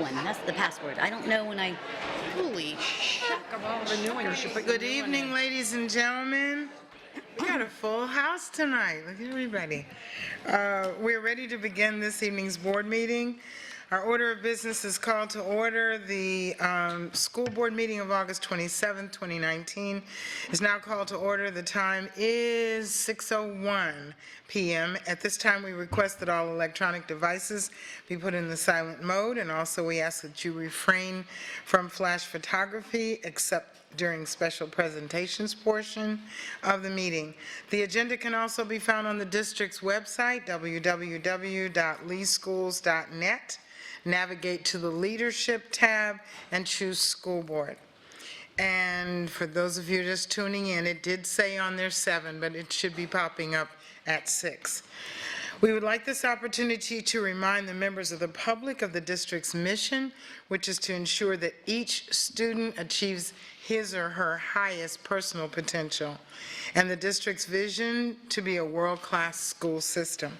one. That's the password. I don't know when I... Holy shuck of all the new one. You should put Good your new one evening, in. ladies and gentlemen. We got a full house tonight. Look at everybody. We're ready to begin this evening's board meeting. Our order of business is called to order. The school board meeting of August 27, 2019 is now called to order. The time is 6:01 p.m. At this time, we request that all electronic devices be put in the silent mode, and also we ask that you refrain from flash photography except during special presentations portion of the meeting. The agenda can also be found on the district's website, www.leeschools.net. Navigate to the Leadership tab and choose School Board. And for those of you just tuning in, it did say on there 7, but it should be popping up at 6. We would like this opportunity to remind the members of the public of the district's mission, which is to ensure that each student achieves his or her highest personal potential, and the district's vision to be a world-class school system.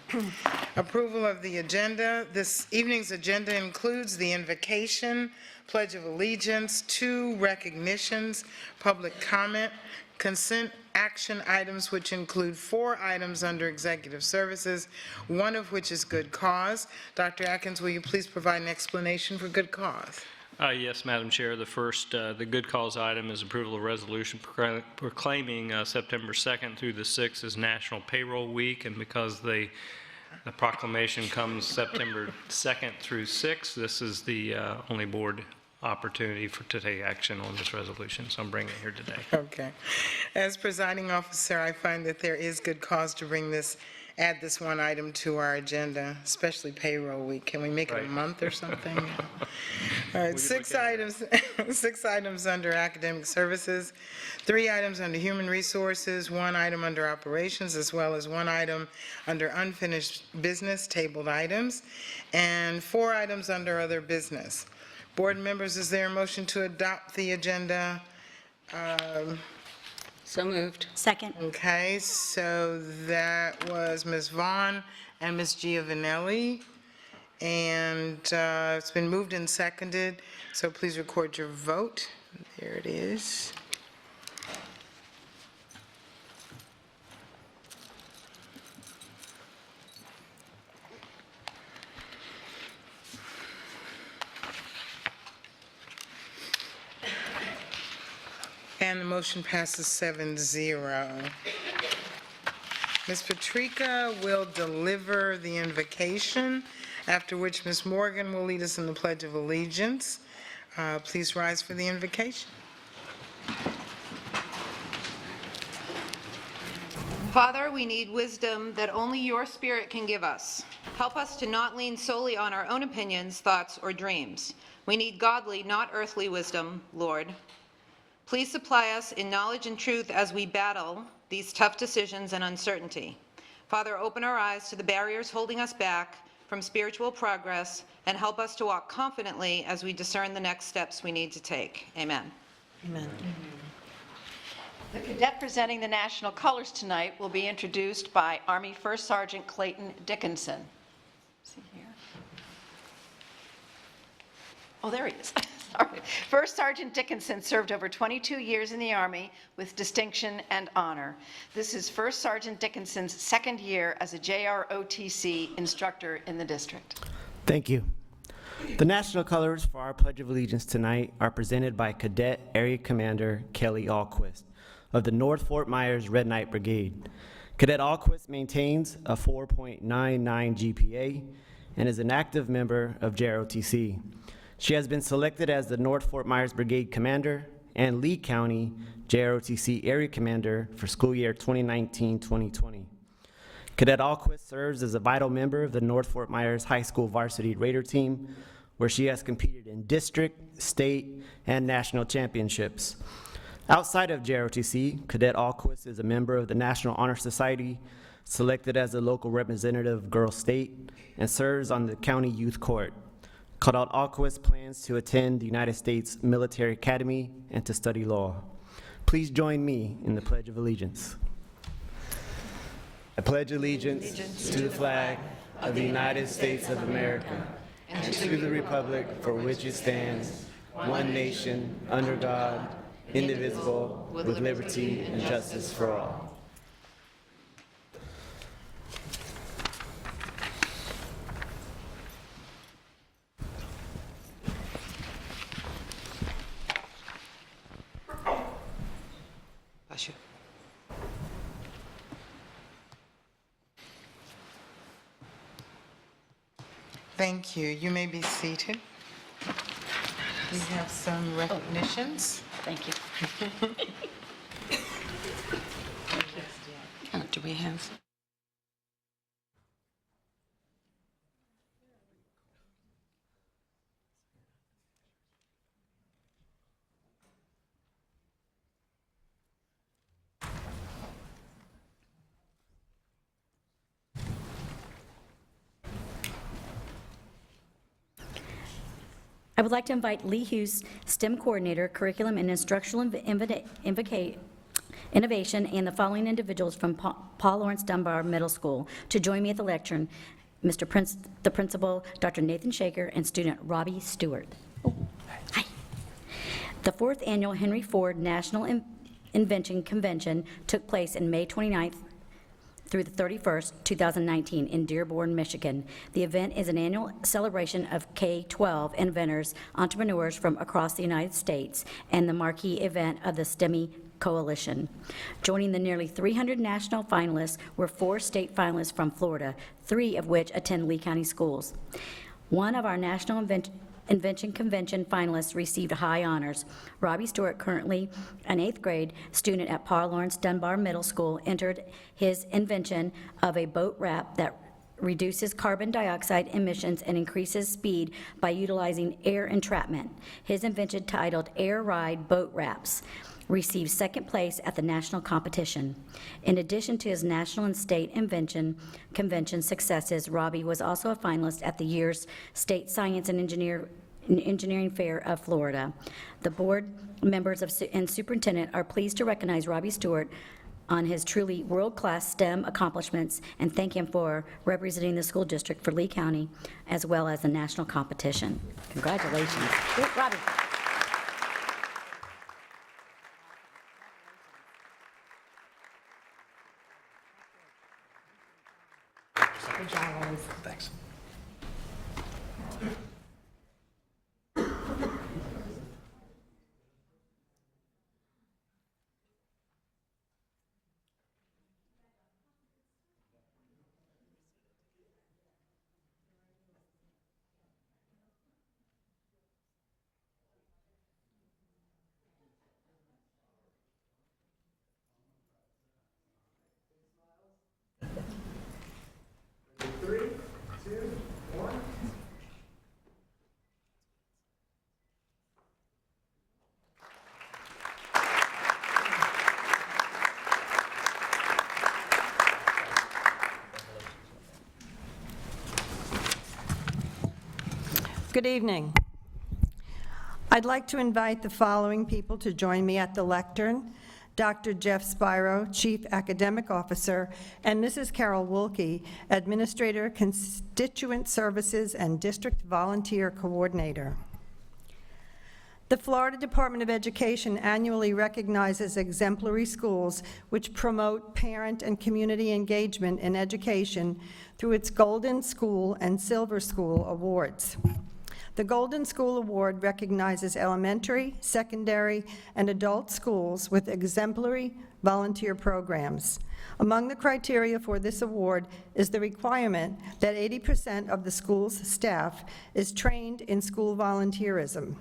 Approval of the agenda. This evening's agenda includes the invocation, Pledge of Allegiance, 2 recognitions, public comment, consent action items, which include 4 items under executive services, 1 of which is good cause. Dr. Atkins, will you please provide an explanation for good cause? Yes, Madam Chair. The first, the good cause item is approval of resolution proclaiming September 2nd through the 6th as National Payroll Week, and because the proclamation comes September 2nd through 6th, this is the only board opportunity to take action on this resolution, so I'm bringing it here today. Okay. As presiding officer, I find that there is good cause to add this one item to our agenda, especially payroll week. Can we make it a month or something? All right, 6 items, 6 items under academic services, 3 items under human resources, 1 item under operations, as well as 1 item under unfinished business, tabled items, and 4 items under other business. Board members, is there a motion to adopt the agenda? So moved. Second. Okay, so that was Ms. Vaughn and Ms. Giovanelli, and it's been moved and seconded, so please record your vote. There it is. And the motion passes 7-0. Ms. Patrica will deliver the invocation, after which Ms. Morgan will lead us in the Pledge of Allegiance. Please rise for the invocation. Father, we need wisdom that only your Spirit can give us. Help us to not lean solely on our own opinions, thoughts, or dreams. We need godly, not earthly wisdom, Lord. Please supply us in knowledge and truth as we battle these tough decisions and uncertainty. Father, open our eyes to the barriers holding us back from spiritual progress and help us to walk confidently as we discern the next steps we need to take. Amen. Amen. The cadet presenting the national colors tonight will be introduced by Army First Sergeant Clayton Dickinson. Is he here? Oh, there he is. Sorry. First Sergeant Dickinson served over 22 years in the Army with distinction and honor. This is First Sergeant Dickinson's 2nd year as a JROTC instructor in the district. Thank you. The national colors for our Pledge of Allegiance tonight are presented by Cadet Area Commander Kelly Alquist of the North Fort Myers Red Knight Brigade. Cadet Alquist maintains a 4.99 GPA and is an active member of JROTC. She has been selected as the North Fort Myers Brigade Commander and Lee County JROTC Area Commander for school year 2019-2020. Cadet Alquist serves as a vital member of the North Fort Myers High School Varsity Raider Team, where she has competed in district, state, and national championships. Outside of JROTC, Cadet Alquist is a member of the National Honor Society, selected as a local representative of Girl State, and serves on the County Youth Court. Cadet Alquist plans to attend the United States Military Academy and to study law. Please join me in the Pledge of Allegiance. I pledge allegiance to the flag of the United States of America and to the republic for which it stands, one nation, under God, indivisible, with liberty and justice for all. Bless you. Thank you. You may be seated. We have some recognitions. Thank you. Do we have? I would like to invite Lee Hughes, STEM Coordinator, Curriculum and Instructional Innovation, and the following individuals from Paul Lawrence Dunbar Middle School to join me at the lectern, the principal, Dr. Nathan Shaker, and student Robby Stewart. Oh, hi. The 4th Annual Henry Ford National Invention Convention took place in May 29th through the 31st, 2019, in Dearborn, Michigan. The event is an annual celebration of K-12 inventors, entrepreneurs from across the United States, and the marquee event of the STEMI Coalition. Joining the nearly 300 national finalists were 4 state finalists from Florida, 3 of which attend Lee County schools. One of our National Invention Convention finalists received high honors. Robby Stewart, currently an 8th grade student at Paul Lawrence Dunbar Middle School, entered his invention of a boat wrap that reduces carbon dioxide emissions and increases speed by utilizing air entrapment. His invention, titled Air Ride Boat Wraps, received 2nd place at the national competition. In addition to his national and state invention convention successes, Robby was also a finalist at the year's State Science and Engineering Fair of Florida. The board members and superintendent are pleased to recognize Robby Stewart on his truly world-class STEM accomplishments and thank him for representing the school district for Lee County as well as the national competition. Congratulations. Robby. Thanks. Good evening. I'd like to invite the following people to join me at the lectern: Dr. Jeff Spiro, Chief Academic Officer, and Mrs. Carol Wilkie, Administrator, Constituent Services, and District Volunteer Coordinator. The Florida Department of Education annually recognizes exemplary schools which promote parent and community engagement in education through its Golden School and Silver School Awards. The Golden School Award recognizes elementary, secondary, and adult schools with exemplary volunteer programs. Among the criteria for this award is the requirement that 80% of the school's staff is trained in school volunteerism.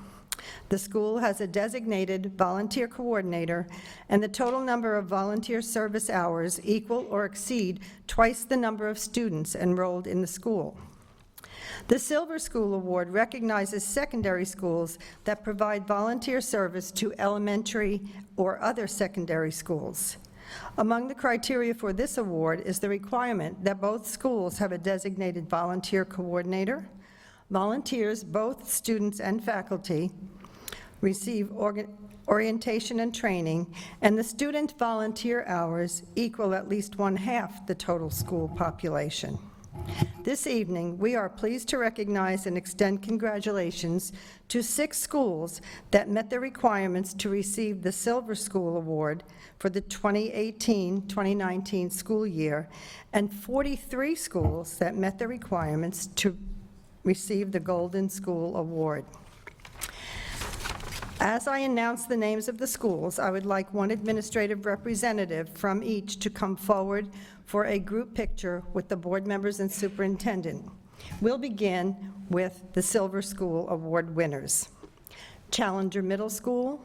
The school has a designated volunteer coordinator, and the total number of volunteer service hours equal or exceed twice the number of students enrolled in the school. The Silver School Award recognizes secondary schools that provide volunteer service to elementary or other secondary schools. Among the criteria for this award is the requirement that both schools have a designated volunteer coordinator. Volunteers, both students and faculty, receive orientation and training, and the student volunteer hours equal at least 1/2 the total school population. This evening, we are pleased to recognize and extend congratulations to 6 schools that met the requirements to receive the Silver School Award for the 2018-2019 school year, and 43 schools that met the requirements to receive the Golden School Award. As I announce the names of the schools, I would like one administrative representative from each to come forward for a group picture with the board members and superintendent. We'll begin with the Silver School Award winners. Challenger Middle School,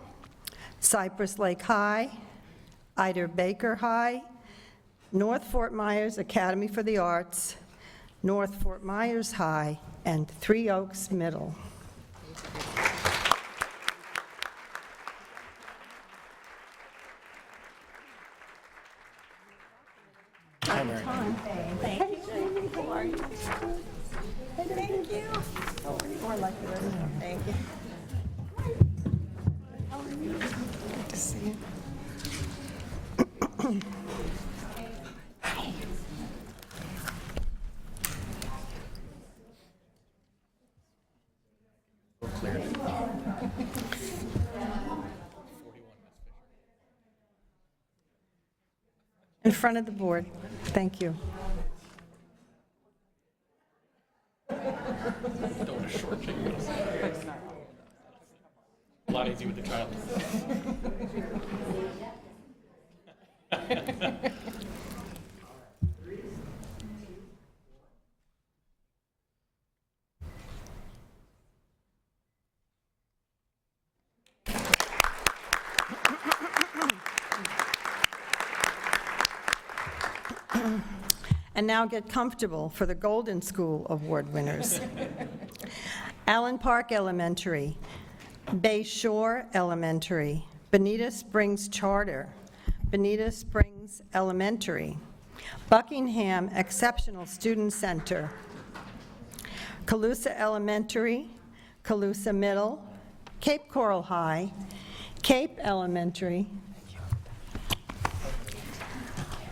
Cypress Lake High, Ida Baker High, North Fort Myers Academy for the Arts, North Fort Myers High, and Three Oaks Middle. In front of the board. Thank you. A lot easier with the child. And now get comfortable for the Golden School Award winners. Allen Park Elementary, Bay Shore Elementary, Bonita Springs Charter, Bonita Springs Elementary, Buckingham Exceptional Student Center, Calusa Elementary, Calusa Middle, Cape Coral High, Cape Elementary,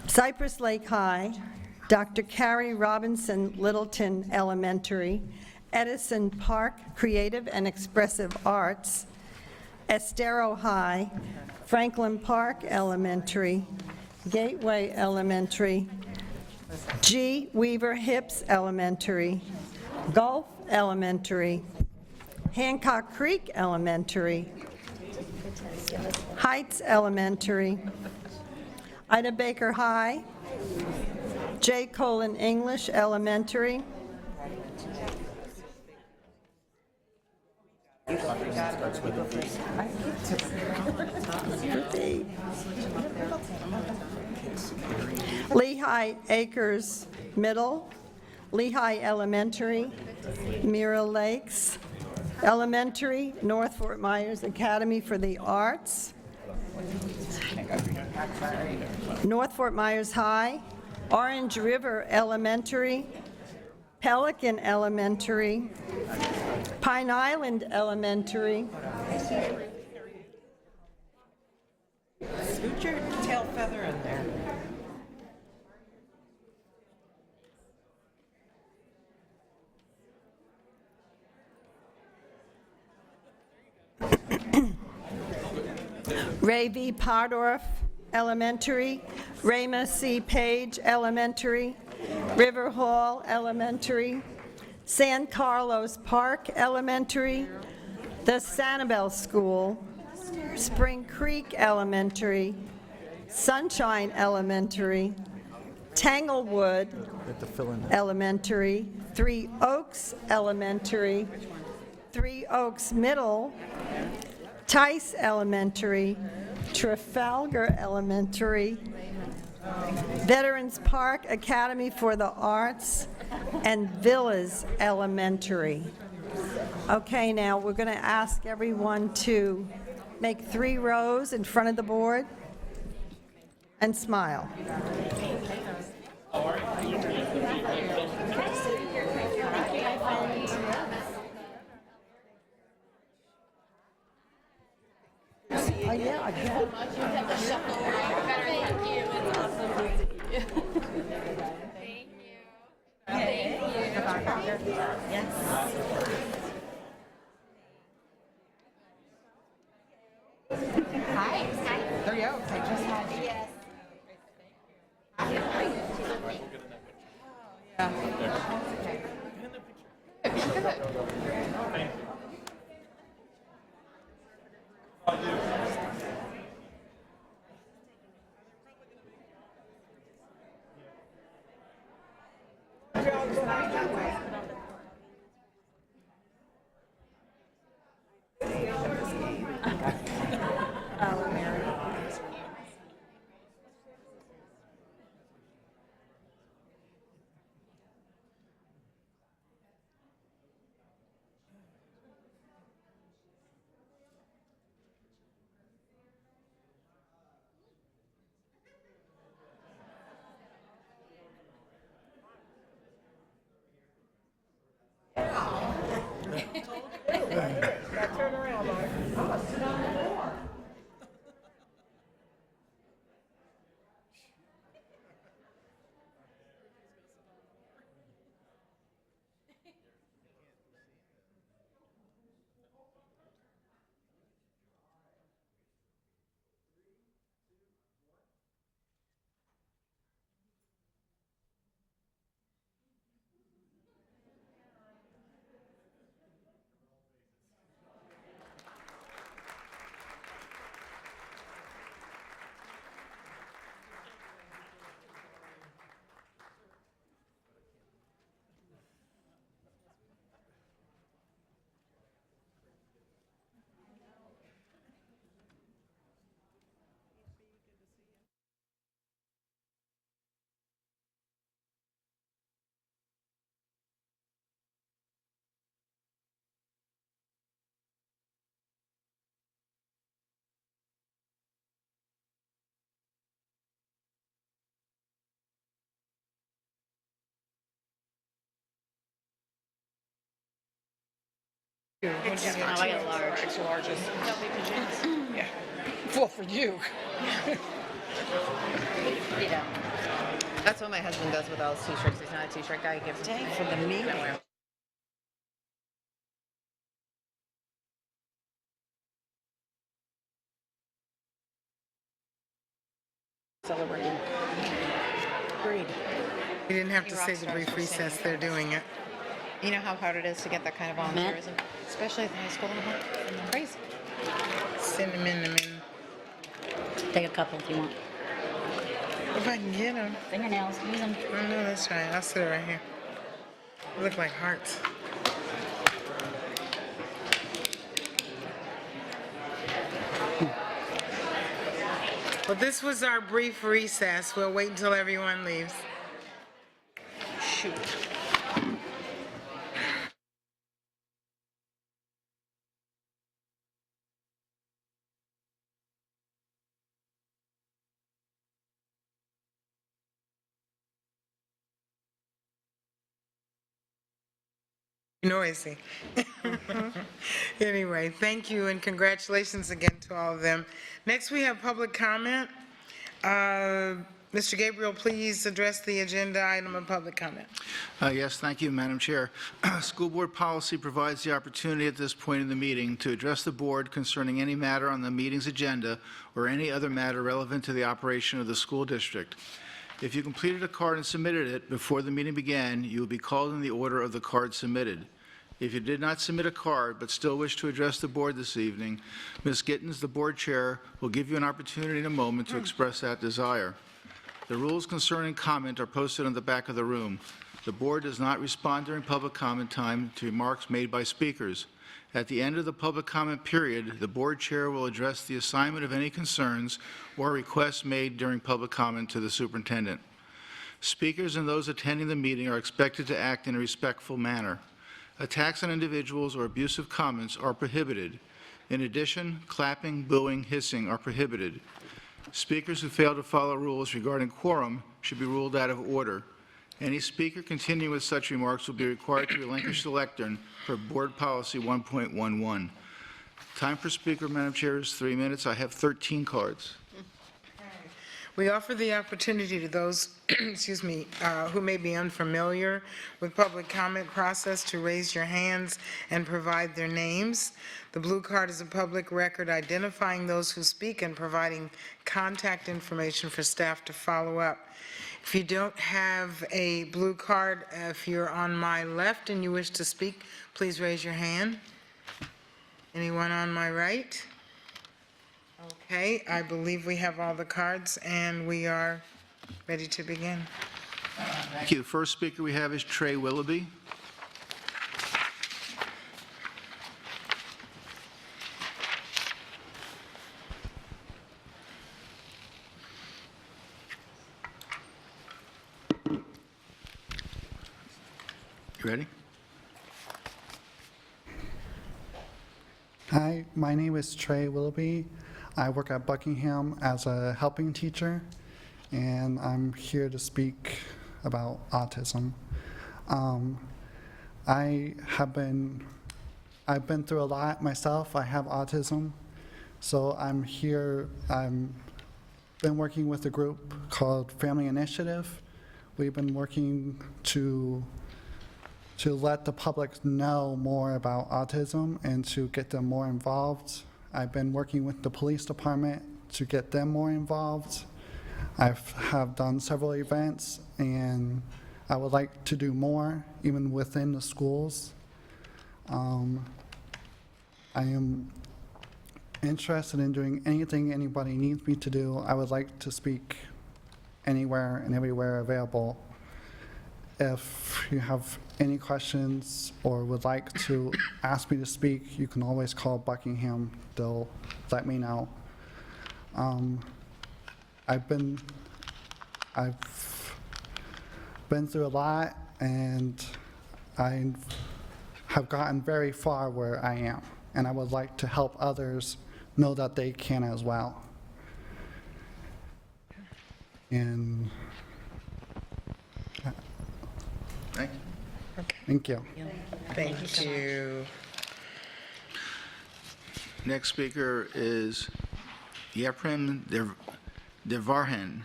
Cypress Lake High, Dr. Carrie Robinson Littleton Elementary, Edison Park Creative and Expressive Arts, Estero High, Franklin Park Elementary, Gateway Elementary, G. Weaver Hips Elementary, Gulf Elementary, Hancock Creek Elementary, Heights Elementary, Ida Baker High, J. Colon English Elementary, Lehigh Acres Middle, Lehigh Elementary, Mira Lakes Elementary, North Fort Myers Academy for the Arts, North Fort Myers High, Orange River Elementary, Pelican Elementary, Pine Island Elementary, Scoot your tail feather in there. Ray V. Pardorf Elementary, Rama C. Page Elementary, River Hall Elementary, San Carlos Park Elementary, the Sanibel School, Spring Creek Elementary, Sunshine Elementary, Tanglewood Elementary, Three Oaks Elementary, Three Oaks Middle, Tice Elementary, Trafalgar Elementary, Veterans Park Academy for the Arts, and Villas Elementary. Okay, now we're going to ask everyone to make 3 rows in front of the board and smile. Oh, yeah, I bet. Thank you. There you go. I just had you. Turn around, Mark. I'm gonna sit on the floor. I like a large. Extra larges. Yeah. Well, for you. You know, that's what my husband does with all his t-shirts. He's not a t-shirt guy. He gives them to me For the meeting. Celebrating. Agreed. You didn't have to Rock say the stars brief for saying recess, they're doing it. You know how hard it is to get that kind of volunteerism, especially at the high school level. Crazy. Send them in. Take a couple if you want. If I can get them. Fingernails, use them. Oh, no, that's right. I'll sit right here. They look like hearts. Well, this was our brief recess. We'll wait until everyone leaves. Shoot. Noisy. Anyway, thank you and congratulations again to all of them. Next, we have public comment. Mr. Gabriel, please address the agenda item of public comment. Yes, thank you, Madam Chair. School board policy provides the opportunity at this point in the meeting to address the board concerning any matter on the meeting's agenda or any other matter relevant to the operation of the school district. If you completed a card and submitted it before the meeting began, you will be called in the order of the card submitted. If you did not submit a card but still wish to address the board this evening, Ms. Gittens, the board chair, will give you an opportunity in a moment to express that desire. The rules concerning comment are posted on the back of the room. The board does not respond during public comment time to remarks made by speakers. At the end of the public comment period, the board chair will address the assignment of any concerns or requests made during public comment to the superintendent. Speakers and those attending the meeting are expected to act in a respectful manner. Attacks on individuals or abusive comments are prohibited. In addition, clapping, booing, hissing are prohibited. Speakers who fail to follow rules regarding quorum should be ruled out of order. Any speaker continuing with such remarks will be required to relinquish the lectern per Board Policy 1.11. Time for speaker, Madam Chair, is 3 minutes. I have 13 cards. We offer the opportunity to those, excuse me, who may be unfamiliar with public comment process to raise your hands and provide their names. The blue card is a public record identifying those who speak and providing contact information for staff to follow up. If you don't have a blue card, if you're on my left and you wish to speak, please raise your hand. Anyone on my right? Okay, I believe we have all the cards, and we are ready to begin. Thank you. First speaker we have is Trey Willoughby. You ready? Hi, my name is Trey Willoughby. I work at Buckingham as a helping teacher, and I'm here to speak about autism. I've been through a lot myself. I have autism, so I'm here. I've been working with a group called Family Initiative. We've been working to let the public know more about autism and to get them more involved. I've been working with the police department to get them more involved. I have done several events, and I would like to do more, even within the schools. I am interested in doing anything anybody needs me to do. I would like to speak anywhere and everywhere available. If you have any questions or would like to ask me to speak, you can always call Buckingham. They'll let me know. I've been through a lot, and I have gotten very far where I am, and I would like to help others know that they can as well. And thank you. Thank you. Next speaker is Yeprem Devarhen.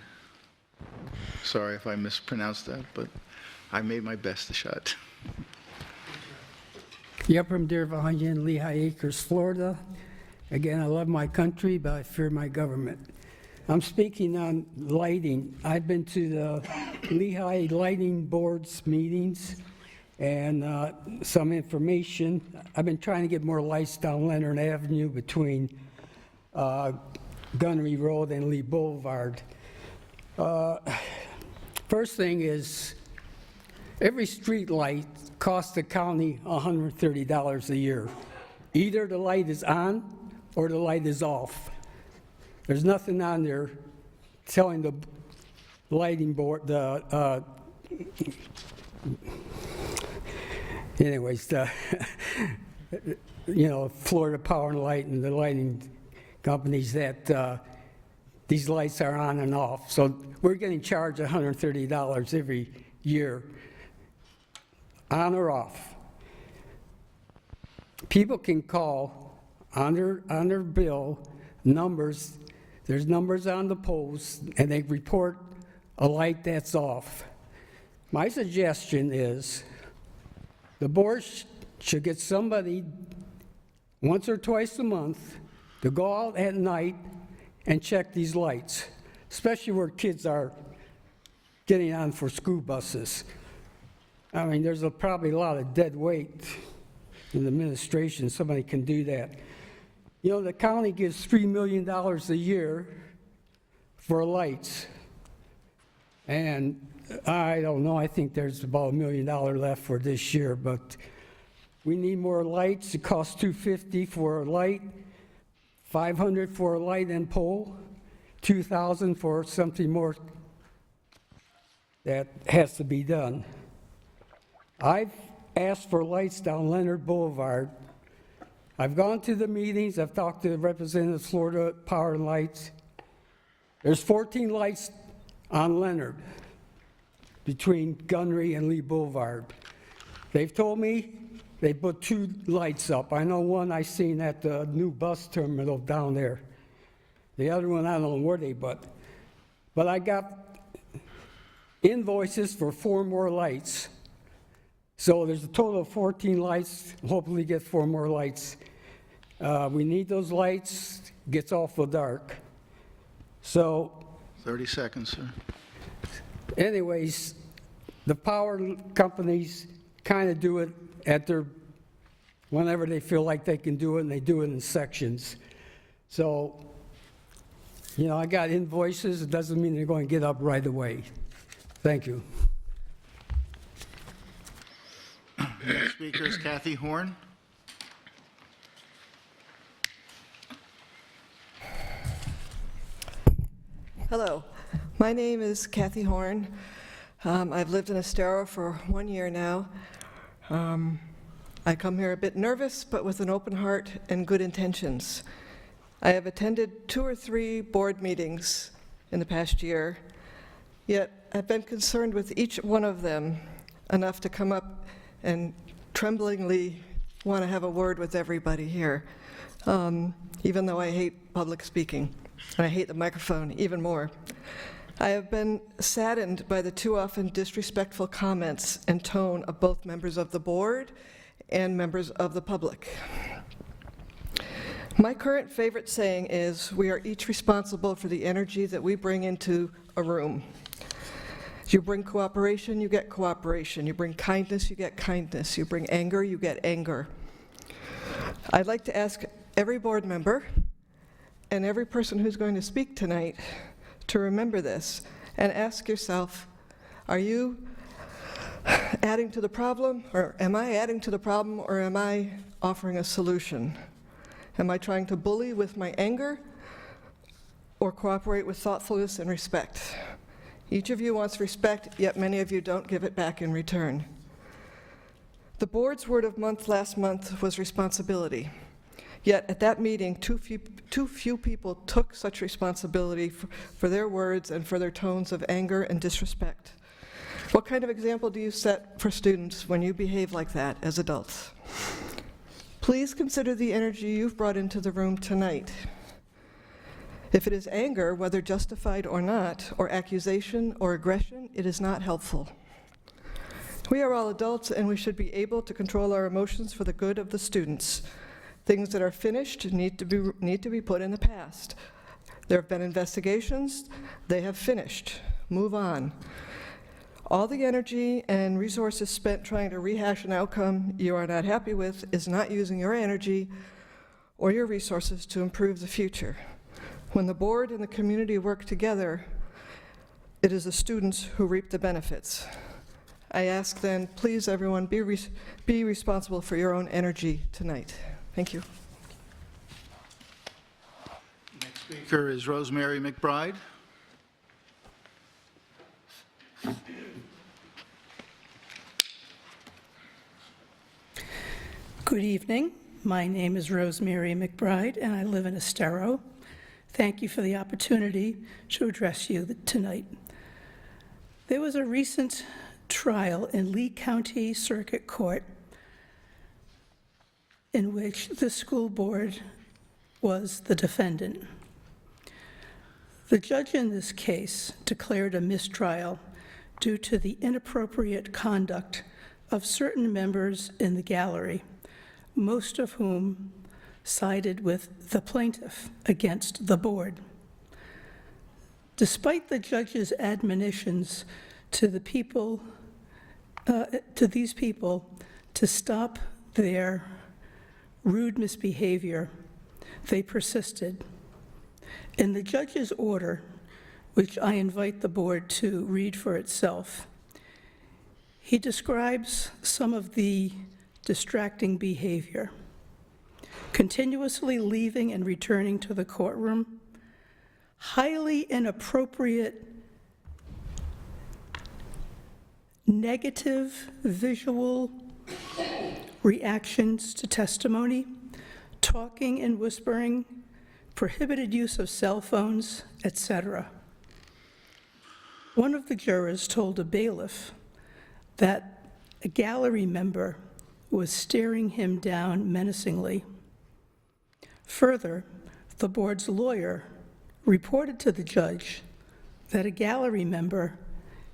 Sorry if I mispronounced that, but I made my best shot. Yeprem Devarhen, Lehigh Acres, Florida. Again, I love my country, but I fear my government. I'm speaking on lighting. I've been to the Lehigh Lighting Board's meetings and some information. I've been trying to get more lights down Leonard Avenue between Gunnery Road and Lee Boulevard. First thing is, every street light costs the county $130 a year. Either the light is on or the light is off. There's nothing on there telling the lighting board, Florida Power and Light and the lighting companies that these lights are on and off. So we're getting charged $130 every year, on or off. People can call on their bill numbers. There's numbers on the poles, and they report a light that's off. My suggestion is the board should get somebody once or twice a month to go out at night and check these lights, especially where kids are getting on for school buses. I mean, there's probably a lot of dead weight in the administration. Somebody can do that. You know, the county gives $3 million a year for lights. And I don't know, I think there's about $1 million left for this year, but we need more lights. It costs $250 for a light, $500 for a light and pole, $2,000 for something more that has to be done. I've asked for lights down Leonard Boulevard. I've gone to the meetings, I've talked to the representatives of Florida Power and Lights. There's 14 lights on Leonard between Gunnery and Lee Boulevard. They've told me they put 2 lights up. I know one I seen at the new bus terminal down there. The other one, I don't know where they put. but I got invoices for 4 more lights. So there's a total of 14 lights, hopefully get 4 more lights. We need those lights, gets awful dark. So 30 seconds, sir. anyways, the power companies kind of do it at their, whenever they feel like they can do it, and they do it in sections. So, you know, I got invoices, it doesn't mean they're going to get up right away. Thank you. Next speaker is Kathy Horn. Hello, my name is Kathy Horn. I've lived in Estero for 1 year now. I come here a bit nervous, but with an open heart and good intentions. I have attended 2 or 3 board meetings in the past year, yet I've been concerned with each one of them enough to come up and tremblingly want to have a word with everybody here, even though I hate public speaking, and I hate the microphone even more. I have been saddened by the too often disrespectful comments and tone of both members of the board and members of the public. My current favorite saying is, we are each responsible for the energy that we bring into a room. You bring cooperation, you get cooperation. You bring kindness, you get kindness. You bring anger, you get anger. I'd like to ask every board member and every person who's going to speak tonight to remember this and ask yourself, are you adding to the problem, or am I adding to the problem, or am I offering a solution? Am I trying to bully with my anger or cooperate with thoughtfulness and respect? Each of you wants respect, yet many of you don't give it back in return. The board's word of month last month was responsibility. Yet at that meeting, too few people took such responsibility for their words and for their tones of anger and disrespect. What kind of example do you set for students when you behave like that as adults? Please consider the energy you've brought into the room tonight. If it is anger, whether justified or not, or accusation or aggression, it is not helpful. We are all adults, and we should be able to control our emotions for the good of the students. Things that are finished need to be put in the past. There have been investigations, they have finished. Move on. All the energy and resources spent trying to rehash an outcome you are not happy with is not using your energy or your resources to improve the future. When the board and the community work together, it is the students who reap the benefits. I ask then, please everyone, be responsible for your own energy tonight. Thank you. Next speaker is Rosemary McBride. Good evening. My name is Rosemary McBride, and I live in Estero. Thank you for the opportunity to address you tonight. There was a recent trial in Lee County Circuit Court in which the school board was the defendant. The judge in this case declared a mistrial due to the inappropriate conduct of certain members in the gallery, most of whom sided with the plaintiff against the board. Despite the judge's admonitions to the people, to these people to stop their rude misbehavior, they persisted. In the judge's order, which I invite the board to read for itself, he describes some of the distracting behavior: continuously leaving and returning to the courtroom, highly inappropriate negative visual reactions to testimony, talking and whispering, prohibited use of cell phones, etc. One of the jurors told a bailiff that a gallery member was staring him down menacingly. Further, the board's lawyer reported to the judge that a gallery member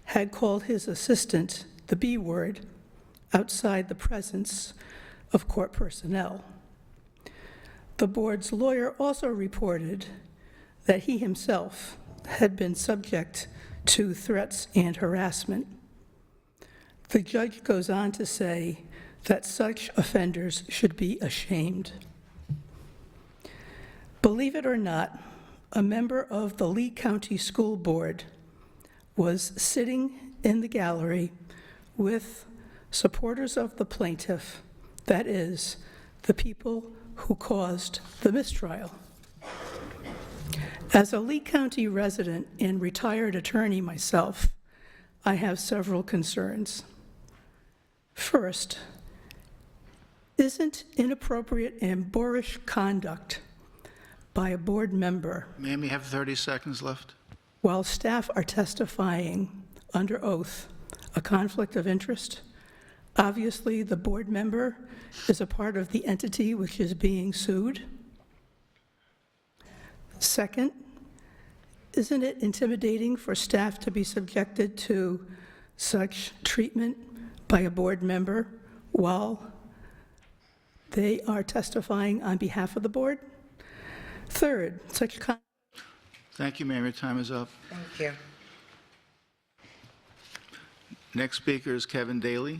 had called his assistant the B word outside the presence of court personnel. The board's lawyer also reported that he himself had been subject to threats and harassment. The judge goes on to say that such offenders should be ashamed. Believe it or not, a member of the Lee County School Board was sitting in the gallery with supporters of the plaintiff, that is, the people who caused the mistrial. As a Lee County resident and retired attorney myself, I have several concerns. First, isn't inappropriate and boorish conduct by a board member Ma'am, you have 30 seconds left. while staff are testifying under oath a conflict of interest? Obviously, the board member is a part of the entity which is being sued. Second, isn't it intimidating for staff to be subjected to such treatment by a board member while they are testifying on behalf of the board? Third, Thank you, ma'am. Your time is up. Thank you. Next speaker is Kevin Daly.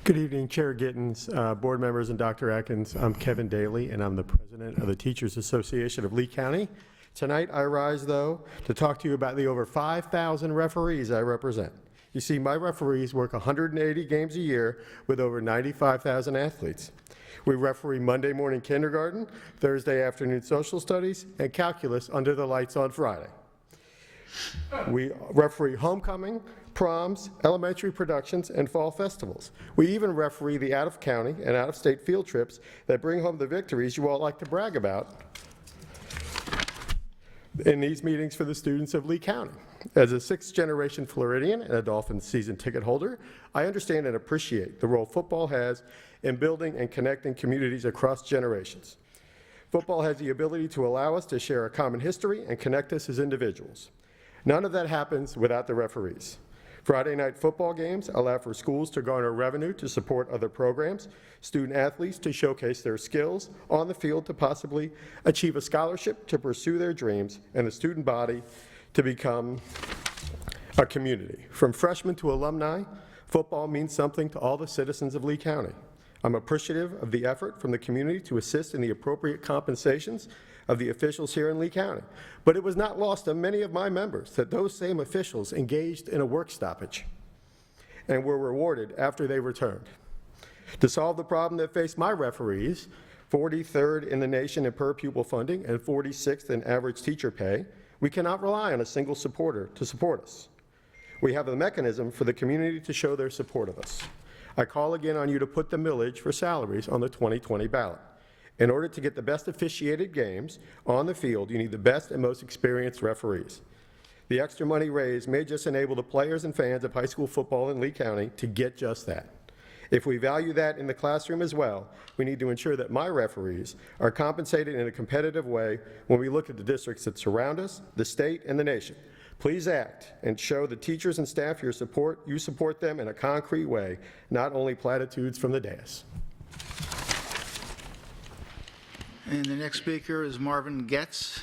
Good evening, Chair Gittens, board members, and Dr. Atkins. I'm Kevin Daly, and I'm the president of the Teachers Association of Lee County. Tonight, I rise, though, to talk to you about the over 5,000 referees I represent. You see, my referees work 180 games a year with over 95,000 athletes. We referee Monday morning kindergarten, Thursday afternoon social studies, and calculus under the lights on Friday. We referee homecoming, proms, elementary productions, and fall festivals. We even referee the out-of-county and out-of-state field trips that bring home the victories you all like to brag about in these meetings for the students of Lee County. As a sixth-generation Floridian and a Dolphins season ticket holder, I understand and appreciate the role football has in building and connecting communities across generations. Football has the ability to allow us to share a common history and connect us as individuals. None of that happens without the referees. Friday night football games allow for schools to garner revenue to support other programs, student athletes to showcase their skills on the field to possibly achieve a scholarship to pursue their dreams, and the student body to become a community. From freshmen to alumni, football means something to all the citizens of Lee County. I'm appreciative of the effort from the community to assist in the appropriate compensations of the officials here in Lee County. But it was not lost on many of my members that those same officials engaged in a work stoppage and were rewarded after they returned. To solve the problem that faced my referees, 43rd in the nation in per pupil funding and 46th in average teacher pay, we cannot rely on a single supporter to support us. We have a mechanism for the community to show their support of us. I call again on you to put the millage for salaries on the 2020 ballot. In order to get the best officiated games on the field, you need the best and most experienced referees. The extra money raised may just enable the players and fans of high school football in Lee County to get just that. If we value that in the classroom as well, we need to ensure that my referees are compensated in a competitive way when we look at the districts that surround us, the state, and the nation. Please act and show the teachers and staff you support them in a concrete way, not only platitudes from the dais. And the next speaker is Marvin Getz.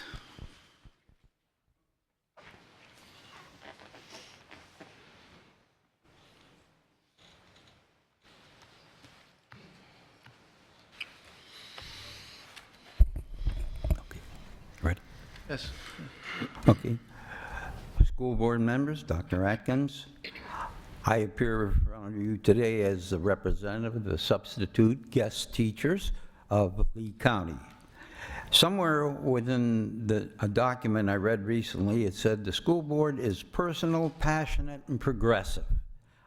Ready? Yes. Okay. School board members, Dr. Atkins, I appear in front of you today as a representative of the substitute guest teachers of Lee County. Somewhere within a document I read recently, it said the school board is personal, passionate, and progressive.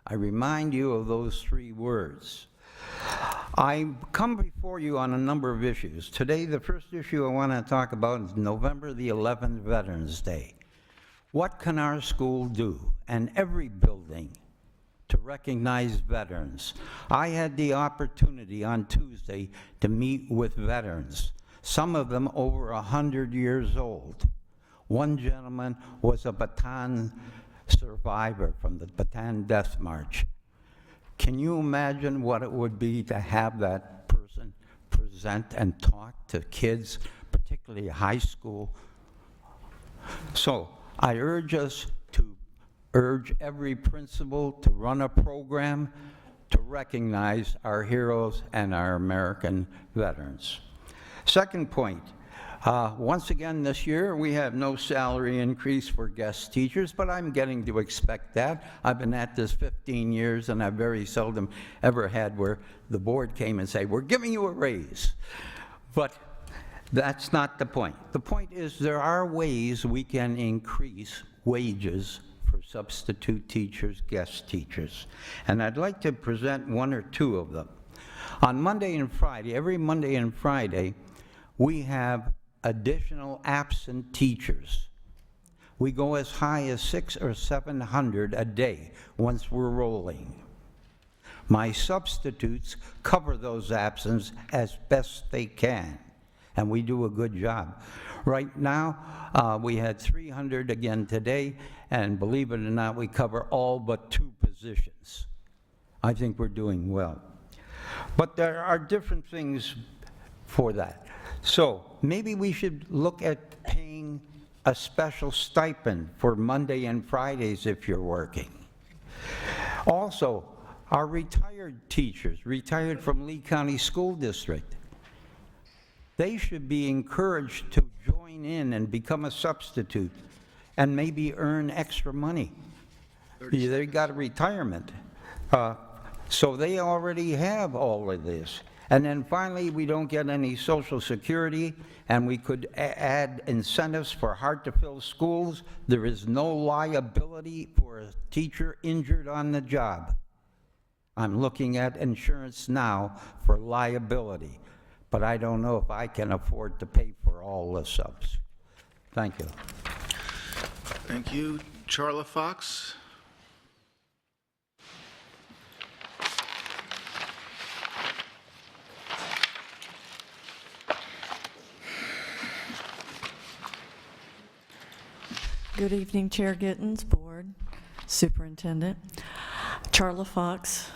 I remind you of those three words. I come before you on a number of issues. Today, the first issue I want to talk about is November the 11th, Veterans Day. What can our school do, and every building, to recognize veterans. I had the opportunity on Tuesday to meet with veterans, some of them over 100 years old. One gentleman was a Bataan survivor from the Bataan Death March. Can you imagine what it would be to have that person present and talk to kids, particularly high school? So I urge us to urge every principal to run a program to recognize our heroes and our American veterans. Second point, once again this year, we have no salary increase for guest teachers, but I'm getting to expect that. I've been at this 15 years, and I've very seldom ever had where the board came and say, we're giving you a raise. But that's not the point. The point is there are ways we can increase wages for substitute teachers, guest teachers. And I'd like to present one or two of them. On Monday and Friday, every Monday and Friday, we have additional absent teachers. We go as high as 600 or 700 a day once we're rolling. My substitutes cover those absences as best they can, and we do a good job. Right now, we had 300 again today, and believe it or not, we cover all but 2 positions. I think we're doing well. But there are different things for that. So maybe we should look at paying a special stipend for Monday and Fridays if you're working. Also, our retired teachers, retired from Lee County School District, they should be encouraged to join in and become a substitute and maybe earn extra money. They got a retirement. So they already have all of this. And then finally, we don't get any Social Security, and we could add incentives for hard-to-fill schools. There is no liability for a teacher injured on the job. I'm looking at insurance now for liability, but I don't know if I can afford to pay for all the subs. Thank you. Thank you. Charla Fox. Good evening, Chair Gittens, Board, Superintendent. Charla Fox,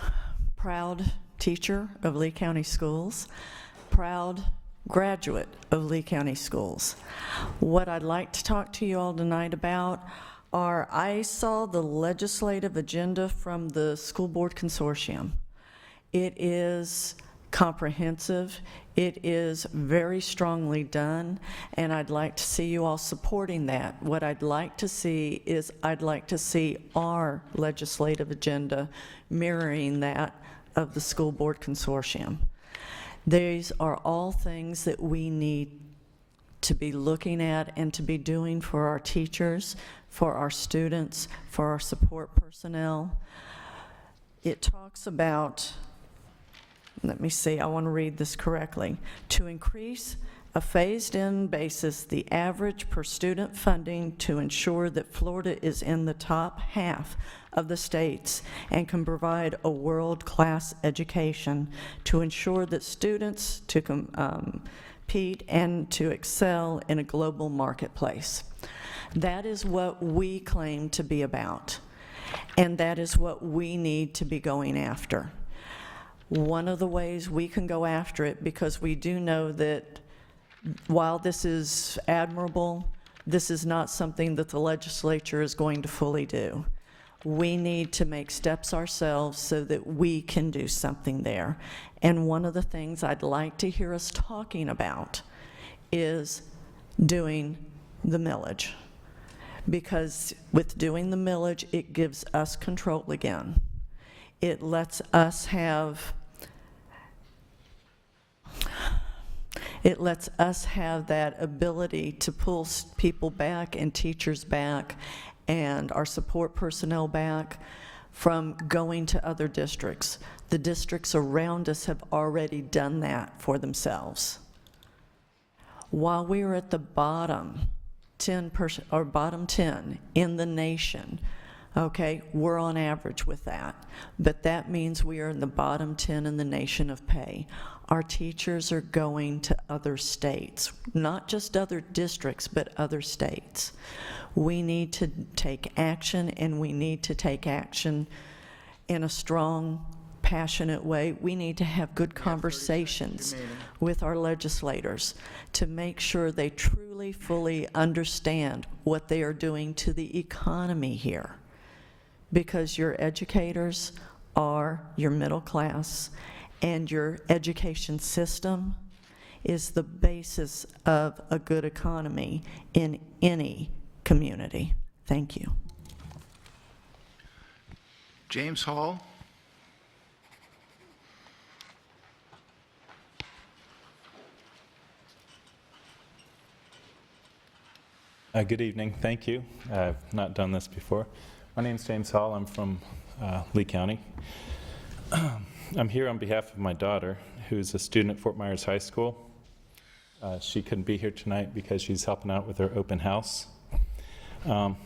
proud teacher of Lee County Schools, proud graduate of Lee County Schools. What I'd like to talk to you all tonight about are, I saw the legislative agenda from the School Board Consortium. It is comprehensive, it is very strongly done, and I'd like to see you all supporting that. What I'd like to see is, I'd like to see our legislative agenda mirroring that of the School Board Consortium. These are all things that we need to be looking at and to be doing for our teachers, for our students, for our support personnel. It talks about, let me see, I want to read this correctly. To increase a phased-in basis the average per student funding to ensure that Florida is in the top half of the states and can provide a world-class education, to ensure that students to compete and to excel in a global marketplace. That is what we claim to be about, and that is what we need to be going after. One of the ways we can go after it, because we do know that while this is admirable, this is not something that the legislature is going to fully do. We need to make steps ourselves so that we can do something there. And one of the things I'd like to hear us talking about is doing the millage. Because with doing the millage, it gives us control again. It lets us have that ability to pull people back and teachers back and our support personnel back from going to other districts. The districts around us have already done that for themselves. While we are at the bottom 10 in the nation Okay, we're on average with that, but that means we are in the bottom 10 in the nation of pay. Our teachers are going to other states, not just other districts, but other states. We need to take action, and we need to take action in a strong, passionate way. We need to have good conversations with our legislators to make sure they truly, fully understand what they are doing to the economy here. Because your educators are your middle class, and your education system is the basis of a good economy in any community. Thank you. James Hall. Good evening. Thank you. I've not done this before. My name is James Hall. I'm from Lee County. I'm here on behalf of my daughter, who's a student at Fort Myers High School. She couldn't be here tonight because she's helping out with her open house. But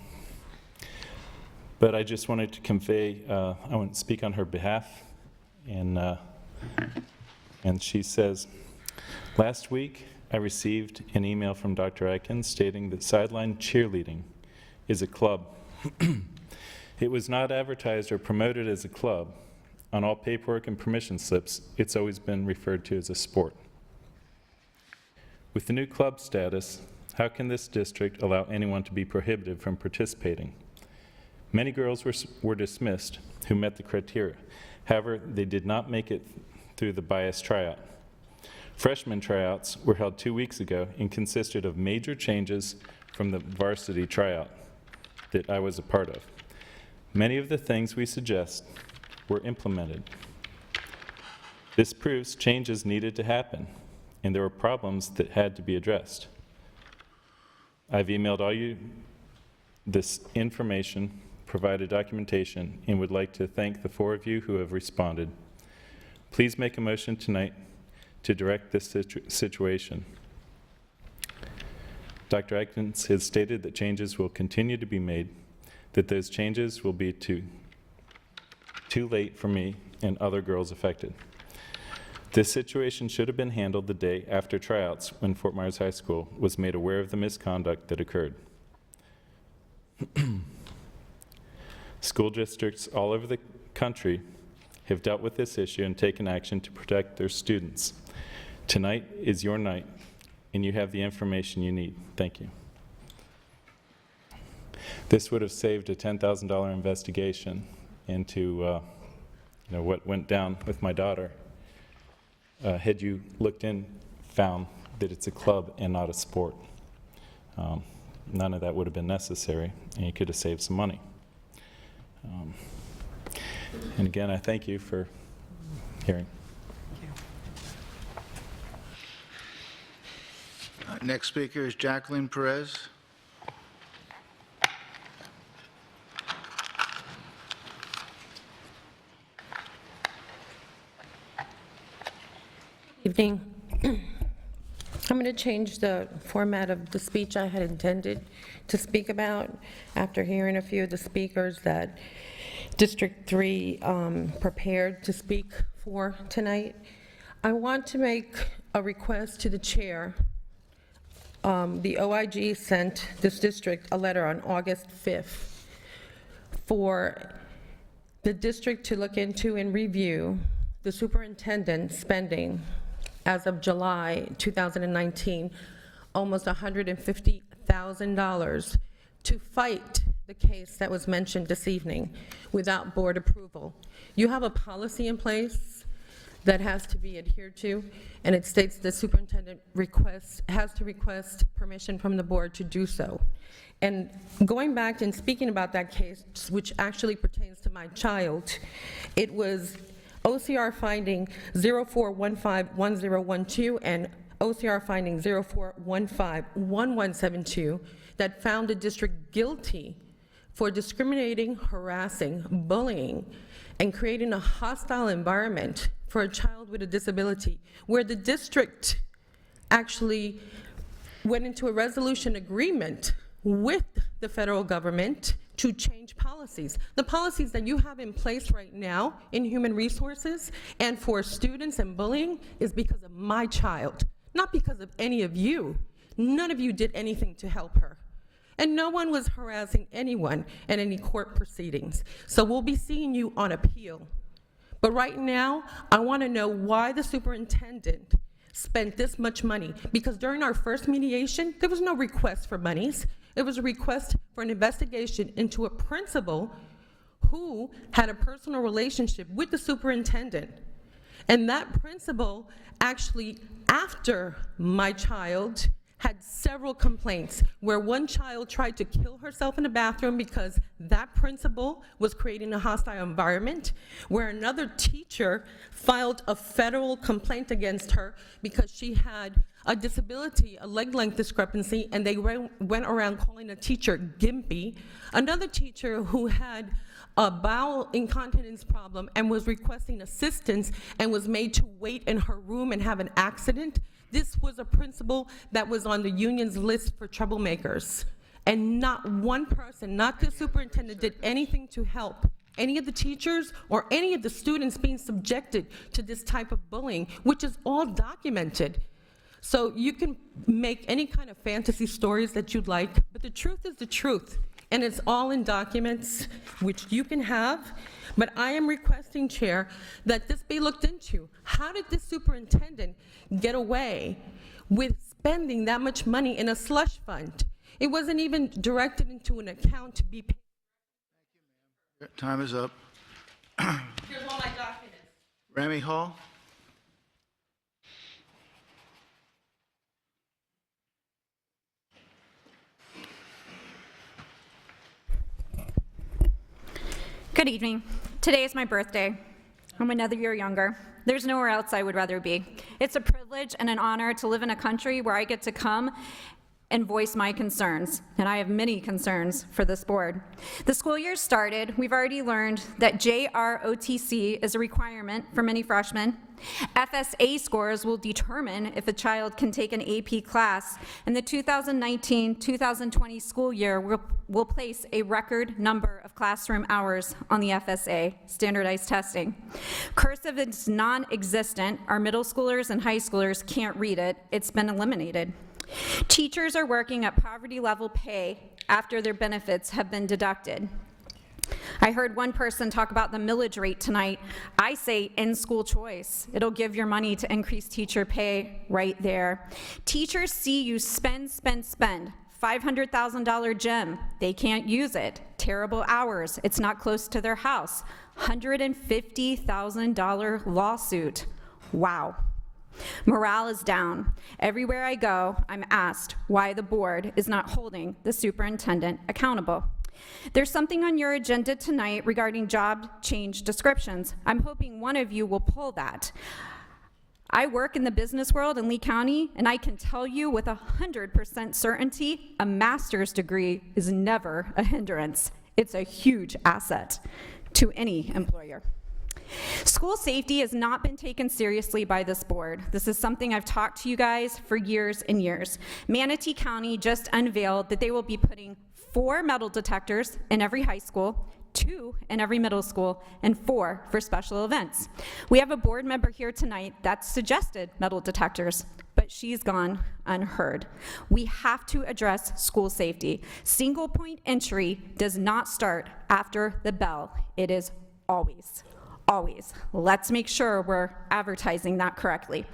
I just wanted to convey, I want to speak on her behalf. And she says, last week I received an email from Dr. Atkins stating that sideline cheerleading is a club. It was not advertised or promoted as a club. On all paperwork and permission slips, it's always been referred to as a sport. With the new club status, how can this district allow anyone to be prohibited from participating? Many girls were dismissed who met the criteria. However, they did not make it through the bias tryout. Freshman tryouts were held 2 weeks ago and consisted of major changes from the varsity tryout that I was a part of. Many of the things we suggest were implemented. This proves changes needed to happen, and there were problems that had to be addressed. I've emailed all you this information, provided documentation, and would like to thank the 4 of you who have responded. Please make a motion tonight to direct this situation. Dr. Atkins has stated that changes will continue to be made, that those changes will be too late for me and other girls affected. This situation should have been handled the day after tryouts when Fort Myers High School was made aware of the misconduct that occurred. School districts all over the country have dealt with this issue and taken action to protect their students. Tonight is your night, and you have the information you need. Thank you. This would have saved a $10,000 investigation into what went down with my daughter. Had you looked in, found that it's a club and not a sport. None of that would have been necessary, and you could have saved some money. And again, I thank you for hearing. Next speaker is Jacqueline Perez. Evening. I'm going to change the format of the speech I had intended to speak about after hearing a few of the speakers that District 3 prepared to speak for tonight. I want to make a request to the chair. The OIG sent this district a letter on August 5th for the district to look into and review the superintendent's spending as of July 2019, almost $150,000 to fight the case that was mentioned this evening without board approval. You have a policy in place that has to be adhered to, and it states the superintendent has to request permission from the board to do so. And going back and speaking about that case, which actually pertains to my child, it was OCR finding 04151012 and OCR finding 04151172 that found the district guilty for discriminating, harassing, bullying, and creating a hostile environment for a child with a disability, where the district actually went into a resolution agreement with the federal government, to change policies. The policies that you have in place right now in human resources and for students and bullying is because of my child, not because of any of you. None of you did anything to help her. And no one was harassing anyone in any court proceedings. So we'll be seeing you on appeal. But right now, I want to know why the superintendent spent this much money, because during our first mediation, there was no request for monies. It was a request for an investigation into a principal who had a personal relationship with the superintendent. And that principal actually, after my child, had several complaints where one child tried to kill herself in the bathroom because that principal was creating a hostile environment, where another teacher filed a federal complaint against her because she had a disability, a leg length discrepancy, and they went around calling a teacher gimpy. Another teacher who had a bowel incontinence problem and was requesting assistance and was made to wait in her room and have an accident. This was a principal that was on the union's list for troublemakers. And not one person, not the superintendent, did anything to help any of the teachers or any of the students being subjected to this type of bullying, which is all documented. So you can make any kind of fantasy stories that you'd like, but the truth is the truth. And it's all in documents, which you can have. But I am requesting, Chair, that this be looked into. How did this superintendent get away with spending that much money in a slush fund? It wasn't even directed into an account to be paid. Time is up. Here's all my documents. Rami Hall? Good evening. Today is my birthday. I'm another year younger. There's nowhere else I would rather be. It's a privilege and an honor to live in a country where I get to come and voice my concerns, and I have many concerns for this board. The school year started. We've already learned that JROTC is a requirement for many freshmen. FSA scores will determine if a child can take an AP class, and the 2019-2020 school year will place a record number of classroom hours on the FSA, standardized testing. Cursive is non-existent. Our middle schoolers and high schoolers can't read it. It's been eliminated. Teachers are working at poverty level pay after their benefits have been deducted. I heard one person talk about the millage rate tonight. I say in-school choice. It'll give your money to increase teacher pay right there. Teachers see you spend. $500,000 gym, they can't use it. Terrible hours, it's not close to their house. $150,000 lawsuit. Wow. Morale is down. Everywhere I go, I'm asked why the board is not holding the superintendent accountable. There's something on your agenda tonight regarding job change descriptions. I'm hoping one of you will pull that. I work in the business world in Lee County, and I can tell you with 100% certainty, a master's degree is never a hindrance. It's a huge asset to any employer. School safety has not been taken seriously by this board. This is something I've talked to you guys for years and years. Manatee County just unveiled that they will be putting 4 metal detectors in every high school, 2 in every middle school, and 4 for special events. We have a board member here tonight that suggested metal detectors, but she's gone unheard. We have to address school safety. Single point entry does not start after the bell. It is always. Let's make sure we're advertising that correctly.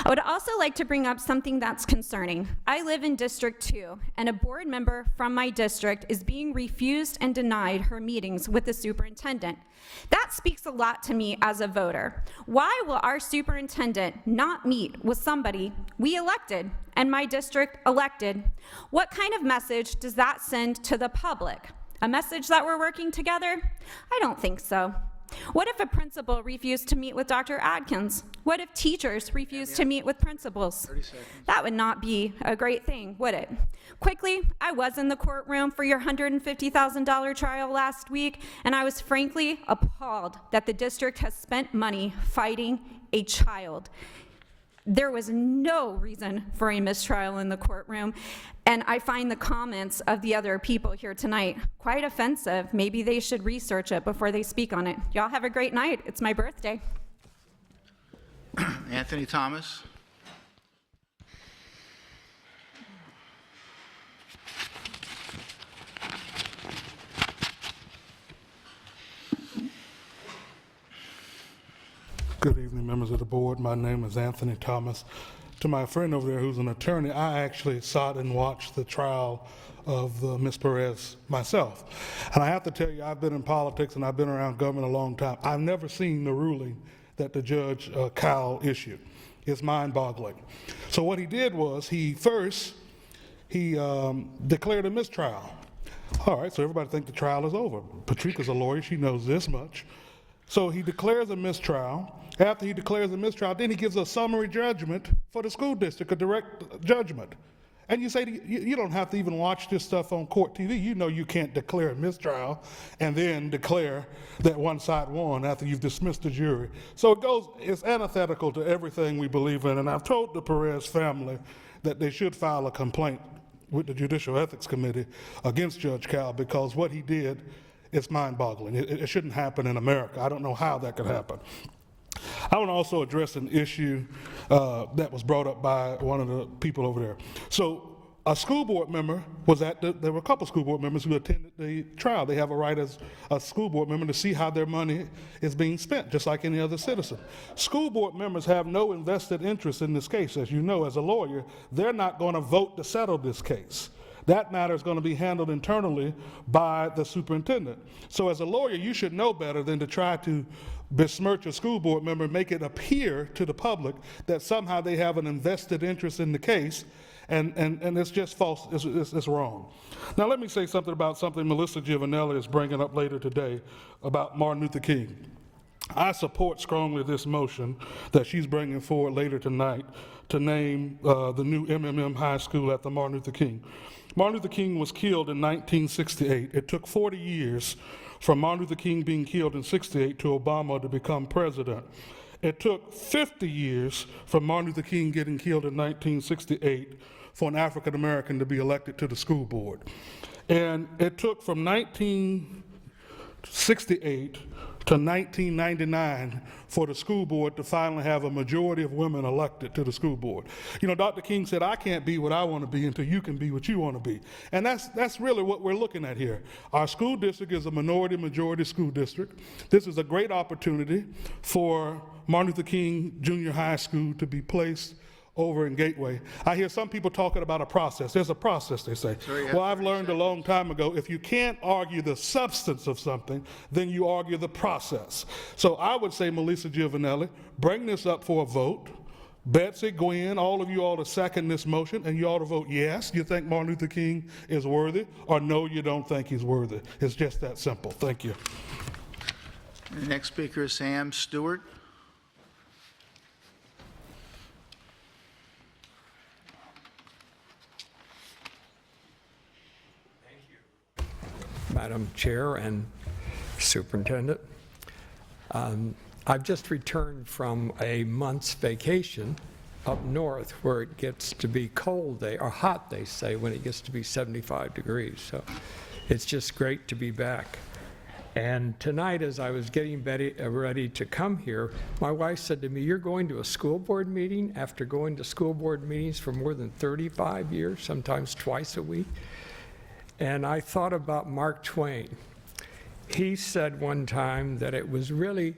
I would also like to bring up something that's concerning. I live in District 2, and a board member from my district is being refused and denied her meetings with the superintendent. That speaks a lot to me as a voter. Why will our superintendent not meet with somebody we elected and my district elected? What kind of message does that send to the public? A message that we're working together? I don't think so. What if a principal refused to meet with Dr. Adkins? What if teachers refused to meet with principals? That would not be a great thing, would it? Quickly, I was in the courtroom for your $150,000 trial last week, and I was frankly appalled that the district has spent money fighting a child. There was no reason for a mistrial in the courtroom, and I find the comments of the other people here tonight quite offensive. Maybe they should research it before they speak on it. Y'all have a great night. It's my birthday. Anthony Thomas. Good evening, members of the board. My name is Anthony Thomas. To my friend over there who's an attorney, I actually sat and watched the trial of Ms. Perez myself. And I have to tell you, I've been in politics and I've been around government a long time. I've never seen the ruling that the Judge Cowell issued. It's mind-boggling. So what he did was he declared a mistrial. All right, so everybody thinks the trial is over. Patrica's a lawyer, she knows this much. So he declares a mistrial. After he declares a mistrial, then he gives a summary judgment for the school district, a direct judgment. And you say, you don't have to even watch this stuff on court TV. You know you can't declare a mistrial and then declare that one side won after you've dismissed the jury. So it's antithetical to everything we believe in. And I've told the Perez family that they should file a complaint with the Judicial Ethics Committee against Judge Cowell, because what he did is mind-boggling. It shouldn't happen in America. I don't know how that could happen. I want to also address an issue that was brought up by one of the people over there. So a school board member there were a couple school board members who attended the trial. They have a right as a school board member to see how their money is being spent, just like any other citizen. School board members have no invested interest in this case. As you know, as a lawyer, they're not going to vote to settle this case. That matter is going to be handled internally by the superintendent. So as a lawyer, you should know better than to try to besmirch a school board member, make it appear to the public that somehow they have an invested interest in the case, and it's just false, it's wrong. Now let me say something about something Melissa Giovanelli is bringing up later today about Martin Luther King. I support strongly this motion that she's bringing forward later tonight to name the new MMM High School after Martin Luther King. Martin Luther King was killed in 1968. It took 40 years from Martin Luther King being killed in 68 to Obama to become president. It took 50 years from Martin Luther King getting killed in 1968 for an African American to be elected to the school board. And it took from 1968 to 1999 for the school board to finally have a majority of women elected to the school board. You know, Dr. King said, I can't be what I want to be until you can be what you want to be. And that's really what we're looking at here. Our school district is a majority school district. This is a great opportunity for Martin Luther King Junior High School to be placed over in Gateway. I hear some people talking about a process. There's a process, they say. Well, I've learned a long time ago, if you can't argue the substance of something, then you argue the process. So I would say, Melissa Giovanelli, bring this up for a vote. Betsy, Gwen, all of you ought to second this motion, and you ought to vote yes, you think Martin Luther King is worthy, or no, you don't think he's worthy. It's just that simple. Thank you. The next speaker is Sam Stewart. Madam Chair and Superintendent. I've just returned from a month's vacation up north where it gets to be cold, or hot, they say, when it gets to be 75 degrees. So it's just great to be back. And tonight, as I was getting ready to come here, my wife said to me, "You're going to a school board meeting after going to school board meetings for more than 35 years, sometimes twice a week?" And I thought about Mark Twain. He said one time that it was really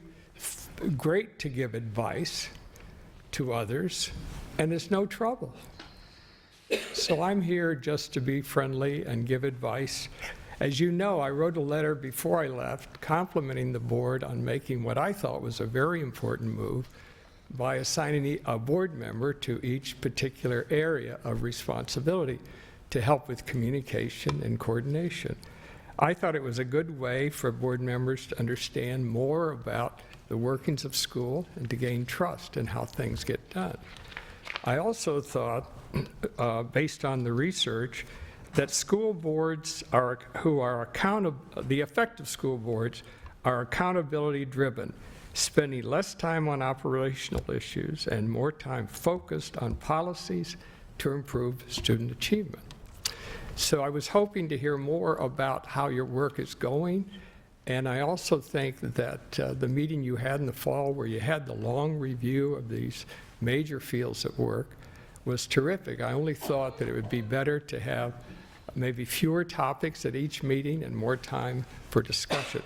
great to give advice to others, and it's no trouble. So I'm here just to be friendly and give advice. As you know, I wrote a letter before I left complimenting the board on making what I thought was a very important move by assigning a board member to each particular area of responsibility to help with communication and coordination. I thought it was a good way for board members to understand more about the workings of school and to gain trust in how things get done. I also thought, based on the research, that school boards the effective school boards are accountability driven. spending less time on operational issues and more time focused on policies to improve student achievement. So I was hoping to hear more about how your work is going, and I also think that the meeting you had in the fall where you had the long review of these major fields of work was terrific. I only thought that it would be better to have maybe fewer topics at each meeting and more time for discussion.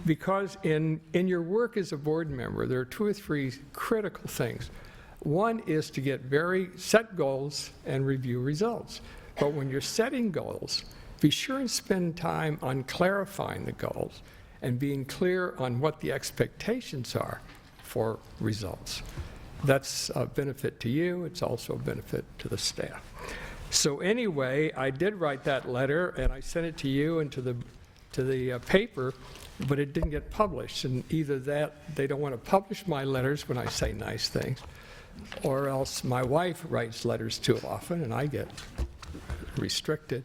Because in your work as a board member, there are 2 or 3 critical things. One is to set goals and review results. But when you're setting goals, be sure and spend time on clarifying the goals and being clear on what the expectations are for results. That's a benefit to you. It's also a benefit to the staff. So anyway, I did write that letter, and I sent it to you and to the paper, but it didn't get published. And either that, they don't want to publish my letters when I say nice things, or else my wife writes letters too often, and I get restricted.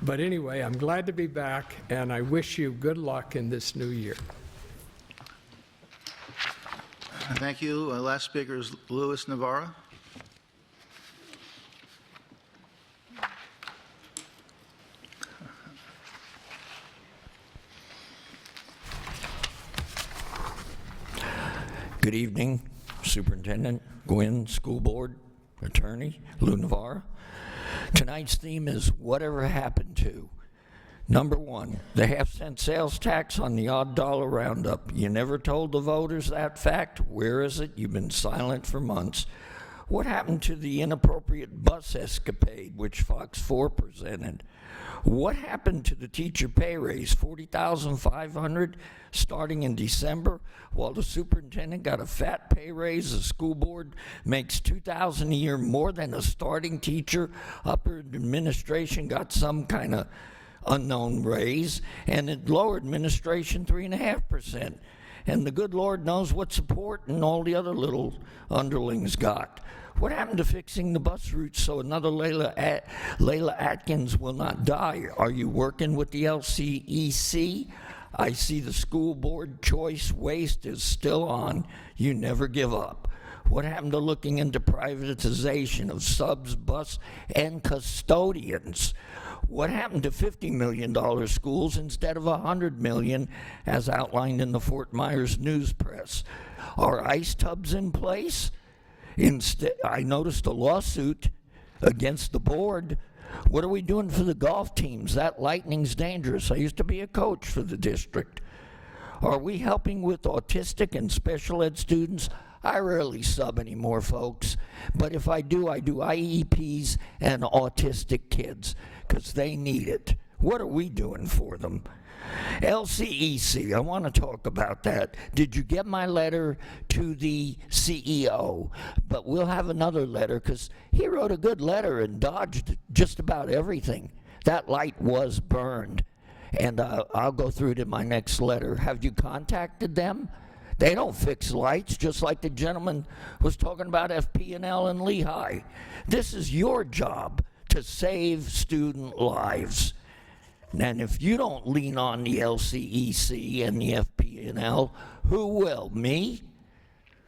But anyway, I'm glad to be back, and I wish you good luck in this new year. Thank you. Last speaker is Louis Navarro. Good evening, Superintendent, Gwynn, School Board, Attorney, Lou Navarro. Tonight's theme is whatever happened to. Number 1, the half-cent sales tax on the odd dollar roundup. You never told the voters that fact. Where is it? You've been silent for months. What happened to the inappropriate bus escapade, which Fox 4 presented? What happened to the teacher pay raise, $40,500 starting in December, while the superintendent got a fat pay raise? The school board makes $2,000 a year more than a starting teacher. Upper administration got some kind of unknown raise, and at lower administration 3.5%. And the good Lord knows what support and all the other little underlings got. What happened to fixing the bus routes so another Layla Atkins will not die? Are you working with the LCEC? I see the school board choice waste is still on. You never give up. What happened to looking into privatization of subs, bus, and custodians? What happened to $50 million schools instead of $100 million, as outlined in the Fort Myers News Press? Are ice tubs in place? Instead, I noticed a lawsuit against the board. What are we doing for the golf teams? That lightning's dangerous. I used to be a coach for the district. Are we helping with autistic and special ed students? I rarely sub anymore, folks. But if I do IEPs and autistic kids, because they need it. What are we doing for them? LCEC, I want to talk about that. Did you get my letter to the CEO? But we'll have another letter, because he wrote a good letter and dodged just about everything. That light was burned, and I'll go through it in my next letter. Have you contacted them? They don't fix lights, just like the gentleman was talking about FP&L and Lehigh. This is your job to save student lives. And if you don't lean on the LCEC and the FP&L, who will? Me?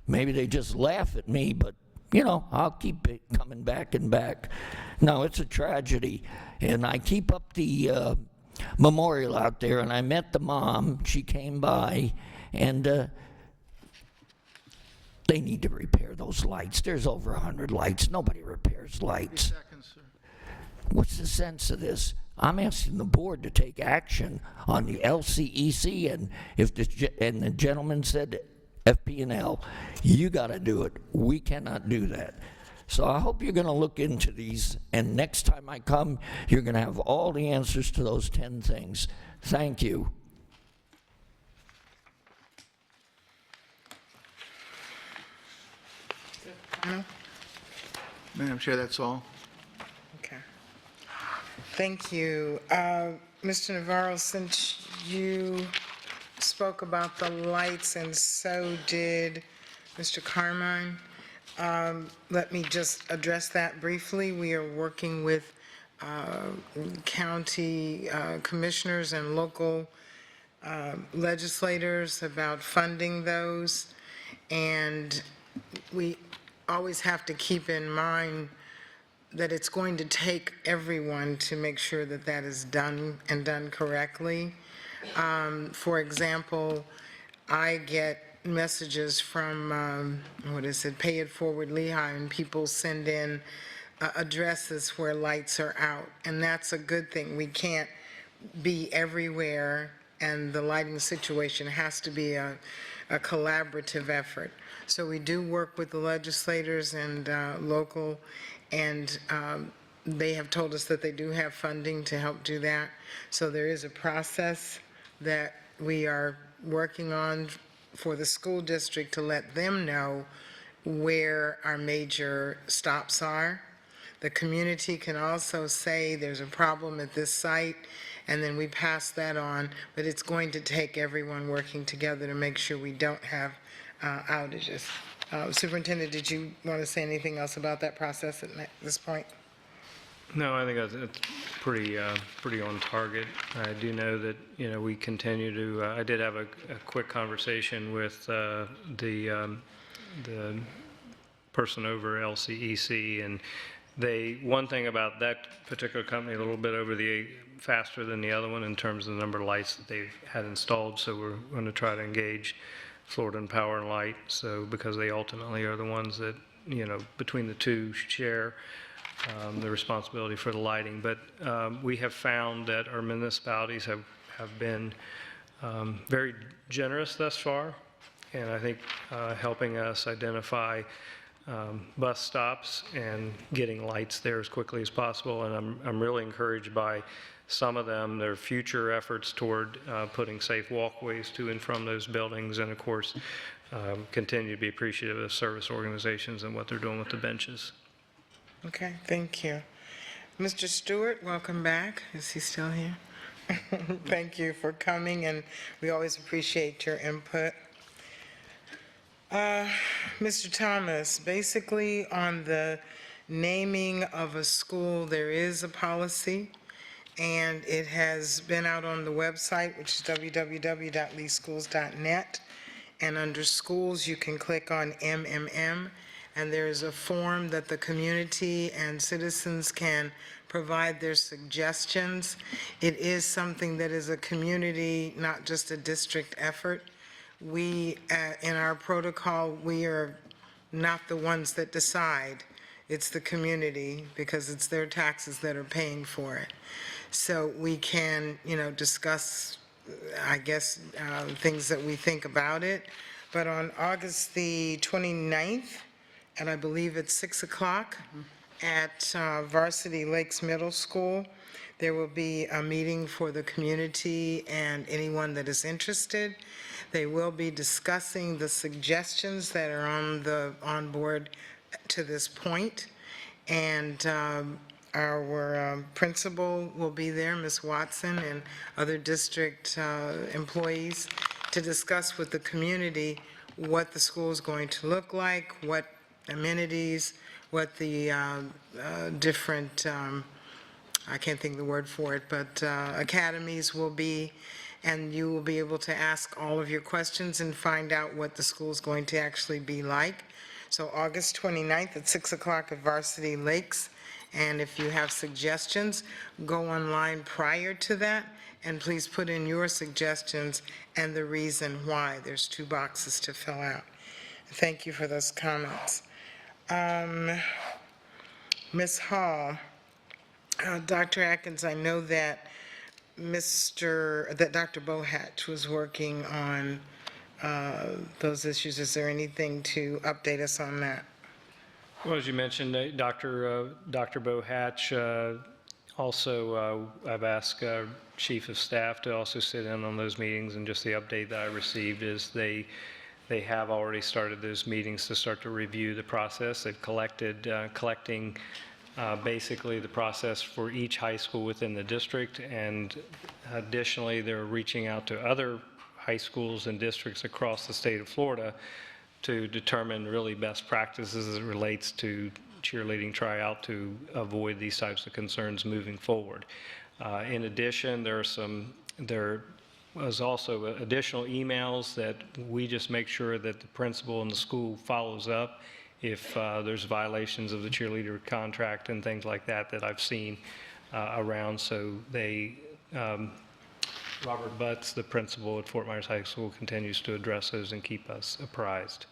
Maybe they just laugh at me, but, you know, I'll keep it coming back and back. No, it's a tragedy. And I keep up the memorial out there, and I met the mom. She came by, and they need to repair those lights. There's over 100 lights. Nobody repairs lights. 3 seconds, sir. What's the sense of this? I'm asking the board to take action on the LCEC, and if the gentleman said FP&L, you got to do it. We cannot do that. So I hope you're going to look into these, and next time I come, you're going to have all the answers to those 10 things. Thank you. No? Madam Chair, that's all. Okay. Thank you. Mr. Navarro, since you spoke about the lights and so did Mr. Carmine, let me just address that briefly. We are working with county commissioners and local legislators about funding those, and we always have to keep in mind that it's going to take everyone to make sure that that is done and done correctly. For example, I get messages from, Pay It Forward Lehigh, and people send in addresses where lights are out, and that's a good thing. We can't be everywhere, and the lighting situation has to be a collaborative effort. So we do work with the legislators and local, and they have told us that they do have funding to help do that. So there is a process that we are working on for the school district to let them know where our major stops are. The community can also say there's a problem at this site, and then we pass that on, but it's going to take everyone working together to make sure we don't have outages. Superintendent, did you want to say anything else about that process at this point? No, I think it's pretty on target. I do know that, we continue to, I did have a quick conversation with the person over LCEC, and one thing about that particular company, a little bit faster than the other one in terms of the number of lights that they had installed, so we're going to try to engage Florida and Power and Light, so because they ultimately are the ones that, between the two share the responsibility for the lighting. But we have found that our municipalities have been very generous thus far, and I think helping us identify bus stops and getting lights there as quickly as possible. And I'm really encouraged by some of them, their future efforts toward putting safe walkways to and from those buildings, and of course continue to be appreciative of service organizations and what they're doing with the benches. Okay, thank you. Mr. Stewart, welcome back. Is he still here? Thank you for coming, and we always appreciate your input. Mr. Thomas, basically on the naming of a school, there is a policy, and it has been out on the website, which is www.leeschools.net, and under schools, you can click on MMM, and there is a form that the community and citizens can provide their suggestions. It is something that is a community, not just a district effort. We, in our protocol, we are not the ones that decide. It's the community, because it's their taxes that are paying for it. So we can, discuss, I guess, things that we think about it. But on August the 29th, and I believe it's 6 o'clock at Varsity Lakes Middle School, there will be a meeting for the community and anyone that is interested. They will be discussing the suggestions that are on board to this point. And our principal will be there, Ms. Watson, and other district employees to discuss with the community what the school is going to look like, what amenities, what the different, I can't think of the word for it, but academies will be, and you will be able to ask all of your questions and find out what the school is going to actually be like. So August 29th at 6 o'clock at Varsity Lakes, and if you have suggestions, go online prior to that, and please put in your suggestions and the reason why. There's 2 boxes to fill out. Thank you for those comments. Ms. Hall, Dr. Atkins, I know that Dr. Bohatch was working on those issues. Is there anything to update us on that? Well, as you mentioned, Dr. Bohatch, also I've asked Chief of Staff to also sit in on those meetings, and just the update that I received is they have already started those meetings to start to review the process. They've collecting basically the process for each high school within the district, and additionally they're reaching out to other high schools and districts across the state of Florida to determine really best practices as it relates to cheerleading tryout to avoid these types of concerns moving forward. In addition, there was also additional emails that we just make sure that the principal and the school follows up if there's violations of the cheerleader contract and things like that that I've seen around. So they, Robert Butts, the principal at Fort Myers High School, continues to address those and keep us apprised.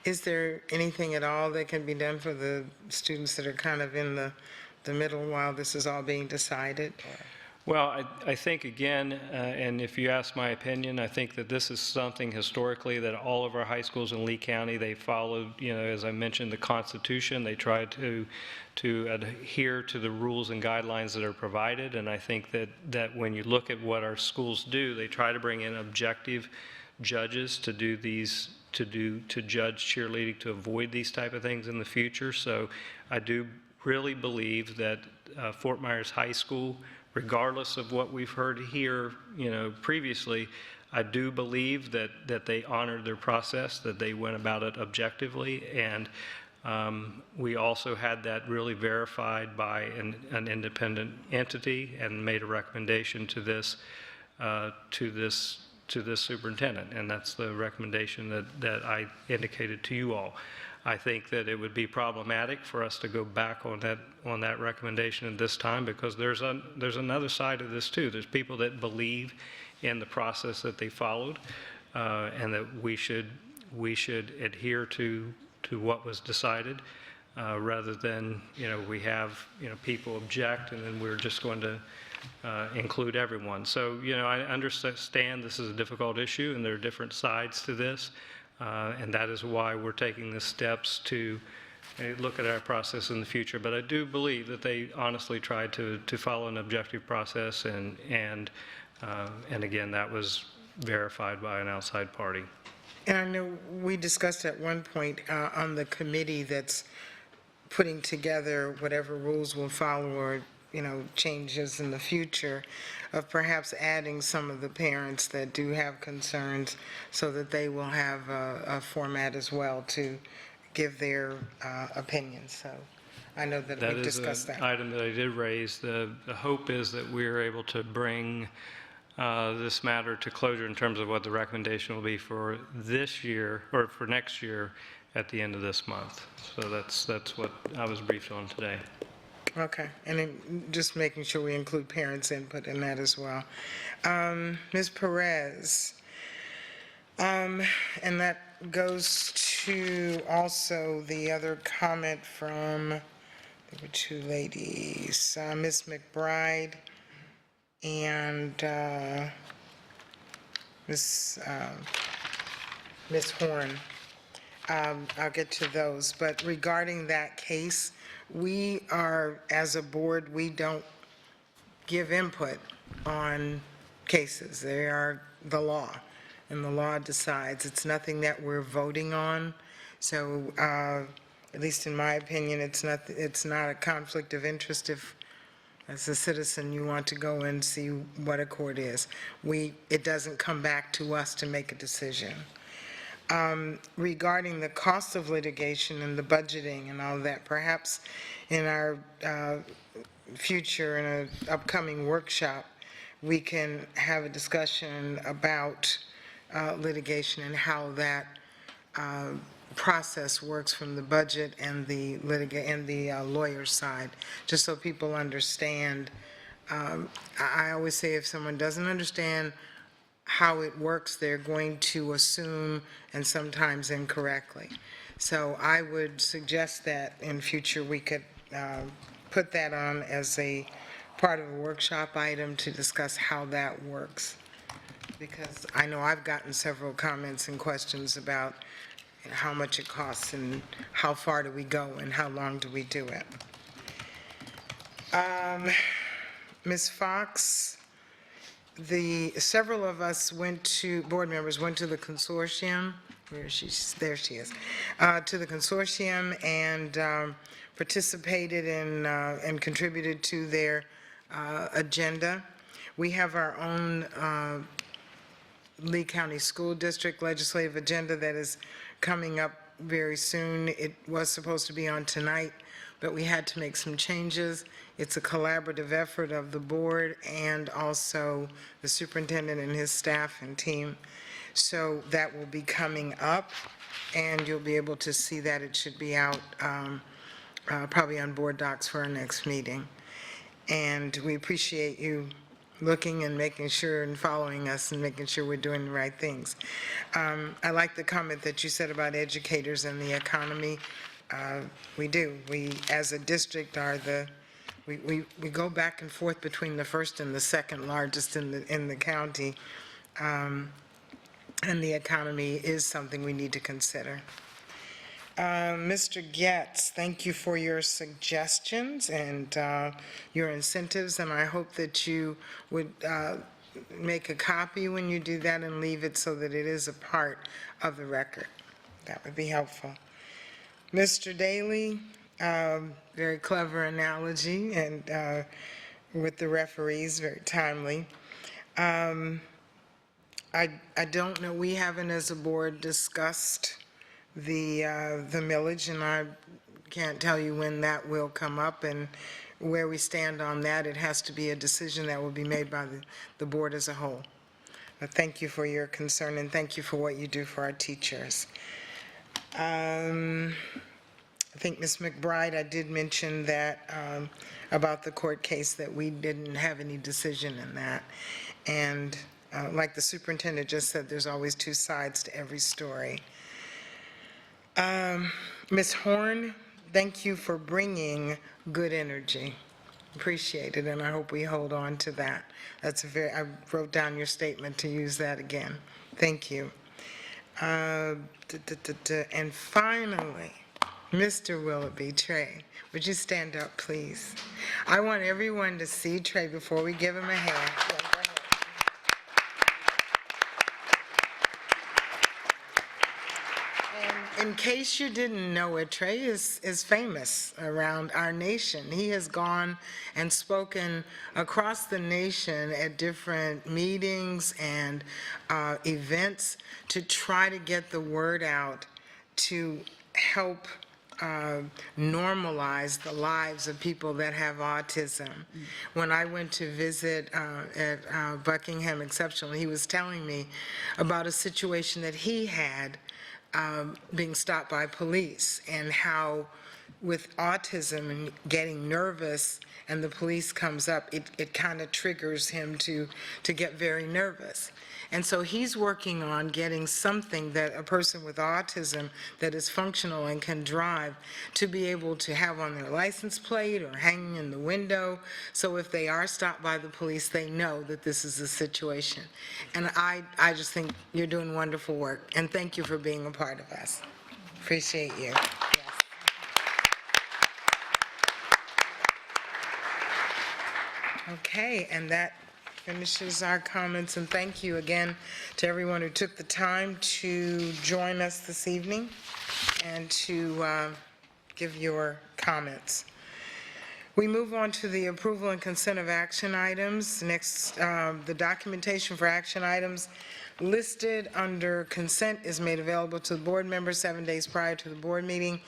Is there anything at all that can be done for the students that are kind of in the middle while this is all being decided? Well, I think, again, and if you ask my opinion, I think that this is something historically that all of our high schools in Lee County, they followed, as I mentioned, the Constitution. They tried to adhere to the rules and guidelines that are provided. And I think that when you look at what our schools do, they try to bring in objective judges to do these, to judge cheerleading, to avoid these type of things in the future. So I do really believe that Fort Myers High School, regardless of what we've heard here, previously, I do believe that they honored their process, that they went about it objectively, and we also had that really verified by an independent entity and made a recommendation to this superintendent, and that's the recommendation that I indicated to you all. I think that it would be problematic for us to go back on that recommendation at this time, because there's another side of this too. There's people that believe in the process that they followed, and that we should adhere to what was decided, rather than we have people object and then we're just going to include everyone. So I understand this is a difficult issue and there are different sides to this. And that is why we're taking the steps to look at our process in the future. But I do believe that they honestly tried to follow an objective process, and again, that was verified by an outside party. And I know we discussed at one point on the committee that's putting together whatever rules will follow or changes in the future, of perhaps adding some of the parents that do have concerns so that they will have a format as well to give their opinions. So I know that we've discussed that. That is an item that I did raise. The hope is that we're able to bring this matter to closure in terms of what the recommendation will be for this year, or for next year at the end of this month. So that's what I was briefed on today. Okay, and then just making sure we include parents' input in that as well. Ms. Perez, and that goes to also the other comment from, there were two ladies, Ms. McBride and Ms. Horn. I'll get to those, but regarding that case, we are, as a board, we don't give input on cases. They are the law, and the law decides. It's nothing that we're voting on. So, at least in my opinion, it's not a conflict of interest if, as a citizen, you want to go and see what a court is. It doesn't come back to us to make a decision. Regarding the cost of litigation and the budgeting and all that, perhaps in our future, in an upcoming workshop, we can have a discussion about litigation and how that process works from the budget and the lawyer side, just so people understand. I always say if someone doesn't understand how it works, they're going to assume, and sometimes incorrectly. So I would suggest that in future we could put that on as a part of a workshop item to discuss how that works. Because I know I've gotten several comments and questions about how much it costs and how far do we go and how long do we do it. Ms. Fox, several of us board members went to the consortium, there she is, to the consortium and participated in and contributed to their agenda. We have our own Lee County School District legislative agenda that is coming up very soon. It was supposed to be on tonight, but we had to make some changes. It's a collaborative effort of the board and also the superintendent and his staff and team. So that will be coming up, and you'll be able to see that. It should be out probably on board docs for our next meeting. And we appreciate you looking and making sure and following us and making sure we're doing the right things. I like the comment that you said about educators and the economy. We do. We, as a district, are we go back and forth between the first and the second largest in the county, and the economy is something we need to consider. Mr. Getz, thank you for your suggestions and your incentives, and I hope that you would make a copy when you do that and leave it so that it is a part of the record. That would be helpful. Mr. Daly, very clever analogy and with the referees, very timely. I don't know, we haven't as a board discussed the millage, and I can't tell you when that will come up and where we stand on that. It has to be a decision that will be made by the board as a whole. But thank you for your concern, and thank you for what you do for our teachers. I think Ms. McBride, I did mention that about the court case, that we didn't have any decision in that. And like the superintendent just said, there's always two sides to every story. Ms. Horn, thank you for bringing good energy. Appreciate it, and I hope we hold on to that. That's I wrote down your statement to use that again. Thank you. And finally, Mr. Willoughby, Trey, would you stand up, please? I want everyone to see Trey before we give him a hand. Yeah, go ahead. In case you didn't know it, Trey is famous around our nation. He has gone and spoken across the nation at different meetings and events to try to get the word out to help normalize the lives of people that have autism. When I went to visit at Buckingham Exceptional, he was telling me about a situation that he had being stopped by police, and how with autism and getting nervous and the police comes up, it kind of triggers him to get very nervous. And so he's working on getting something that a person with autism that is functional and can drive to be able to have on their license plate or hanging in the window, so if they are stopped by the police, they know that this is the situation. And I just think you're doing wonderful work, and thank you for being a part of us. Appreciate you. Yes. Okay, and that finishes our comments, and thank you again to everyone who took the time to join us this evening and to give your comments. We move on to the approval and consent of action items. Next, the documentation for action items listed under consent is made available to the board members 7 days prior to the board meeting.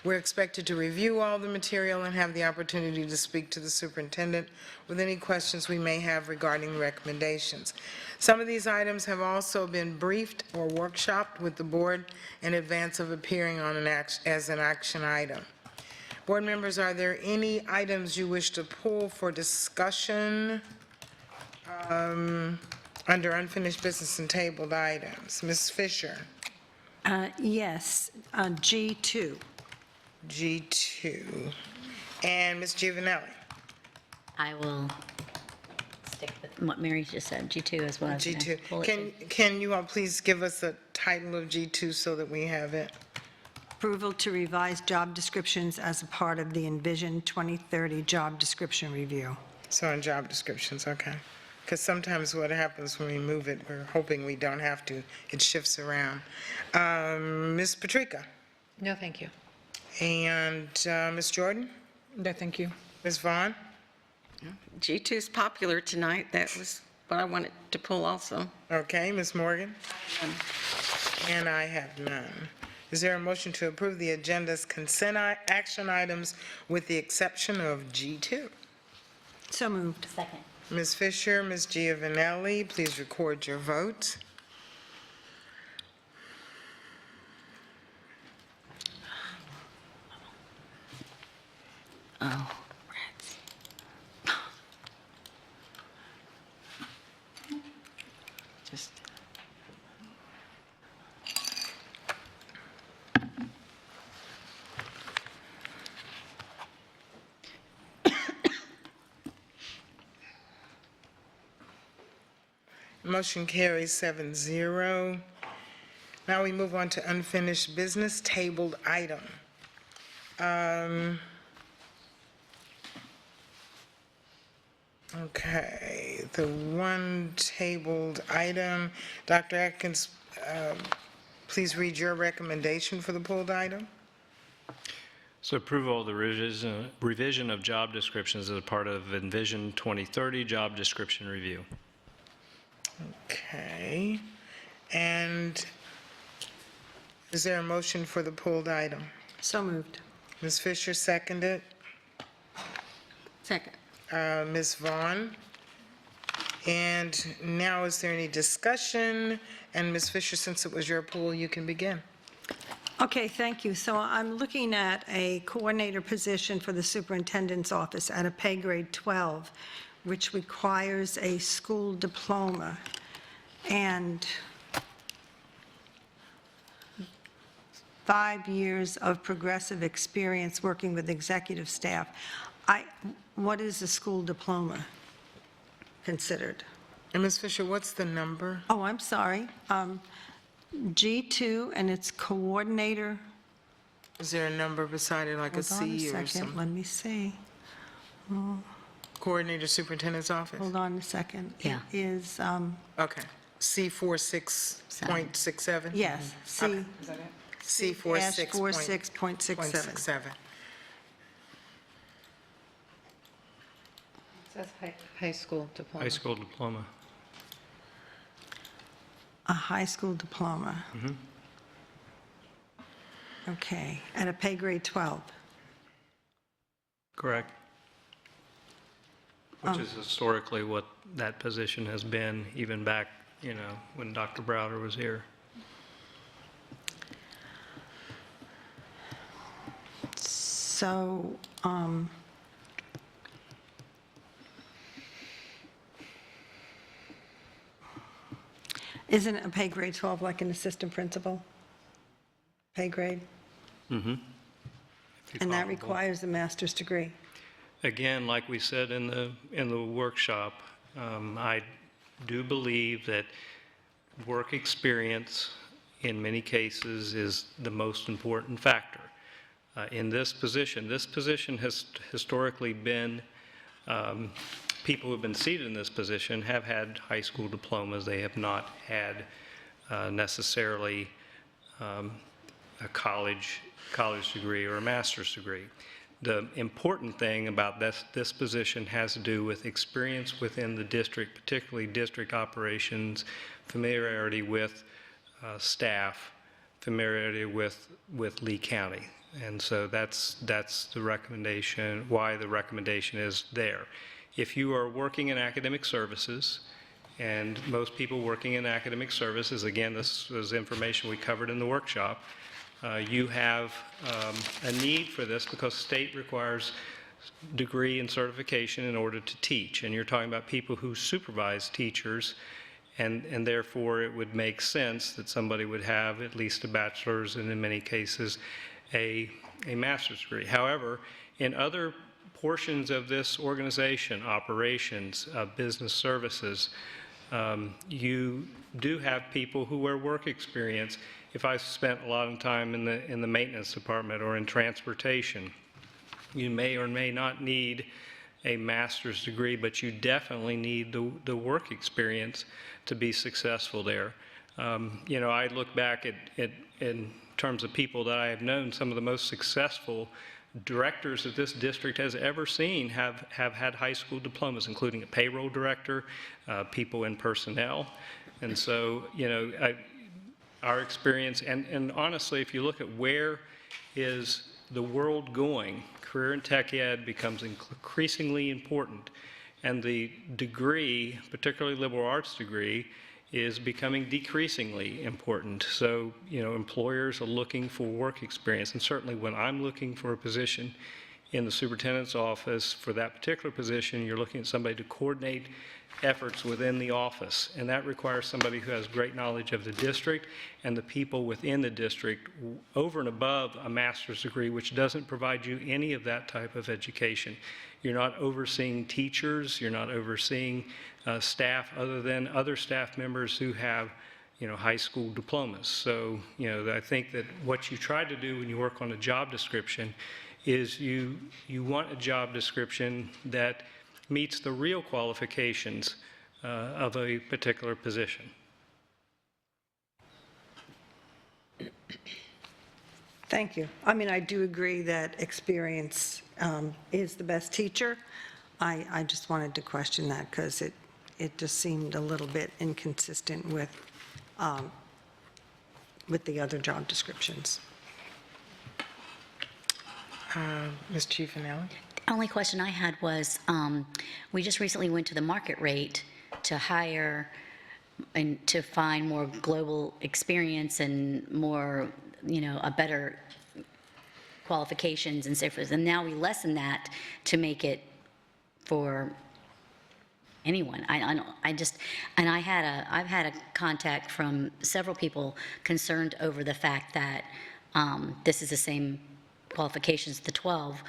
We're expected to review all the material and have the opportunity to speak to the superintendent with any questions we may have regarding the recommendations. Some of these items have also been briefed or workshopped with the board in advance of appearing on as an action item. Board members, are there any items you wish to pull for discussion under unfinished business and tabled items? Ms. Fisher? Yes, G2. G2. And Ms. Giovanelli? I will stick with what Mary just said, G2 as well. G2. Can you all please give us the title of G2 so that we have it? Approval to revise job descriptions as a part of the Envision 2030 job description review. So on job descriptions, okay. Because sometimes what happens when we move it, we're hoping we don't have to, it shifts around. Ms. Patrica? No, thank you. And Ms. Jordan? No, thank you. Ms. Vaughn? G2 is popular tonight. That was what I wanted to pull also. Okay, Ms. Morgan? And I have none. Is there a motion to approve the agenda's consent action items with the exception of G2? So moved. Second. Ms. Fisher, Ms. Giovanelli, please record your vote. Oh. Just. Motion carries 7-0. Now we move on to unfinished business, tabled item. Okay, the one tabled item, Dr. Atkins, please read your recommendation for the pulled item. So approval of the revision of job descriptions as a part of Envision 2030 job description review. Okay, and is there a motion for the pulled item? So moved. Ms. Fisher seconded. Second. Ms. Vaughn. And now, is there any discussion? And Ms. Fisher, since it was your pool, you can begin. Okay, thank you. So I'm looking at a coordinator position for the superintendent's office at a pay grade 12, which requires a school diploma and 5 years of progressive experience working with executive staff. What is a school diploma considered? And Ms. Fisher, what's the number? Oh, I'm sorry. G2, and it's coordinator. Is there a number beside it, like a Hold on a C or second, something? let me see. Oh, Coordinator Superintendent's Office? hold on a second. Yeah. It is, Okay. C46.67? yes, C. Okay, is that it? C46.67. 46.67. Says high school diploma. High school diploma. A high school diploma. Okay, at a pay grade 12. Correct. Which is historically what that position has been, even back, when Dr. Browder was here. So, isn't a pay grade 12 like an assistant principal? Pay grade? Mm-hmm. And that requires a master's degree? Again, like we said in the workshop, I do believe that work experience in many cases is the most important factor. In this position has historically been, people who have been seated in this position have had high school diplomas. They have not had necessarily a college degree or a master's degree. The important thing about this position has to do with experience within the district, particularly district operations, familiarity with staff, familiarity with Lee County. And so that's the recommendation, why the recommendation is there. If you are working in academic services, and most people working in academic services, again, this is information we covered in the workshop, you have a need for this because state requires degree and certification in order to teach. And you're talking about people who supervise teachers, and therefore it would make sense that somebody would have at least a bachelor's and in many cases a master's degree. However, in other portions of this organization, operations, business services, you do have people who wear work experience. If I spent a lot of time in the maintenance department or in transportation, you may or may not need a master's degree, but you definitely need the work experience to be successful there. I look back at in terms of people that I have known, some of the most successful directors that this district has ever seen have had high school diplomas, including a payroll director, people in personnel. And so, our experience, and honestly, if you look at where is the world going, career in tech ed becomes increasingly important, and the degree, particularly liberal arts degree, is becoming decreasingly important. So, employers are looking for work experience, and certainly when I'm looking for a position in the superintendent's office for that particular position, you're looking at somebody to coordinate efforts within the office, and that requires somebody who has great knowledge of the district and the people within the district over and above a master's degree, which doesn't provide you any of that type of education. You're not overseeing teachers, you're not overseeing staff other than other staff members who have high school diplomas. So, I think that what you try to do when you work on a job description is you want a job description that meets the real qualifications of a particular position. Thank you. I mean, I do agree that experience is the best teacher. I just wanted to question that because it just seemed a little bit inconsistent with the other job descriptions. Ms. Chief-Finale? The only question I had was, we just recently went to the market rate to hire and to find more global experience and more, a better qualifications and so forth. And now we lessen that to make it for anyone. I've had a contact from several people concerned over the fact that this is the same qualifications, the 12,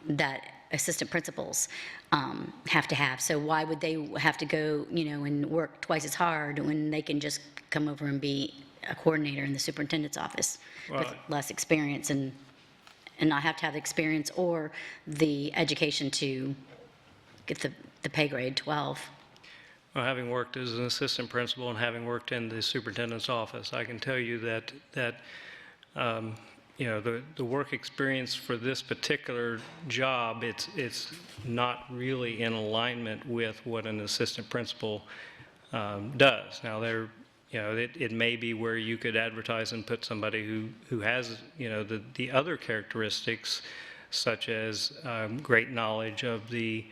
that assistant principals have to have. So why would they have to go, and work twice as hard when they can just come over and be a coordinator in the superintendent's office with less experience and not have to have the experience or the education to get the pay grade 12? Well, having worked as an assistant principal and having worked in the superintendent's office, I can tell you that the work experience for this particular job, it's not really in alignment with what an assistant principal does. Now, it may be where you could advertise and put somebody who has, the other characteristics, such as great knowledge of the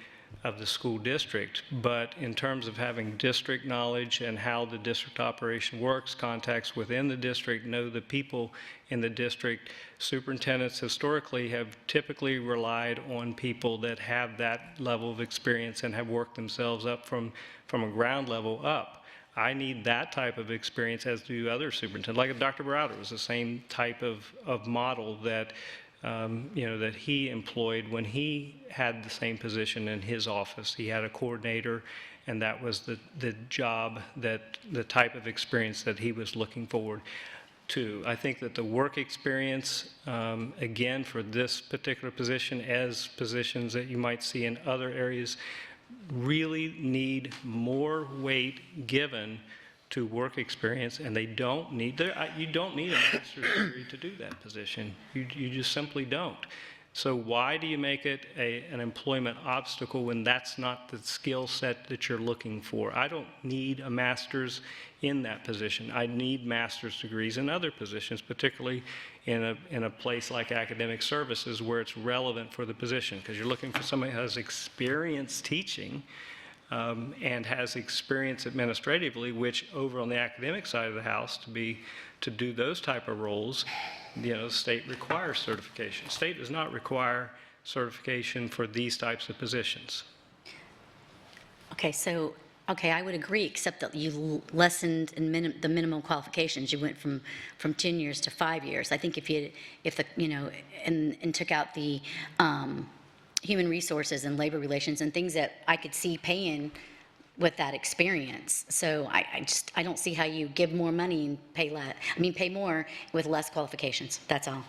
school district, but in terms of having district knowledge and how the district operation works, contacts within the district, know the people in the district, superintendents historically have typically relied on people that have that level of experience and have worked themselves up from a ground level up. I need that type of experience, as do other superintendents. Like Dr. Browder was the same type of model that that he employed when he had the same position in his office. He had a coordinator, and that was the job, the type of experience that he was looking forward to. I think that the work experience, again, for this particular position, as positions that you might see in other areas, really need more weight given to work experience, and you don't need a master's degree to do that position. You just simply don't. So why do you make it an employment obstacle when that's not the skill set that you're looking for? I don't need a master's in that position. I need master's degrees in other positions, particularly in a place like academic services where it's relevant for the position, because you're looking for somebody who has experience teaching and has experience administratively, which over on the academic side of the house, to do those type of roles, the state requires certification. State does not require certification for these types of positions. Okay, I would agree, except that you lessened the minimum qualifications. You went from 10 years to 5 years. I think and took out the human resources and labor relations and things that I could see paying with that experience. So I don't see how you give more money and pay more with less qualifications. That's all.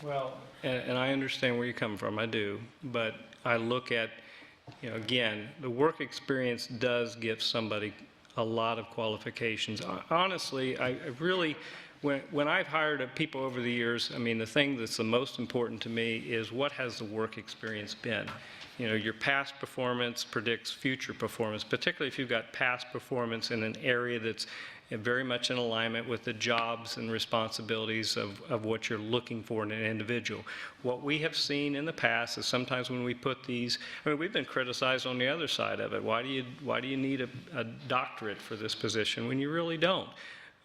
Well, and I understand where you're coming from, I do, but I look at, again, the work experience does give somebody a lot of qualifications. Honestly, I really, when I've hired people over the years, the thing that's the most important to me is what has the work experience been. Your past performance predicts future performance, particularly if you've got past performance in an area that's very much in alignment with the jobs and responsibilities of what you're looking for in an individual. What we have seen in the past is sometimes when we put these, I mean, we've been criticized on the other side of it. Why do you need a doctorate for this position when you really don't?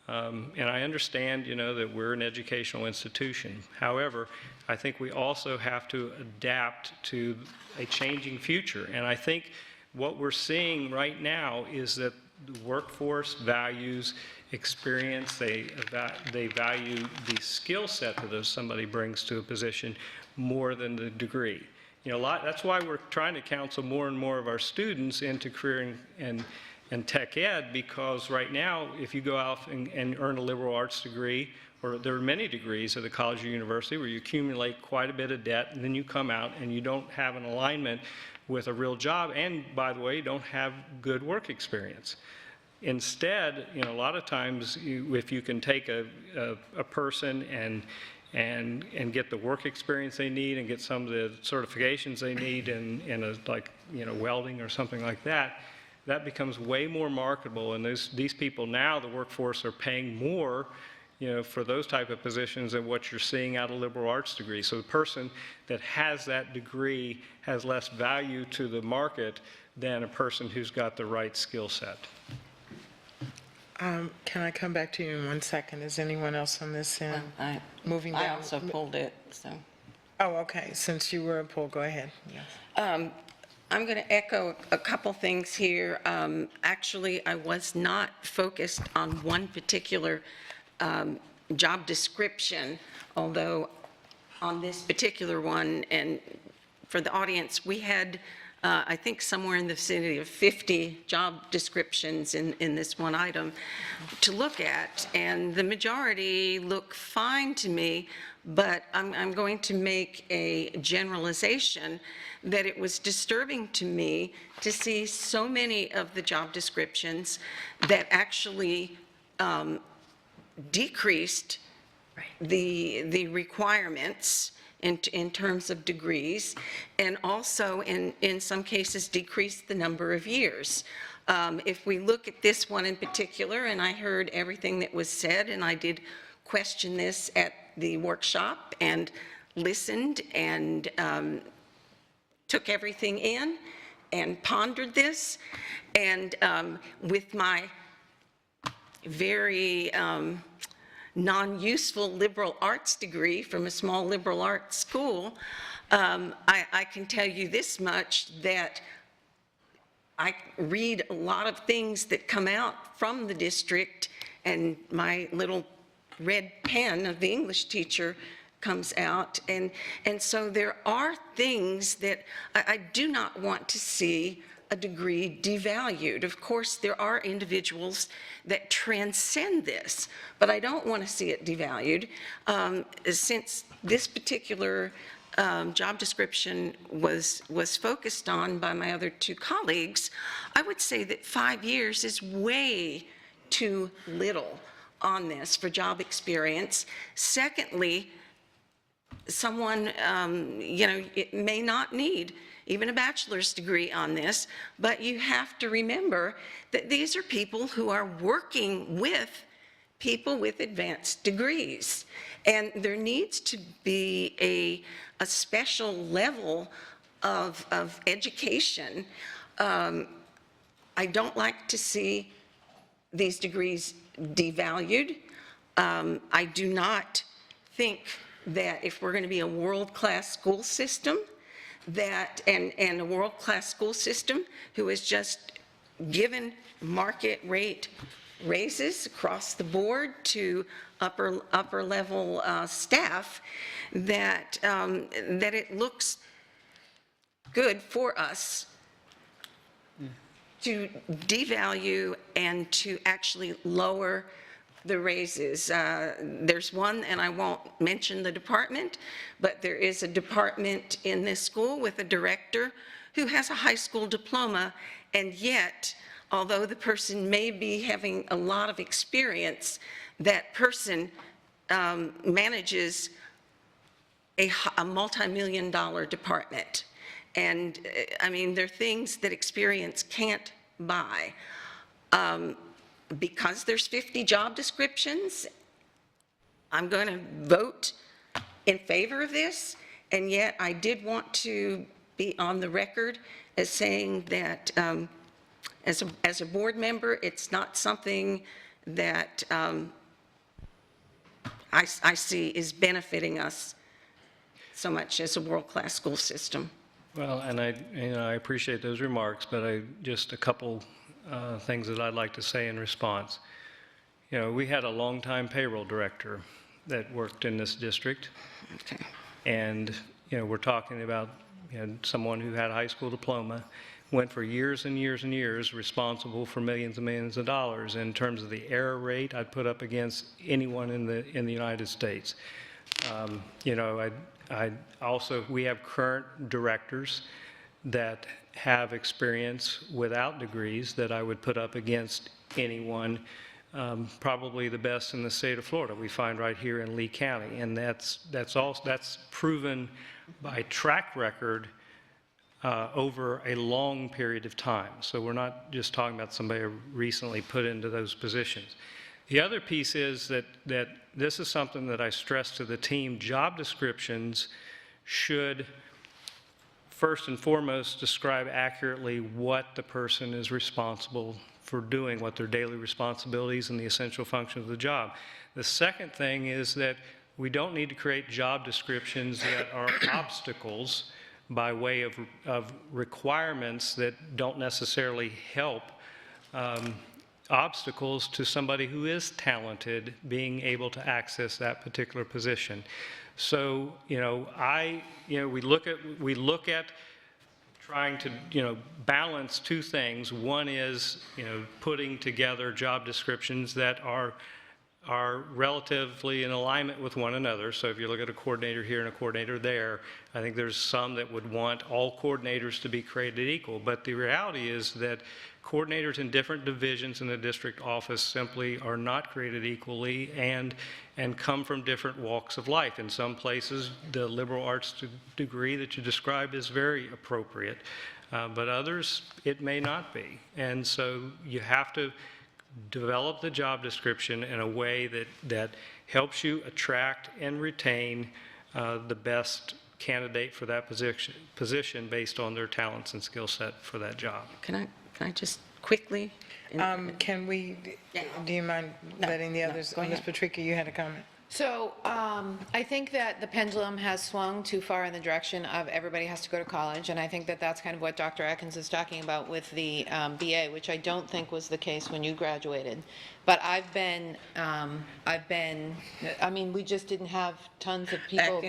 And I understand, you know, that we're an educational institution. However, I think we also have to adapt to a changing future. And I think what we're seeing right now is that the workforce values experience. They value the skill set that somebody brings to a position more than the degree. You know, that's why we're trying to counsel more and more of our students into career and tech ed, because right now, if you go out and earn a liberal arts degree, or there are many degrees at the college or university where you accumulate quite a bit of debt, and then you come out and you don't have an alignment with a real job, and by the way, you don't have good work experience. Instead, you know, a lot of times, if you can take a person and get the work experience they need and get some of the certifications they need in a, like, you know, welding or something like that, that becomes way more marketable. And these people now, the workforce, are paying more, you know, for those type of positions than what you're seeing out of liberal arts degrees. So the person that has that degree has less value to the market than a person who's got the right skill set. Can I come back to you in 1 second? Is anyone else on this end? Moving down. I also pulled it, so. Oh, okay. Since you were a poll, go ahead. Yes. I'm going to echo a couple things here. Actually, I was not focused on one particular job description, although on this particular one, and for the audience, we had I think somewhere in the vicinity of 50 job descriptions in this one item to look at, and the majority look fine to me, but I'm going to make a generalization that it was disturbing to me to see so many of the job descriptions that actually decreased the requirements in terms of degrees, and also in some cases decreased the number of years. If we look at this one in particular, and I heard everything that was said, and I did question this at the workshop and listened and took everything in and pondered this, and with my very non-useful liberal arts degree from a small liberal arts school, I can tell you this much, that I read a lot of things that come out from the district, and my little red pen of the English teacher comes out, and so there are things that I do not want to see a degree devalued. Of course, there are individuals that transcend this, but I don't want to see it devalued. Since this particular job description was focused on by my other two colleagues, I would say that 5 years is way too little on this for job experience. Secondly, someone, you know, it may not need even a bachelor's degree on this, but you have to remember that these are people who are working with people with advanced degrees, and there needs to be a special level of education. I don't like to see these degrees devalued. I do not think that if we're going to be a world-class school system, that and a world-class school system who is just given market rate raises across the board to upper level staff, that that it looks good for us to devalue and to actually lower the raises. There's one, and I won't mention the department, but there is a department in this school with a director who has a high school diploma, and yet, although the person may be having a lot of experience, that person manages a multi-million-dollar department. And I mean, there are things that experience can't buy. because there's 50 job descriptions, I'm going to vote in favor of this, and yet I did want to be on the record as saying that as a board member, it's not something that I see is benefiting us so much as a world-class school system. Well, and I appreciate those remarks, but just a couple things that I'd like to say in response. We had a longtime payroll director that worked in this district. Okay. And, we're talking about someone who had a high school diploma, went for years and years and years responsible for millions and millions of dollars. In terms of the error rate, I'd put up against anyone in the United States. We have current directors that have experience without degrees that I would put up against anyone. Probably the best in the state of Florida we find right here in Lee County, and that's proven by track record over a long period of time. So we're not just talking about somebody recently put into those positions. The other piece is that this is something that I stress to the team. Job descriptions should first and foremost describe accurately what the person is responsible for doing, what their daily responsibilities and the essential function of the job. The second thing is that we don't need to create job descriptions that are obstacles by way of requirements that don't necessarily help obstacles to somebody who is talented being able to access that particular position. So, we look at trying to, balance two things. One is, putting together job descriptions that are relatively in alignment with one another. So if you look at a coordinator here and a coordinator there, I think there's some that would want all coordinators to be created equal. But the reality is that coordinators in different divisions in the district office simply are not created equally and come from different walks of life. In some places, the liberal arts degree that you described is very appropriate, but others, it may not be. And so you have to develop the job description in a way that helps you attract and retain the best candidate for that position based on their talents and skill set for that job. Can I just quickly? Can we, do you mind letting the others? Ms. Patrica, you had a comment. So I think that the pendulum has swung too far in the direction of everybody has to go to college, and I think that that's kind of what Dr. Atkins is talking about with the BA, which I don't think was the case when you graduated. But I mean, we just didn't have tons of people.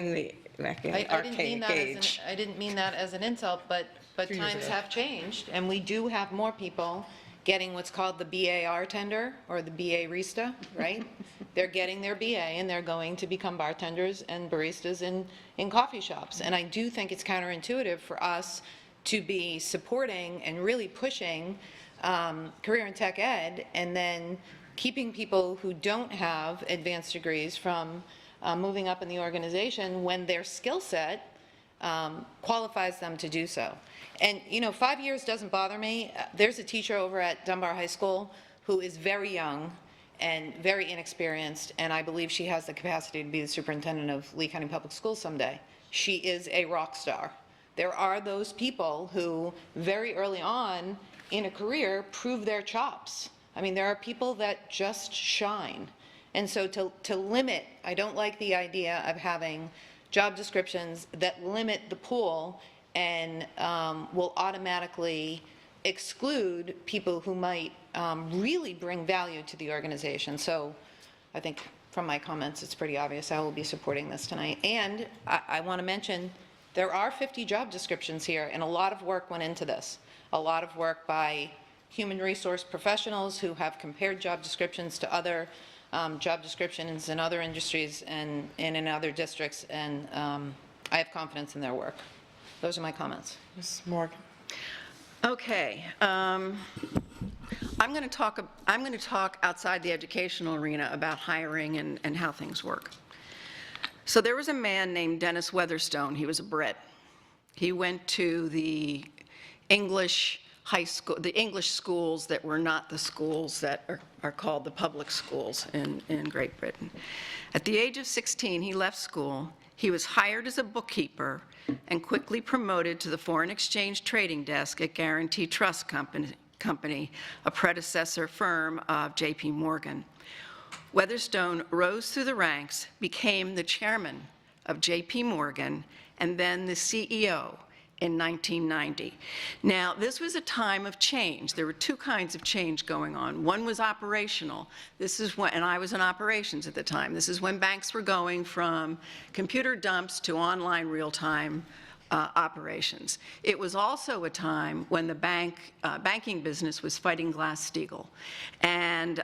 Back in the archaic age. I didn't mean that as an insult, but times have changed, and we do have more people getting what's called the BAR tender or the BA Rista, right? They're getting their BA and they're going to become bartenders and baristas in coffee shops. And I do think it's counterintuitive for us to be supporting and really pushing career and tech ed and then keeping people who don't have advanced degrees from moving up in the organization when their skill set qualifies them to do so. And 5 years doesn't bother me. There's a teacher over at Dunbar High School who is very young and very inexperienced, and I believe she has the capacity to be the superintendent of Lee County Public Schools someday. She is a rock star. There are those people who very early on in a career prove their chops. I mean, there are people that just shine. And so to limit, I don't like the idea of having job descriptions that limit the pool and will automatically exclude people who might really bring value to the organization. So I think from my comments, it's pretty obvious I will be supporting this tonight. And I want to mention there are 50 job descriptions here, and a lot of work went into this. A lot of work by human resource professionals who have compared job descriptions to other job descriptions in other industries and in other districts, and I have confidence in their work. Those are my comments. Ms. Morgan. Okay. I'm going to talk outside the educational arena about hiring and how things work. So there was a man named Dennis Weatherstone. He was a Brit. He went to the English high school, the English schools that were not the schools that are called the public schools in Great Britain. At the age of 16, he left school. He was hired as a bookkeeper and quickly promoted to the foreign exchange trading desk at Guarantee Trust Company, a predecessor firm of J.P. Morgan. Weatherstone rose through the ranks, became the chairman of J.P. Morgan, and then the CEO in 1990. Now, this was a time of change. There were two kinds of change going on. One was operational. This is when, and I was in operations at the time. This is when banks were going from computer dumps to online real-time operations. It was also a time when the banking business was fighting Glass-Steagall. And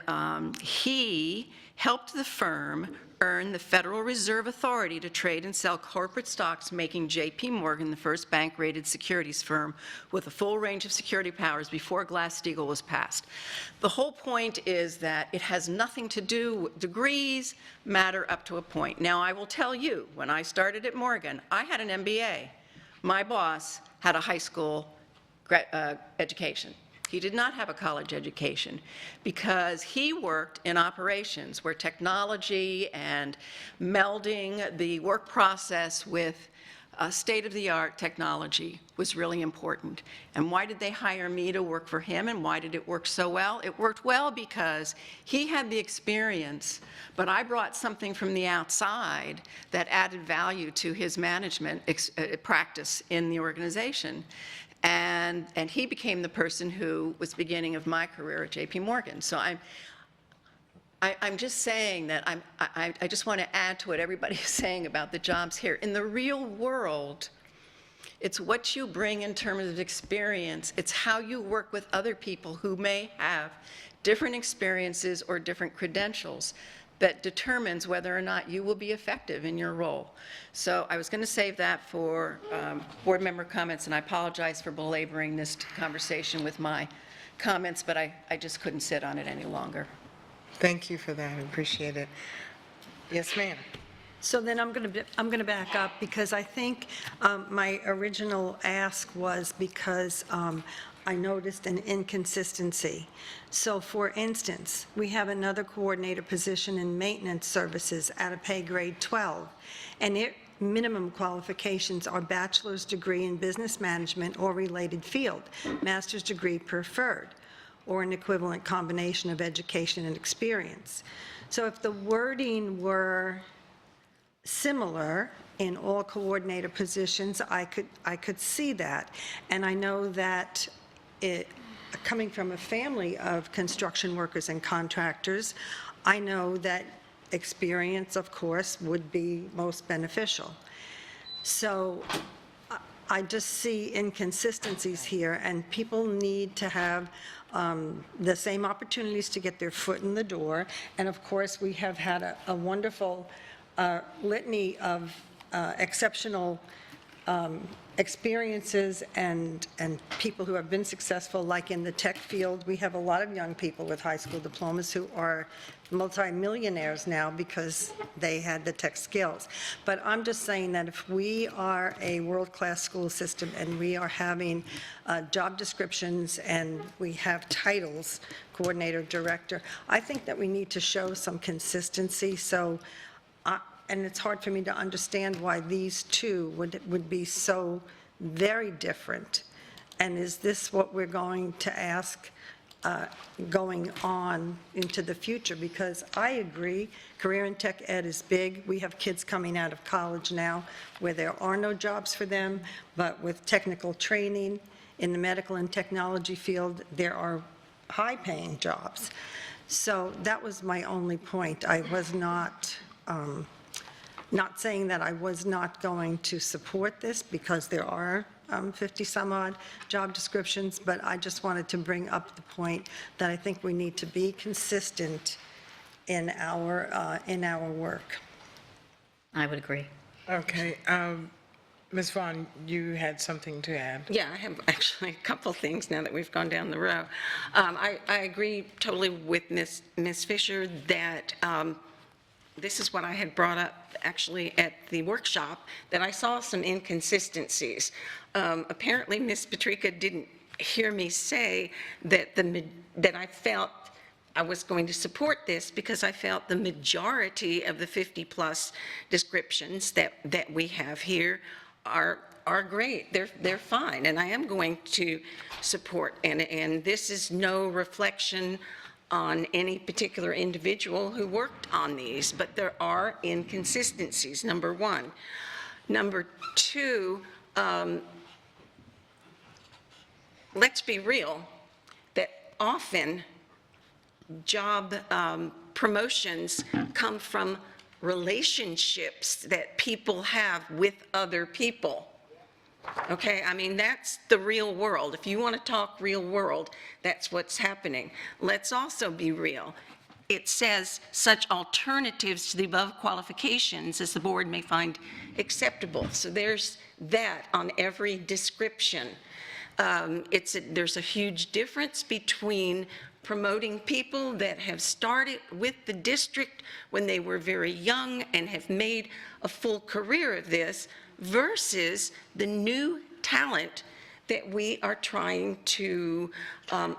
he helped the firm earn the Federal Reserve Authority to trade and sell corporate stocks, making J.P. Morgan the first bank-rated securities firm with a full range of security powers before Glass-Steagall was passed. The whole point is that it has nothing to do, degrees matter up to a point. Now, I will tell you, when I started at Morgan, I had an MBA. My boss had a high school education. He did not have a college education because he worked in operations where technology and melding the work process with state-of-the-art technology was really important. And why did they hire me to work for him, and why did it work so well? It worked well because he had the experience, but I brought something from the outside that added value to his management practice in the organization. And he became the person who was the beginning of my career at J.P. Morgan. So I'm just saying that I just want to add to what everybody is saying about the jobs here. In the real world, it's what you bring in terms of experience. It's how you work with other people who may have different experiences or different credentials that determines whether or not you will be effective in your role. So I was going to save that for board member comments, and I apologize for belaboring this conversation with my comments, but I just couldn't sit on it any longer. Thank you for that. I appreciate it. Yes, ma'am. So then I'm going to back up because I think my original ask was because I noticed an inconsistency. So for instance, we have another coordinator position in maintenance services at a pay grade 12, and it minimum qualifications are bachelor's degree in business management or related field, master's degree preferred, or an equivalent combination of education and experience. So if the wording were similar in all coordinator positions, I could see that. And I know that coming from a family of construction workers and contractors, I know that experience, of course, would be most beneficial. So I just see inconsistencies here, and people need to have the same opportunities to get their foot in the door. And of course, we have had a wonderful litany of exceptional experiences and people who have been successful, like in the tech field. We have a lot of young people with high school diplomas who are multimillionaires now because they had the tech skills. But I'm just saying that if we are a world-class school system and we are having job descriptions and we have titles, coordinator, director, I think that we need to show some consistency. So and it's hard for me to understand why these two would be so very different. And is this what we're going to ask going on into the future? Because I agree, career in tech ed is big. We have kids coming out of college now where there are no jobs for them, but with technical training in the medical and technology field, there are high-paying jobs. So that was my only point. I was not saying that I was not going to support this because there are 50-some-odd job descriptions, but I just wanted to bring up the point that I think we need to be consistent in our work. I would agree. Okay. Ms. Vaughn, you had something to add. Yeah, I have actually a couple things now that we've gone down the row. I agree totally with Ms. Fisher that this is what I had brought up actually at the workshop, that I saw some inconsistencies. Apparently, Ms. Patrica didn't hear me say that that I felt I was going to support this because I felt the majority of the 50-plus descriptions that we have here are great. They're fine, and I am going to support. And this is no reflection on any particular individual who worked on these, but there are inconsistencies, number one. Number two, let's be real, that often job promotions come from relationships that people have with other people. Okay, I mean, that's the real world. If you want to talk real world, that's what's happening. Let's also be real. It says such alternatives to the above qualifications as the board may find acceptable. So there's that on every description. There's a huge difference between promoting people that have started with the district when they were very young and have made a full career of this versus the new talent that we are trying to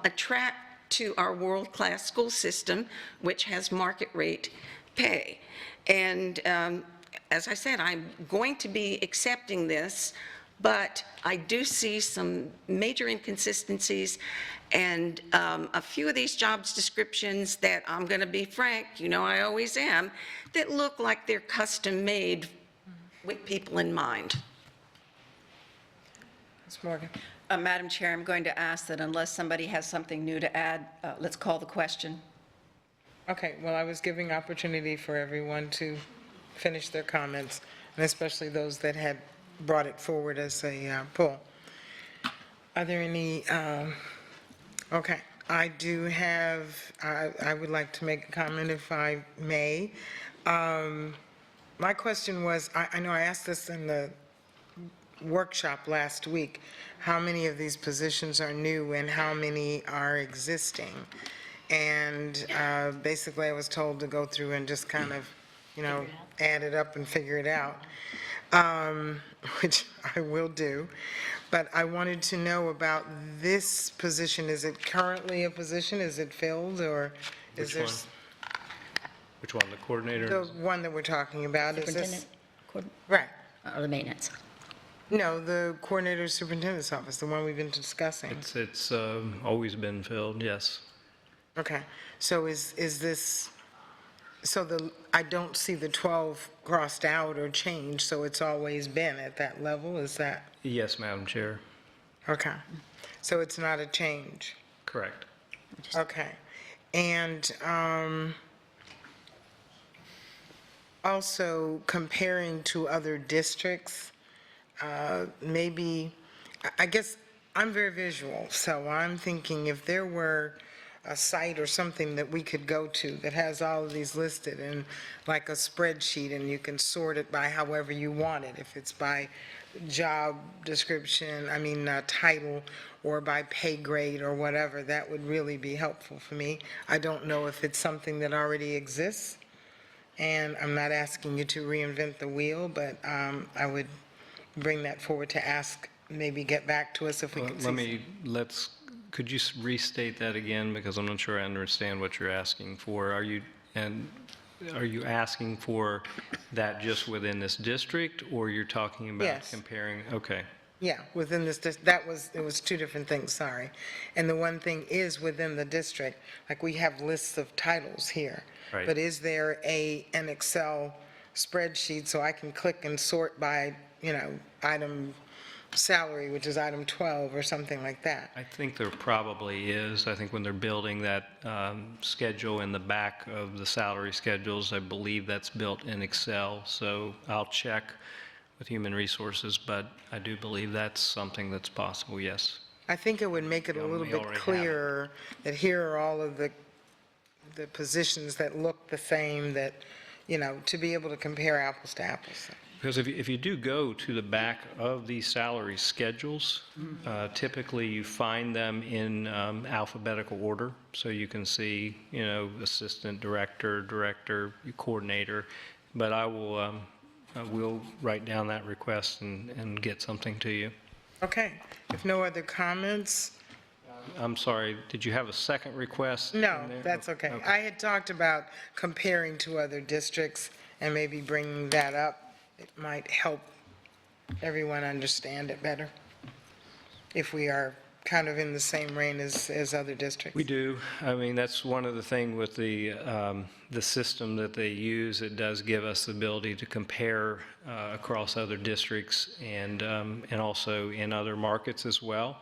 attract to our world-class school system, which has market rate pay. And as I said, I'm going to be accepting this, but I do see some major inconsistencies and a few of these jobs descriptions that I'm going to be frank, you know I always am, that look like they're custom made with people in mind. Ms. Morgan. Madam Chair, I'm going to ask that unless somebody has something new to add, let's call the question. Okay, well, I was giving opportunity for everyone to finish their comments, and especially those that had brought it forward as a poll. Are there any, okay, I do have, I would like to make a comment if I may. My question was, I know I asked this in the workshop last week, how many of these positions are new and how many are existing? And basically I was told to go through and just kind of, you know, add it up and figure it out, which I will do. But I wanted to know about this position. Is it currently a position? Is it filled, or is there? Which one, the coordinator? The one that we're talking about, is this? Right. Or the maintenance? No, the coordinator superintendent's office, the one we've been discussing. It's always been filled, yes. Okay, so is this, so I don't see the 12 crossed out or changed, so it's always been at that level, is that? Yes, Madam Chair. Okay, so it's not a change? Correct. Okay, and also comparing to other districts, maybe, I guess I'm very visual, so I'm thinking if there were a site or something that we could go to that has all of these listed and like a spreadsheet, and you can sort it by however you want it, if it's by job description, title, or by pay grade or whatever, that would really be helpful for me. I don't know if it's something that already exists, and I'm not asking you to reinvent the wheel, but I would bring that forward to ask, maybe get back to us if we can see. Could you restate that again, because I'm not sure I understand what you're asking for. Are you asking for that just within this district, or you're talking about Yes. comparing? Okay. Yeah, within this, it was two different things, sorry. And the one thing is within the district, like we have lists of titles here. Right. But is there an Excel spreadsheet so I can click and sort by, item salary, which is item 12 or something like that? I think there probably is. I think when they're building that schedule in the back of the salary schedules, I believe that's built in Excel. So I'll check with Human Resources, but I do believe that's something that's possible, yes. I think it would make it a little bit clearer that here are all of the positions that look the same, that, to be able to compare apples to apples. Because if you do go to the back of these salary schedules, typically you find them in alphabetical order. So you can see, assistant director, coordinator. But I will write down that request and get something to you. Okay. If no other comments, I'm sorry, did you have a second request? No, in there? that's okay. I had talked about comparing to other districts and maybe bringing that up. It might help everyone understand it better if we are kind of in the same reign as other districts. We do. I mean, that's one of the things with the system that they use. It does give us the ability to compare across other districts and also in other markets as well.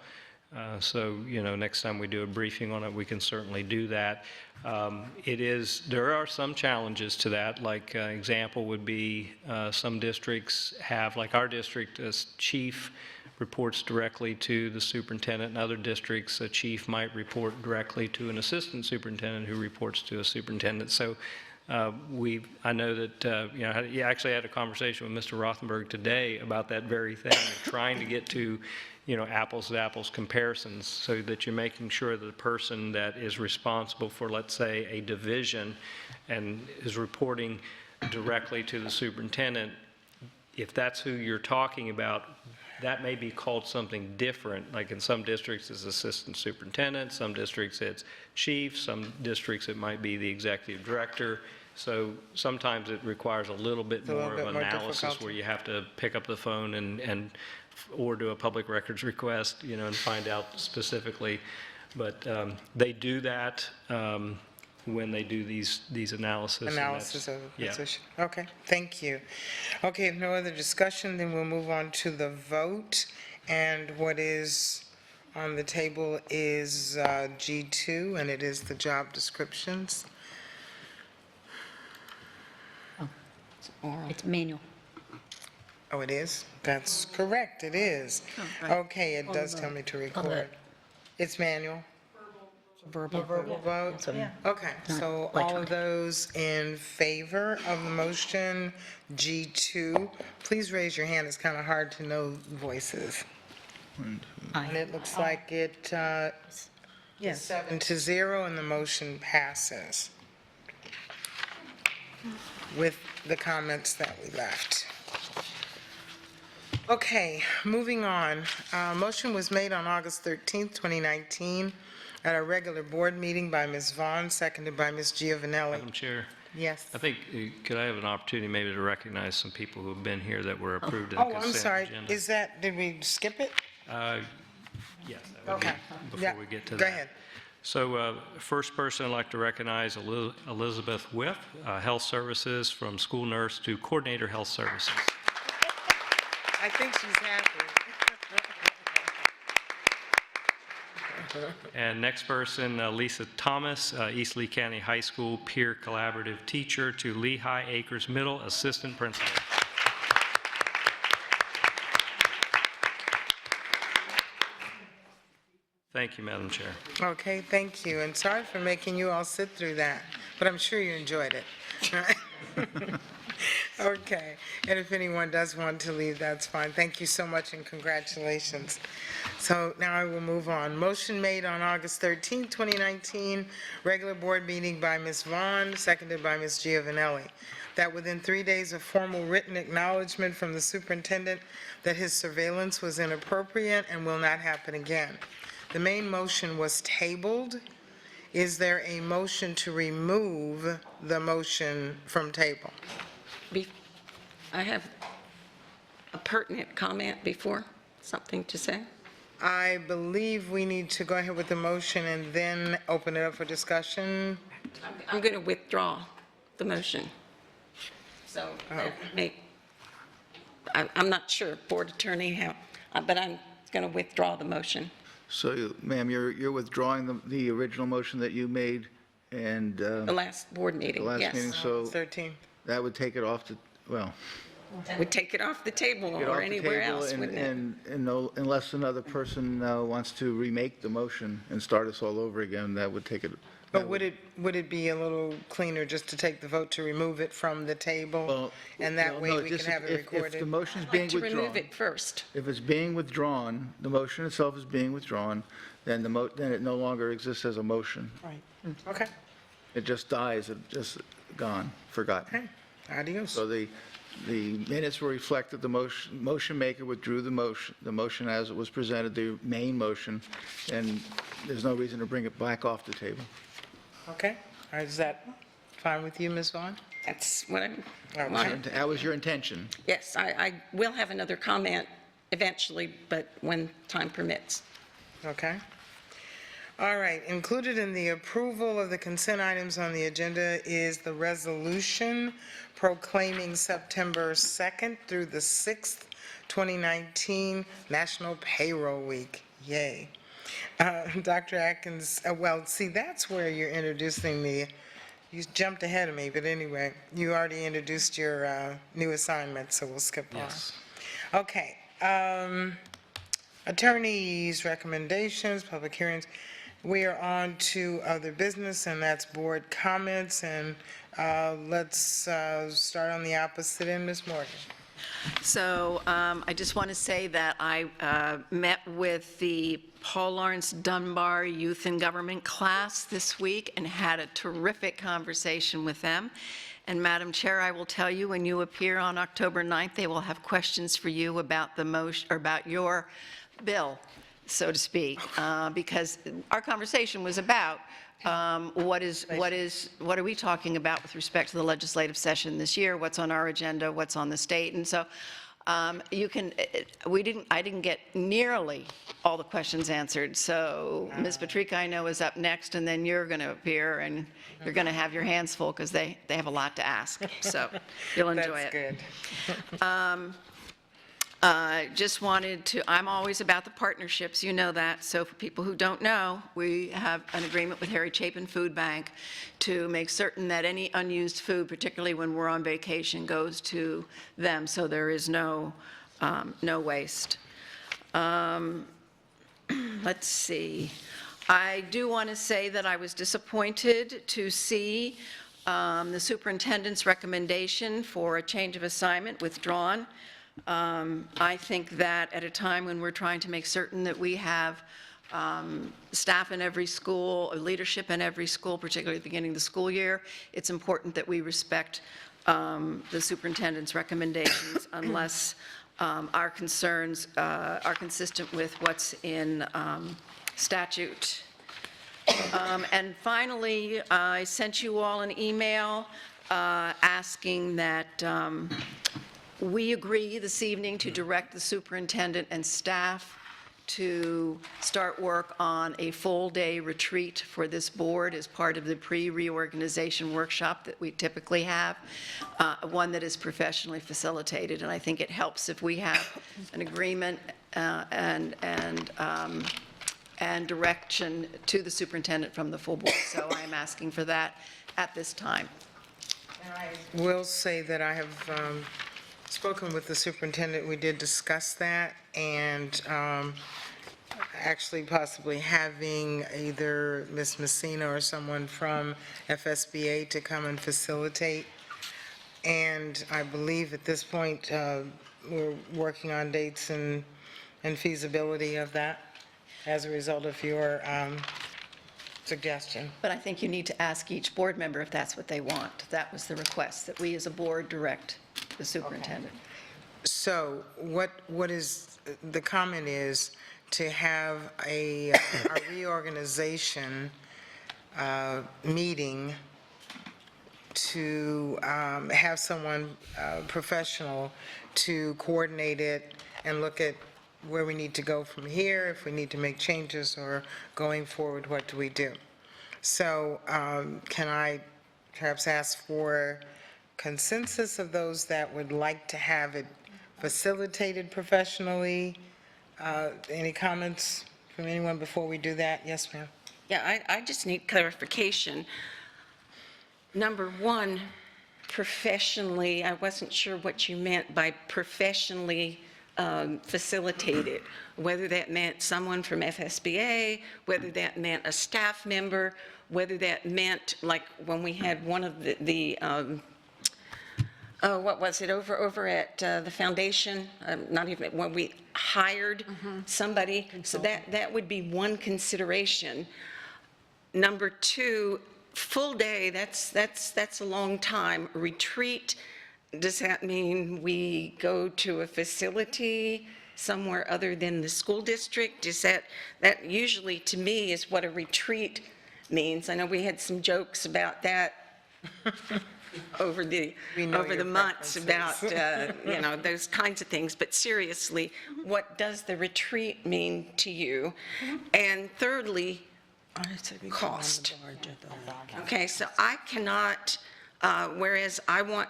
So, next time we do a briefing on it, we can certainly do that. There are some challenges to that. Like, example would be some districts have, like our district, as chief reports directly to the superintendent. In other districts, a chief might report directly to an assistant superintendent who reports to a superintendent. So I know that, I actually had a conversation with Mr. Rothenberg today about that very thing, trying to get to, apples to apples comparisons so that you're making sure that the person that is responsible for, let's say, a division and is reporting directly to the superintendent, if that's who you're talking about, that may be called something different. Like in some districts, it's assistant superintendent, some districts it's chief, some districts it might be the executive director. So sometimes it requires a little bit more of analysis where you have to pick up the phone or do a public records request, and find out specifically. But they do that when they do these analysis. Analysis of the position. Okay, thank you. Okay, if no other discussion, then we'll move on to the vote. And what is on the table is G2, and it is the job descriptions. It's manual. Oh, it is? That's correct, it is. Okay, it does tell me to record. It's manual? Verbal vote? Okay, so all of those in favor of the motion G2, please raise your hand. It's kind of hard to know voices. And it looks like it, 7-0, and the motion passes with the comments that we left. Okay, moving on. Motion was made on August 13th, 2019, at a regular board meeting by Ms. Vaughn, seconded by Ms. Giovanelli. Madam Chair, Yes. I think, could I have an opportunity maybe to recognize some people who have been here that were approved in the Oh, consent I'm agenda? sorry. Did we skip it? Yes, that would be Okay. before we get to that. Go ahead. So first person I'd like to recognize Elizabeth Whiff, Health Services, from school nurse to coordinator Health Services. I think she's happy. And next person, Lisa Thomas, East Lee County High School peer collaborative teacher to Lehigh Acres Middle assistant principal. Thank you, Madam Chair. Okay, thank you, and sorry for making you all sit through that, but I'm sure you enjoyed it. Okay, and if anyone does want to leave, that's fine. Thank you so much and congratulations. So now I will move on. Motion made on August 13, 2019, regular board meeting by Ms. Vaughn, seconded by Ms. Giovanelli, that within 3 days of formal written acknowledgement from the superintendent that his surveillance was inappropriate and will not happen again. The main motion was tabled. Is there a motion to remove the motion from table? I have a pertinent comment before, something to say. I believe we need to go ahead with the motion and then open it up for discussion. I'm going to withdraw the motion. So that I'm not sure, board attorney, how, but I'm going to withdraw the motion. So, ma'am, you're withdrawing the original motion that you made and... The last board meeting, The last yes. meeting, so 13. that would take it off to, well... Would take it off the table get off or the anywhere table else, wouldn't it? and unless another person wants to remake the motion and start us all over again, that would take it... But would it be a little cleaner just to take the vote to remove it from the table? And that way we can have it recorded? If the motion's I'd being like to withdrawn... remove it first. If it's being withdrawn, the motion itself is being withdrawn, then then it no longer exists as a motion. Right, okay. It just dies, it's just gone, forgotten. Okay, adios. So The minutes will reflect that the motion maker withdrew the motion as it was presented, the main motion, and there's no reason to bring it back off the table. Okay, is that fine with you, Ms. Vaughn? That's what I'm Okay. wanting. That was your intention. Yes, I will have another comment eventually, but when time permits. Okay. All right, included in the approval of the consent items on the agenda is the resolution proclaiming September 2nd through the 6th, 2019 National Payroll Week. Yay. Dr. Atkins, well, see, that's where you're introducing the, you jumped ahead of me, but anyway, you already introduced your new assignment, so we'll skip on. Okay. Attorneys' recommendations, public hearings. We are on to other business, and that's board comments, and let's start on the opposite end, Ms. Morgan. So I just want to say that I met with the Paul Laurence Dunbar Youth in Government class this week and had a terrific conversation with them. And Madam Chair, I will tell you, when you appear on October 9th, they will have questions for you about the motion, or about your bill, so to speak, because our conversation was about what are we talking about with respect to the legislative session this year, what's on our agenda, what's on the state, and so I didn't get nearly all the questions answered, so Ms. Patrica, I know, is up next, and then you're going to appear, and you're going to have your hands full, because they have a lot to ask, so you'll enjoy it. That's good. Just wanted to, I'm always about the partnerships, you know that, so for people who don't know, we have an agreement with Harry Chapin Food Bank to make certain that any unused food, particularly when we're on vacation, goes to them, so there is no waste. Let's see. I do want to say that I was disappointed to see the superintendent's recommendation for a change of assignment withdrawn. I think that at a time when we're trying to make certain that we have staff in every school, or leadership in every school, particularly at the beginning of the school year, it's important that we respect the superintendent's recommendations unless our concerns are consistent with what's in statute. And finally, I sent you all an email asking that we agree this evening to direct the superintendent and staff to start work on a full-day retreat for this board as part of the pre-reorganization workshop that we typically have, one that is professionally facilitated. And I think it helps if we have an agreement and direction to the superintendent from the full board. So I am asking for that at this time. And I will say that I have spoken with the superintendent. We did discuss that, and actually possibly having either Ms. Messina or someone from FSBA to come and facilitate. And I believe at this point, we're working on dates and feasibility of that as a result of your suggestion. But I think you need to ask each board member if that's what they want. That was the request, that we as a board direct the superintendent. So what is, the comment is to have a reorganization meeting to have someone professional to coordinate it and look at where we need to go from here, if we need to make changes, or going forward, what do we do? So can I perhaps ask for consensus of those that would like to have it facilitated professionally? Any comments from anyone before we do that? Yes, ma'am. Yeah, I just need clarification. Number one, professionally, I wasn't sure what you meant by professionally facilitated, whether that meant someone from FSBA, whether that meant a staff member, whether that meant, like when we had one of what was it, over at the foundation, not even, when we hired somebody, so that would be one consideration. Number two, full day, that's a long time. Retreat, does that mean we go to a facility somewhere other than the school district? Is that usually, to me, is what a retreat means. I know we had some jokes about that over the months about, those kinds of things. But seriously, what does the retreat mean to you? And thirdly, cost. Okay, so I cannot, whereas I want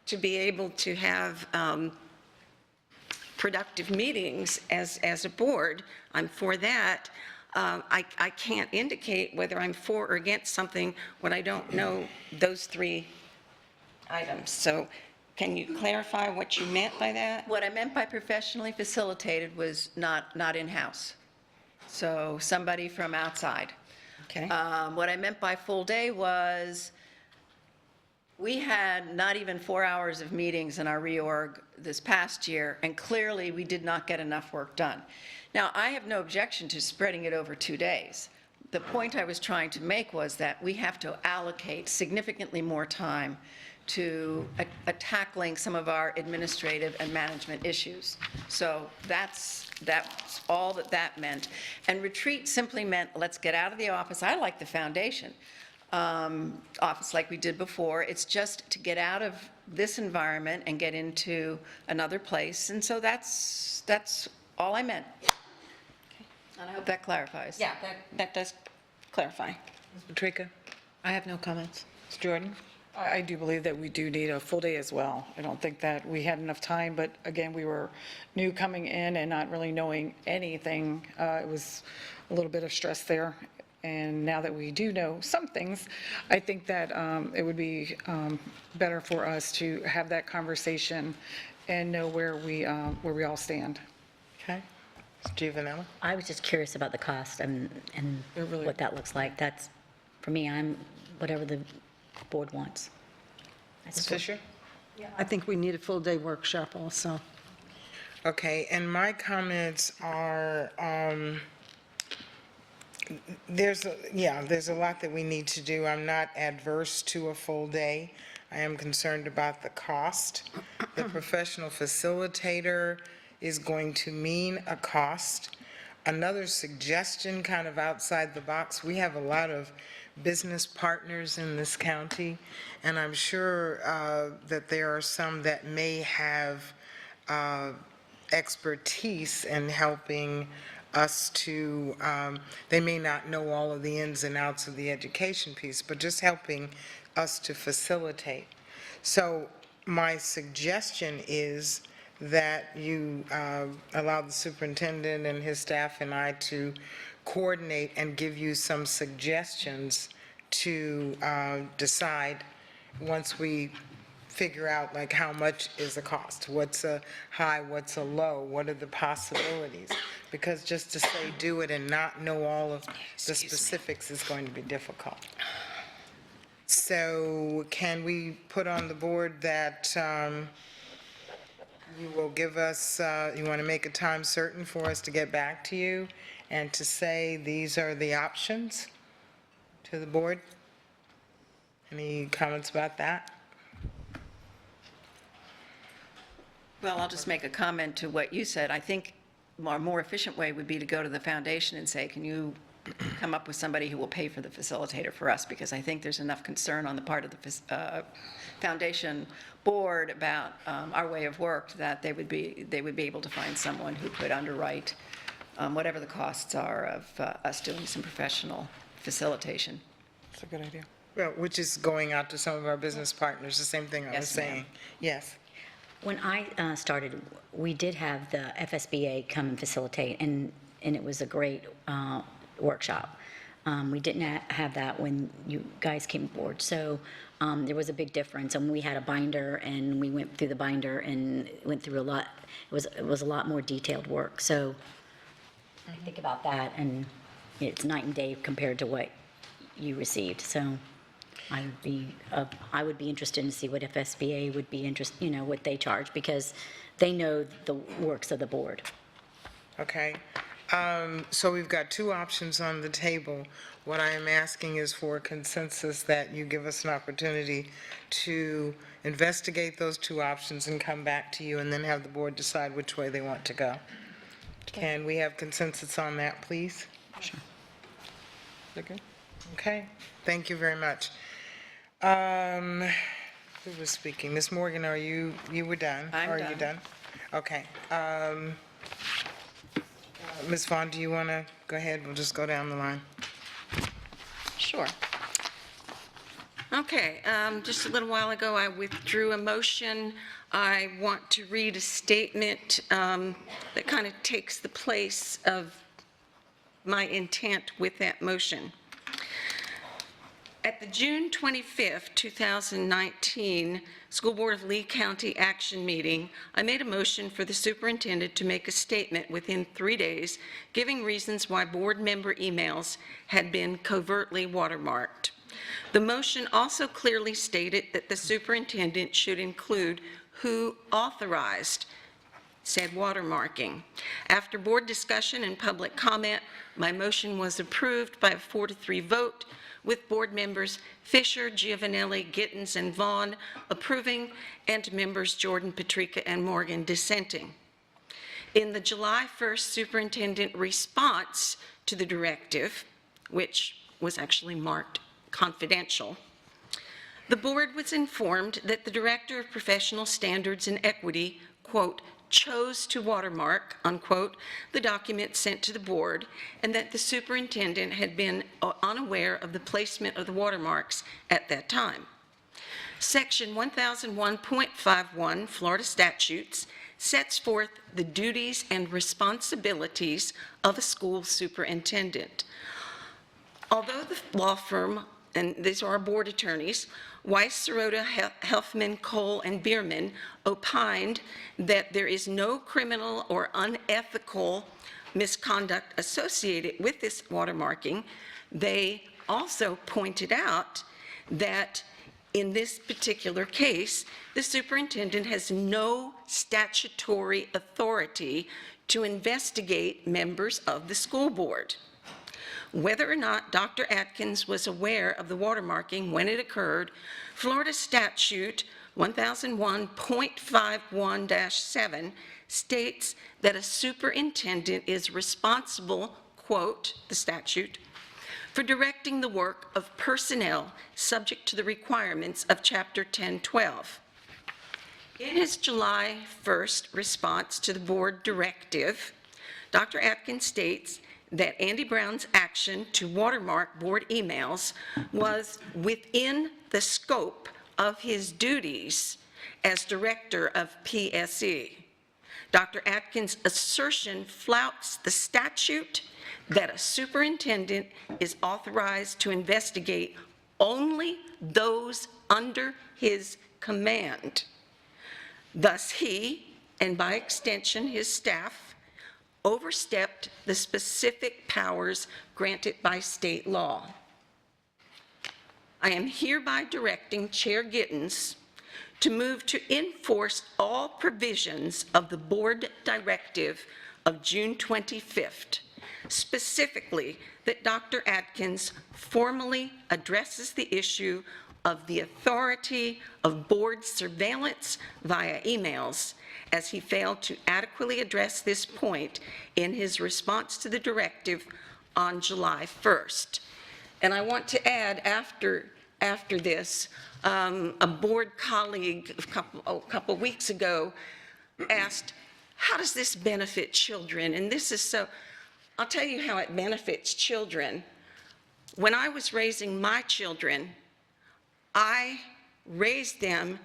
to be able to have productive meetings as a board, I'm for that. I can't indicate whether I'm for or against something when I don't know those three items. So can you clarify what you meant by that? What I meant by professionally facilitated was not in-house, so somebody from outside. Okay. What I meant by full day was, we had not even 4 hours of meetings in our reorg this past year, and clearly we did not get enough work done. Now, I have no objection to spreading it over 2 days. The point I was trying to make was that we have to allocate significantly more time to tackling some of our administrative and management issues. So that's all that meant. And retreat simply meant, let's get out of the office. I like the foundation office like we did before. It's just to get out of this environment and get into another place. And so that's all I meant. And I hope that clarifies. Yeah, that does clarify. Ms. Patrica? I have no comments. Ms. Jordan? I do believe that we do need a full day as well. I don't think that we had enough time, but again, we were new coming in and not really knowing anything. It was a little bit of stress there. And now that we do know some things, I think that it would be better for us to have that conversation and know where we all stand. Okay. Ms. Giovanella? I was just curious about the cost and what that looks like. That's, for me, I'm whatever the board wants. Ms. Fisher? I think we need a full-day workshop also. Okay, and my comments are, there's a lot that we need to do. I'm not adverse to a full day. I am concerned about the cost. The professional facilitator is going to mean a cost. Another suggestion, kind of outside the box, we have a lot of business partners in this county, and I'm sure that there are some that may have expertise in helping us to, they may not know all of the ins and outs of the education piece, but just helping us to facilitate. So my suggestion is that you allow the superintendent and his staff and I to coordinate and give you some suggestions to decide once we figure out like how much is the cost, what's a high, what's a low, what are the possibilities? Because just to say do it and not know all of the specifics is going to be difficult. So can we put on the board that you will give us, you want to make a time certain for us to get back to you and to say these are the options to the board? Any comments about that? Well, I'll just make a comment to what you said. I think a more efficient way would be to go to the foundation and say, can you come up with somebody who will pay for the facilitator for us? Because I think there's enough concern on the part of the foundation board about our way of work that they would be able to find someone who could underwrite whatever the costs are of us doing some professional facilitation. That's a good idea. Well, which is going out to some of our business partners, the same thing I was saying. Yes. When I started, we did have the FSBA come and facilitate, and it was a great workshop. We didn't have that when you guys came aboard, so there was a big difference. And we had a binder, and we went through the binder and went through a lot. It was a lot more detailed work. So I think about that, and it's night and day compared to what you received. So I would be interested to see what FSBA would be interested, what they charge, because they know the works of the board. Okay. So we've got two options on the table. What I am asking is for a consensus that you give us an opportunity to investigate those two options and come back to you, and then have the board decide which way they want to go. Can we have consensus on that, please? Sure. Okay, thank you very much. Who was speaking? Ms. Morgan, you were done? I'm Are you done? Okay. Ms. Vaughn, do you want to go ahead? We'll just go down the line. Sure. Okay, just a little while ago, I withdrew a motion. I want to read a statement that kind of takes the place of my intent with that motion. At the June 25th, 2019 School Board of Lee County Action Meeting, I made a motion for the superintendent to make a statement within 3 days giving reasons why board member emails had been covertly watermarked. The motion also clearly stated that the superintendent should include who authorized said watermarking. After board discussion and public comment, my motion was approved by a 4-3 vote, with board members Fisher, Giovanelli, Gittens, and Vaughn approving, and members Jordan, Patrica, and Morgan dissenting. In the July 1st superintendent response to the directive, which was actually marked confidential, the board was informed that the Director of Professional Standards and Equity, quote, chose to watermark, unquote, the document sent to the board, and that the superintendent had been unaware of the placement of the watermarks at that time. Section 1001.51 Florida statutes sets forth the duties and responsibilities of a school superintendent. Although the law firm, and these are our board attorneys, Weiss, Sirota, Helfman, Cole, and Bierman opined that there is no criminal or unethical misconduct associated with this watermarking. They also pointed out that in this particular case, the superintendent has no statutory authority to investigate members of the school board. Whether or not Dr. Atkins was aware of the watermarking when it occurred, Florida Statute 1001.51-7 states that a superintendent is responsible, quote, the statute, for directing the work of personnel subject to the requirements of Chapter 1012. In his July 1st response to the board directive, Dr. Atkins states that Andy Brown's action to watermark board emails was within the scope of his duties as director of PSE. Dr. Atkins' assertion flouts the statute that a superintendent is authorized to investigate only those under his command. Thus, he, and by extension his staff, overstepped the specific powers granted by state law. I am hereby directing Chair Gittens to move to enforce all provisions of the board directive of June 25th, specifically that Dr. Atkins formally addresses the issue of the authority of board surveillance via emails, as he failed to adequately address this point in his response to the directive on July 1st. And I want to add, after this, a board colleague a couple weeks ago asked, how does this benefit children? And this is so, I'll tell you how it benefits children. When I was raising my children, I raised them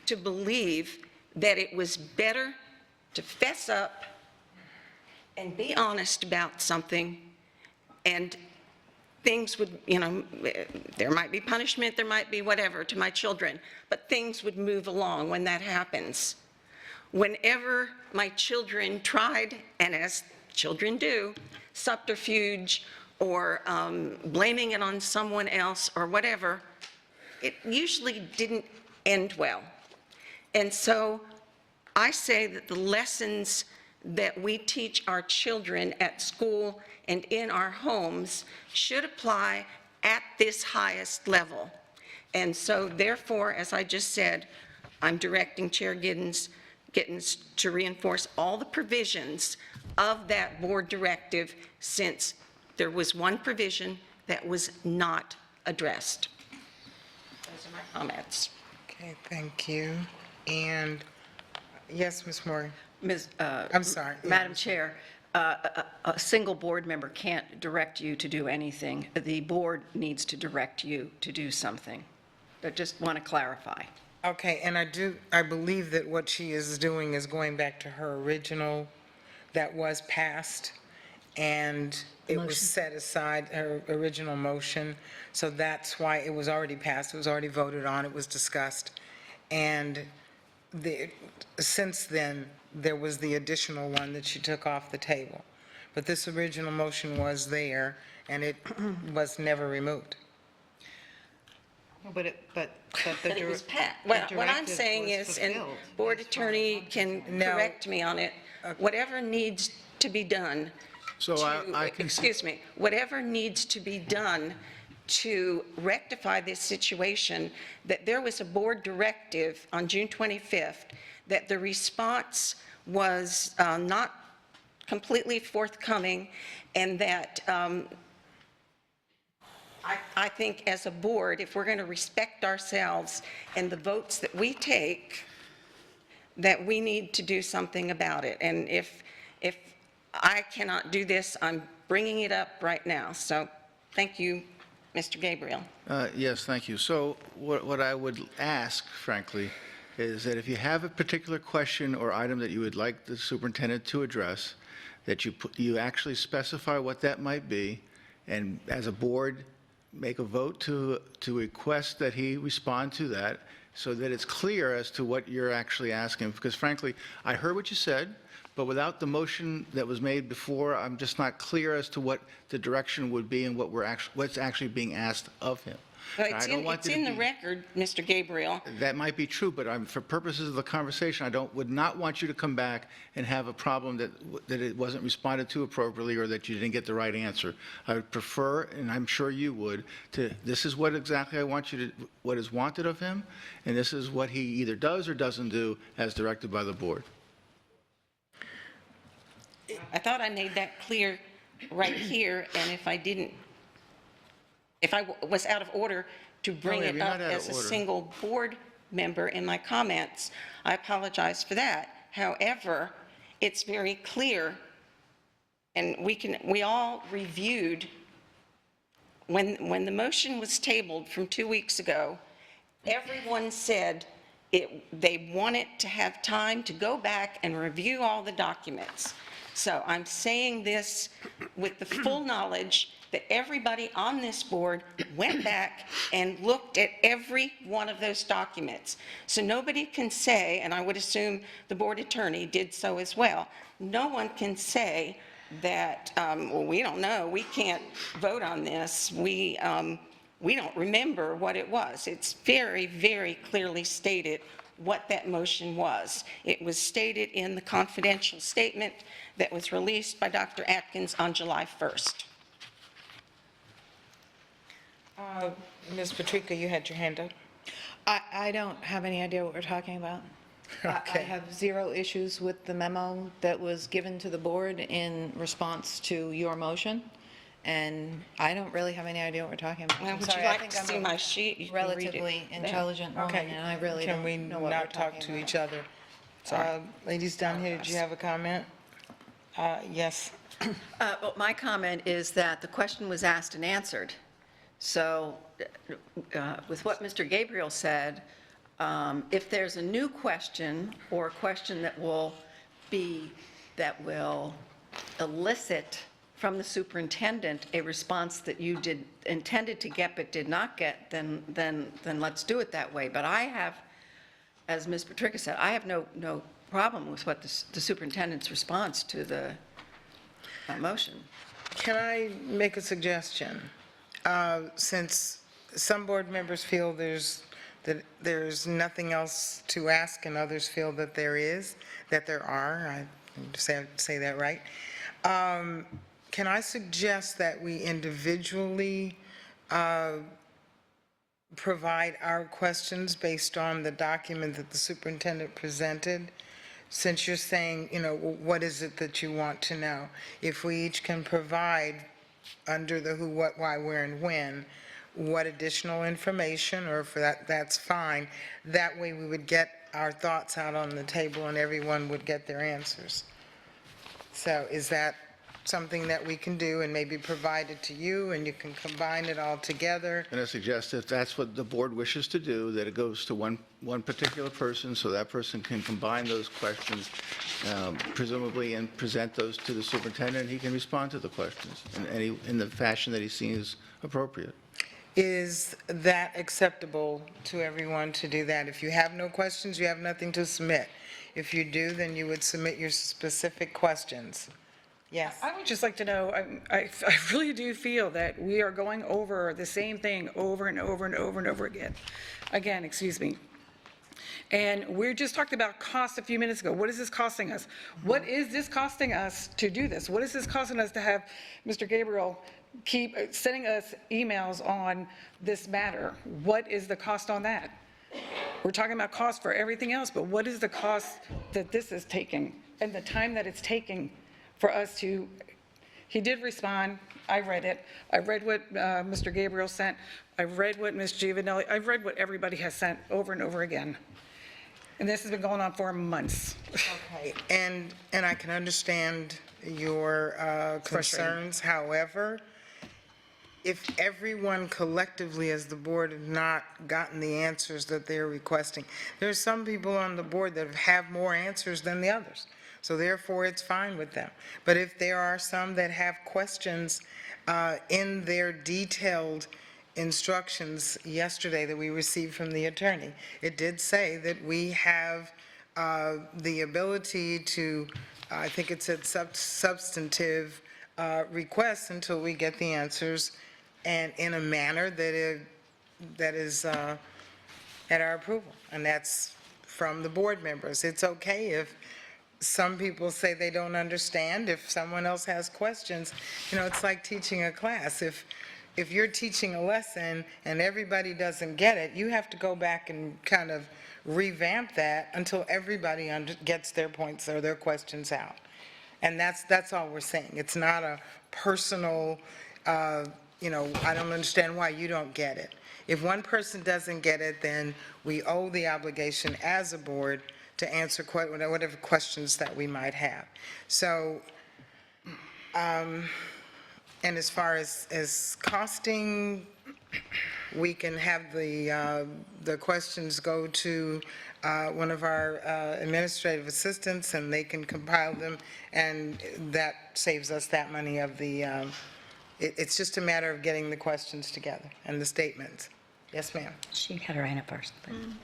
to believe that it was better to fess up and be honest about something, and things would, there might be punishment, there might be whatever to my children, but things would move along when that happens. Whenever my children tried, and as children do, subterfuge or blaming it on someone else or whatever, it usually didn't end well. And so I say that the lessons that we teach our children at school and in our homes should apply at this highest level. And so therefore, as I just said, I'm directing Chair Giddens to reinforce all the provisions of that board directive, since there was one provision that was not addressed. Those are my comments. Okay, thank you. And, yes, Ms. Moore. I'm sorry. Madam Chair, a single board member can't direct you to do anything. The board needs to direct you to do something. I just want to clarify. Okay, and I believe that what she is doing is going back to her original that was passed, and it was set aside, her original motion, so that's why it was already passed, it was already voted on, it was discussed, and since then, there was the additional one that she took off the table. But this original motion was there, and it was never removed. But it was passed. Well, what I'm saying is, and board attorney can correct me on it, whatever needs to be done whatever needs to be done to rectify this situation, that there was a board directive on June 25th that the response was not completely forthcoming, and that I think as a board, if we're going to respect ourselves and the votes that we take, that we need to do something about it. And if I cannot do this, I'm bringing it up right now. So thank you, Mr. Gabriel. Yes, thank you. So what I would ask, frankly, is that if you have a particular question or item that you would like the superintendent to address, that you actually specify what that might be, and as a board, make a vote to request that he respond to that, so that it's clear as to what you're actually asking. Because frankly, I heard what you said, but without the motion that was made before, I'm just not clear as to what the direction would be and what's actually being asked of him. Well, it's in the record, Mr. Gabriel. That might be true, but for purposes of the conversation, would not want you to come back and have a problem that it wasn't responded to appropriately or that you didn't get the right answer. I would prefer, and I'm sure you would, this is what exactly I want you to, what is wanted of him, and this is what he either does or doesn't do as directed by the board. I thought I made that clear right here, and if I didn't, if I was out of order to bring it up as a single board member in my comments, I apologize for that. However, it's very clear, and we all reviewed, when the motion was tabled from 2 weeks ago, everyone said they wanted to have time to go back and review all the documents. So I'm saying this with the full knowledge that everybody on this board went back and looked at every one of those documents. So nobody can say, and I would assume the board attorney did so as well, no one can say that, well, we don't know, we can't vote on this, we don't remember what it was. It's very, very clearly stated what that motion was. It was stated in the confidential statement that was released by Dr. Atkins on July 1st. Ms. Patrica, you had your hand up. I don't have any idea what we're talking about. I have zero issues with the memo that was given to the board in response to your motion, and I don't really have any idea what we're talking about. Well, would you like to see my sheet? You can read it. Relatively intelligent woman, and I really don't know what we're not talk to each other? Sorry. Ladies down here, did you have a comment? Yes. Well, my comment is that the question was asked and answered. So with what Mr. Gabriel said, if there's a new question or a question that will elicit from the superintendent a response that you intended to get but did not get, then let's do it that way. But I have, as Ms. Patrica said, I have no problem with what the superintendent's response to the motion. Can I make a suggestion? Since some board members feel there's nothing else to ask and others feel that there are, say that right. Can I suggest that we individually provide our questions based on the document that the superintendent presented? Since you're saying, what is it that you want to know? If we each can provide under the who, what, why, where, and when, what additional information, or for that, that's fine. That way we would get our thoughts out on the table and everyone would get their answers. So is that something that we can do and maybe provide it to you and you can combine it all together? And I suggest if that's what the board wishes to do, that it goes to one particular person, so that person can combine those questions, presumably, and present those to the superintendent. He can respond to the questions in the fashion that he sees appropriate. Is that acceptable to everyone to do that? If you have no questions, you have nothing to submit. If you do, then you would submit your specific questions. Yes. I would just like to know, I really do feel that we are going over the same thing over and over and over and over again. Excuse me. And we just talked about cost a few minutes ago. What is this costing us? What is this costing us to do this? What is this costing us to have Mr. Gabriel keep sending us emails on this matter? What is the cost on that? We're talking about cost for everything else, but what is the cost that this is taking and the time that it's taking for us to, he did respond, I read it, I read what Mr. Gabriel sent, I read what Ms. Giovanelli, I've read what everybody has sent over and over again. And this has been going on for months. Okay, and I can understand your concerns. However, if everyone collectively as the board have not gotten the answers that they're requesting, there's some people on the board that have more answers than the others. So therefore, it's fine with them. But if there are some that have questions in their detailed instructions yesterday that we received from the attorney, it did say that we have the ability to, I think it said substantive requests until we get the answers, and in a manner that is at our approval. And that's from the board members. It's okay if some people say they don't understand. If someone else has questions, it's like teaching a class. If you're teaching a lesson and everybody doesn't get it, you have to go back and kind of revamp that until everybody gets their points or their questions out. And that's all we're saying. It's not a personal, I don't understand why you don't get it. If one person doesn't get it, then we owe the obligation as a board to answer whatever questions that we might have. So, and as far as costing, we can have the questions go to one of our administrative assistants, and they can compile them, and that saves us that money of the, it's just a matter of getting the questions together and the statements. Yes, ma'am. She had her hand up first.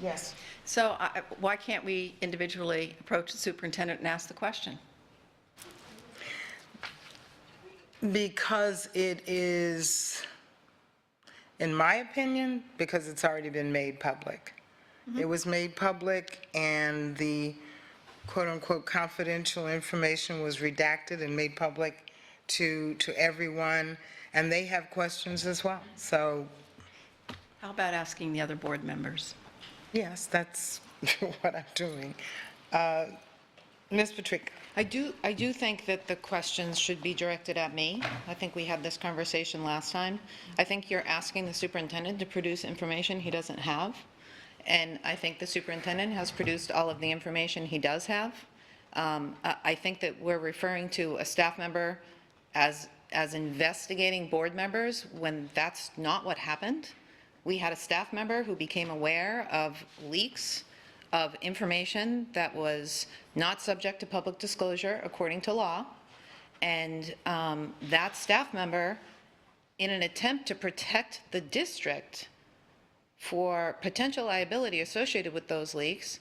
Yes. So why can't we individually approach the superintendent and ask the question? Because it is, in my opinion, because it's already been made public. It was made public, and the quote-unquote confidential information was redacted and made public to everyone, and they have questions as well. So, How about asking the other board members? yes, that's what I'm doing. Ms. Patrick. I do think that the questions should be directed at me. I think we had this conversation last time. I think you're asking the superintendent to produce information he doesn't have. And I think the superintendent has produced all of the information he does have. I think that we're referring to a staff member as investigating board members when that's not what happened. We had a staff member who became aware of leaks of information that was not subject to public disclosure according to law. And that staff member, in an attempt to protect the district for potential liability associated with those leaks,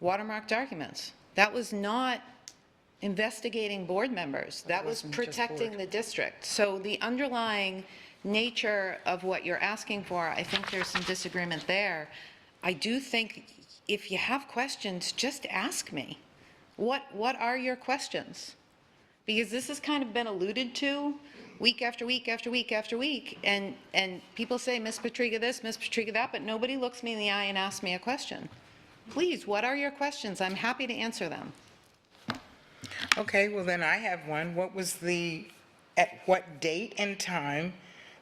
watermarked documents. That was not investigating board members. That was protecting the district. So the underlying nature of what you're asking for, I think there's some disagreement there. I do think if you have questions, just ask me. What are your questions? Because this has kind of been alluded to week after week after week after week, and people say, Ms. Patriga this, Ms. Patriga that, but nobody looks me in the eye and asks me a question. Please, what are your questions? I'm happy to answer them. Okay, well then I have one. At what date and time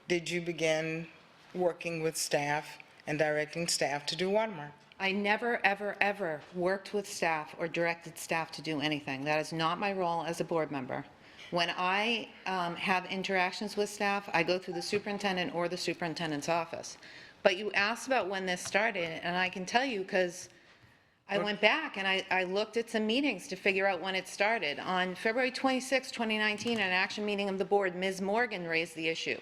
did you begin working with staff and directing staff to do watermark? I never, ever, ever worked with staff or directed staff to do anything. That is not my role as a board member. When I have interactions with staff, I go through the superintendent or the superintendent's office. But you asked about when this started, and I can tell you because I went back and I looked at some meetings to figure out when it started. On February 26, 2019, at an action meeting of the board, Ms. Morgan raised the issue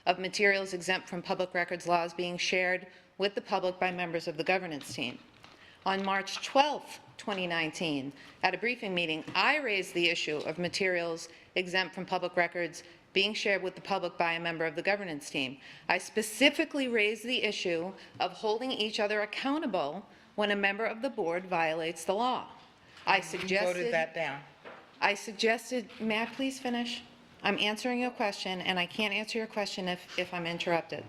of materials exempt from public records laws being shared with the public by members of the governance team. On March 12, 2019, at a briefing meeting, I raised the issue of materials exempt from public records being shared with the public by a member of the governance team. I specifically raised the issue of holding each other accountable when a member of the board violates the law. I suggested... You voted that down. I suggested, may I please finish? I'm answering your question, and I can't answer your question if I'm interrupted.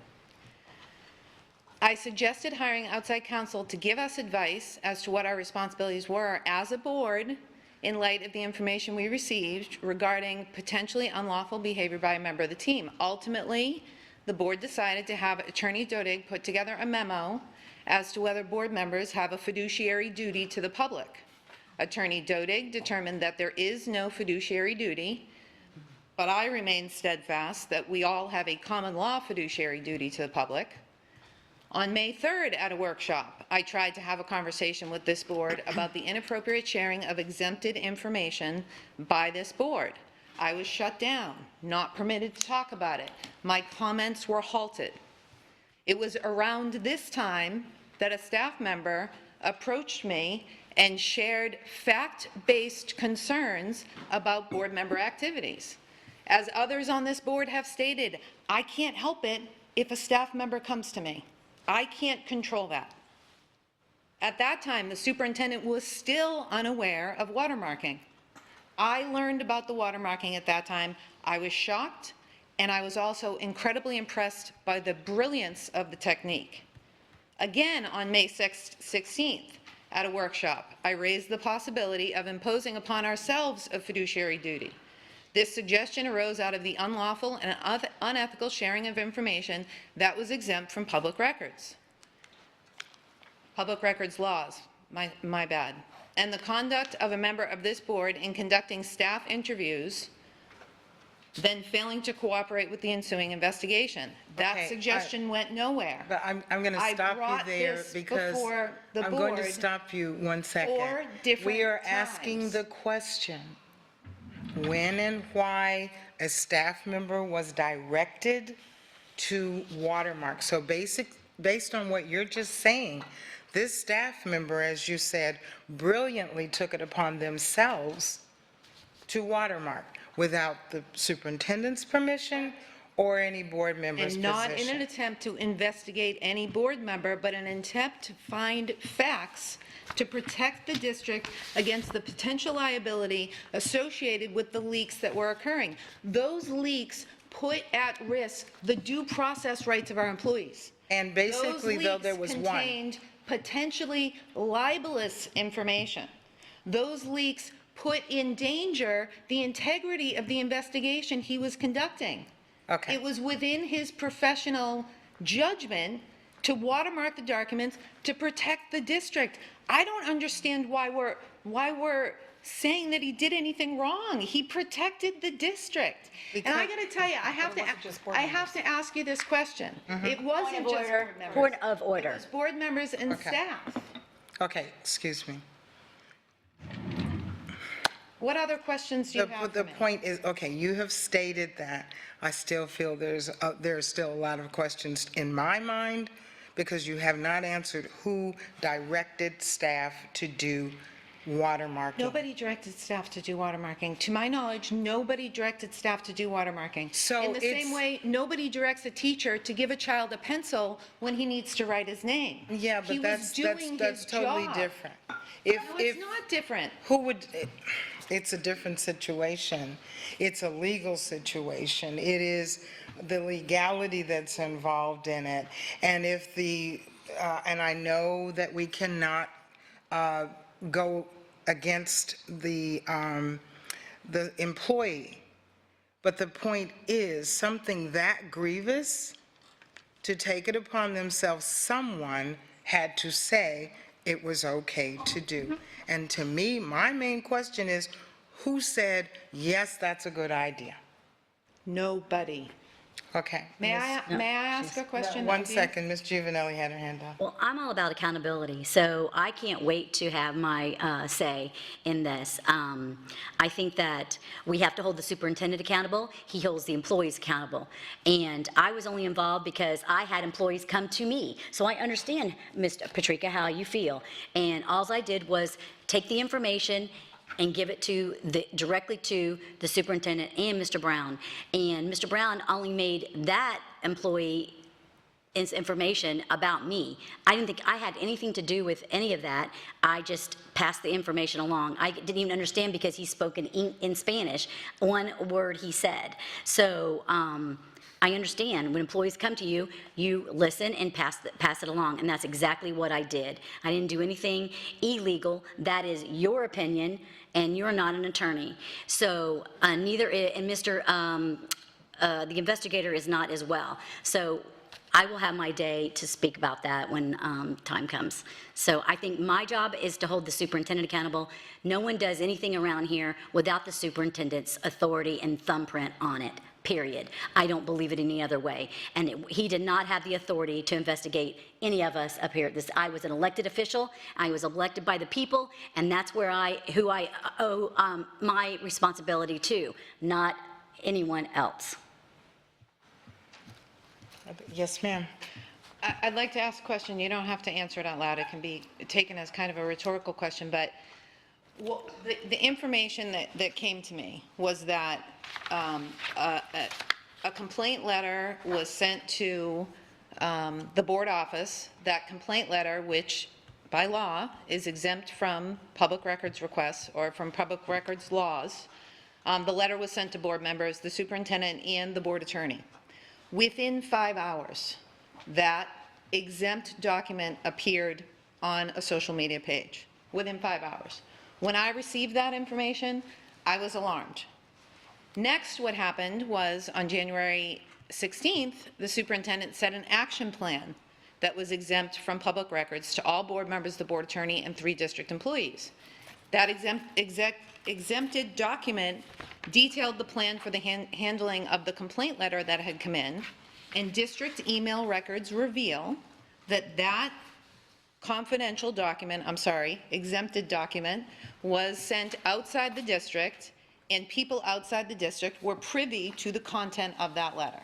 I suggested hiring outside counsel to give us advice as to what our responsibilities were as a board in light of the information we received regarding potentially unlawful behavior by a member of the team. Ultimately, the board decided to have Attorney Dodig put together a memo as to whether board members have a fiduciary duty to the public. Attorney Dodig determined that there is no fiduciary duty, but I remain steadfast that we all have a common law fiduciary duty to the public. On May 3rd at a workshop, I tried to have a conversation with this board about the inappropriate sharing of exempted information by this board. I was shut down, not permitted to talk about it. My comments were halted. It was around this time that a staff member approached me and shared fact-based concerns about board member activities. As others on this board have stated, I can't help it if a staff member comes to me. I can't control that. At that time, the superintendent was still unaware of watermarking. I learned about the watermarking at that time. I was shocked, and I was also incredibly impressed by the brilliance of the technique. Again, on May 16th, at a workshop, I raised the possibility of imposing upon ourselves a fiduciary duty. This suggestion arose out of the unlawful and unethical sharing of information that was exempt from public records. Public records laws, my bad. And the conduct of a member of this board in conducting staff interviews, then failing to cooperate with the ensuing investigation. That suggestion went nowhere. But I'm going to stop you there because I'm going to stop you 1 second. 4 different We are asking the question, when and why a staff member was directed to watermark. So based on what you're just saying, this staff member, as you said, brilliantly took it upon themselves to watermark without the superintendent's permission or any board member's And position. not in an attempt to investigate any board member, but an attempt to find facts to protect the district against the potential liability associated with the leaks that were occurring. Those leaks put at risk the due process rights of our employees. And basically, though, there was Those one. leaks contained potentially libelous information. Those leaks put in danger the integrity of the investigation he was conducting. Okay. It was within his professional judgment to watermark the documents to protect the district. I don't understand why we're saying that he did anything wrong. He protected the district. And I got to tell you, I have to ask you this question. It wasn't just board members. Point of order. It was board members and staff. Okay, excuse me. What other questions do you have for The me? point is, okay, you have stated that. I still feel there's still a lot of questions in my mind because you have not answered who directed staff to do watermarking. Nobody directed staff to do watermarking. To my knowledge, nobody directed staff to do watermarking. So in the same it's- way, nobody directs a teacher to give a child a pencil when he needs to write his name. Yeah, but He was doing that's his totally job. different. No, it's not different. Who would, it's a different situation. It's a legal situation. It is the legality that's involved in it. And if and I know that we cannot go against the employee, but the point is, something that grievous, to take it upon themselves, someone had to say it was okay to do. And to me, my main question is, who said, yes, that's a good idea? Nobody. Okay. May I ask a question? One of you? second, Ms. Giovanelli had her hand up. Well, I'm all about accountability, so I can't wait to have my say in this. I think that we have to hold the superintendent accountable. He holds the employees accountable. And I was only involved because I had employees come to me. So I understand, Ms. Patrica, how you feel. And all I did was take the information and give it directly to the superintendent and Mr. Brown. And Mr. Brown only made that employee information about me. I didn't think I had anything to do with any of that. I just passed the information along. I didn't even understand because he spoke in Spanish, one word he said. So I understand when employees come to you, you listen and pass it along, and that's exactly what I did. I didn't do anything illegal. That is your opinion, and you're not an attorney. So neither and Mr. The investigator is not as well. So I will have my day to speak about that when time comes. So I think my job is to hold the superintendent accountable. No one does anything around here without the superintendent's authority and thumbprint on it, period. I don't believe it any other way. And he did not have the authority to investigate any of us up here. I was an elected official. I was elected by the people, and that's who I owe my responsibility to, not anyone else. Yes, ma'am. I'd like to ask a question. You don't have to answer it out loud. It can be taken as kind of a rhetorical question, but the information that came to me was that a complaint letter was sent to the board office. That complaint letter, which by law is exempt from public records requests or from public records laws, the letter was sent to board members, the superintendent, and the board attorney. Within 5 hours, that exempt document appeared on a social media page, within 5 hours. When I received that information, I was alarmed. Next, what happened was on January 16th, the superintendent set an action plan that was exempt from public records to all board members, the board attorney, and 3 district employees. That exempted document detailed the plan for the handling of the complaint letter that had come in, and district email records reveal that that confidential document, exempted document, was sent outside the district, and people outside the district were privy to the content of that letter.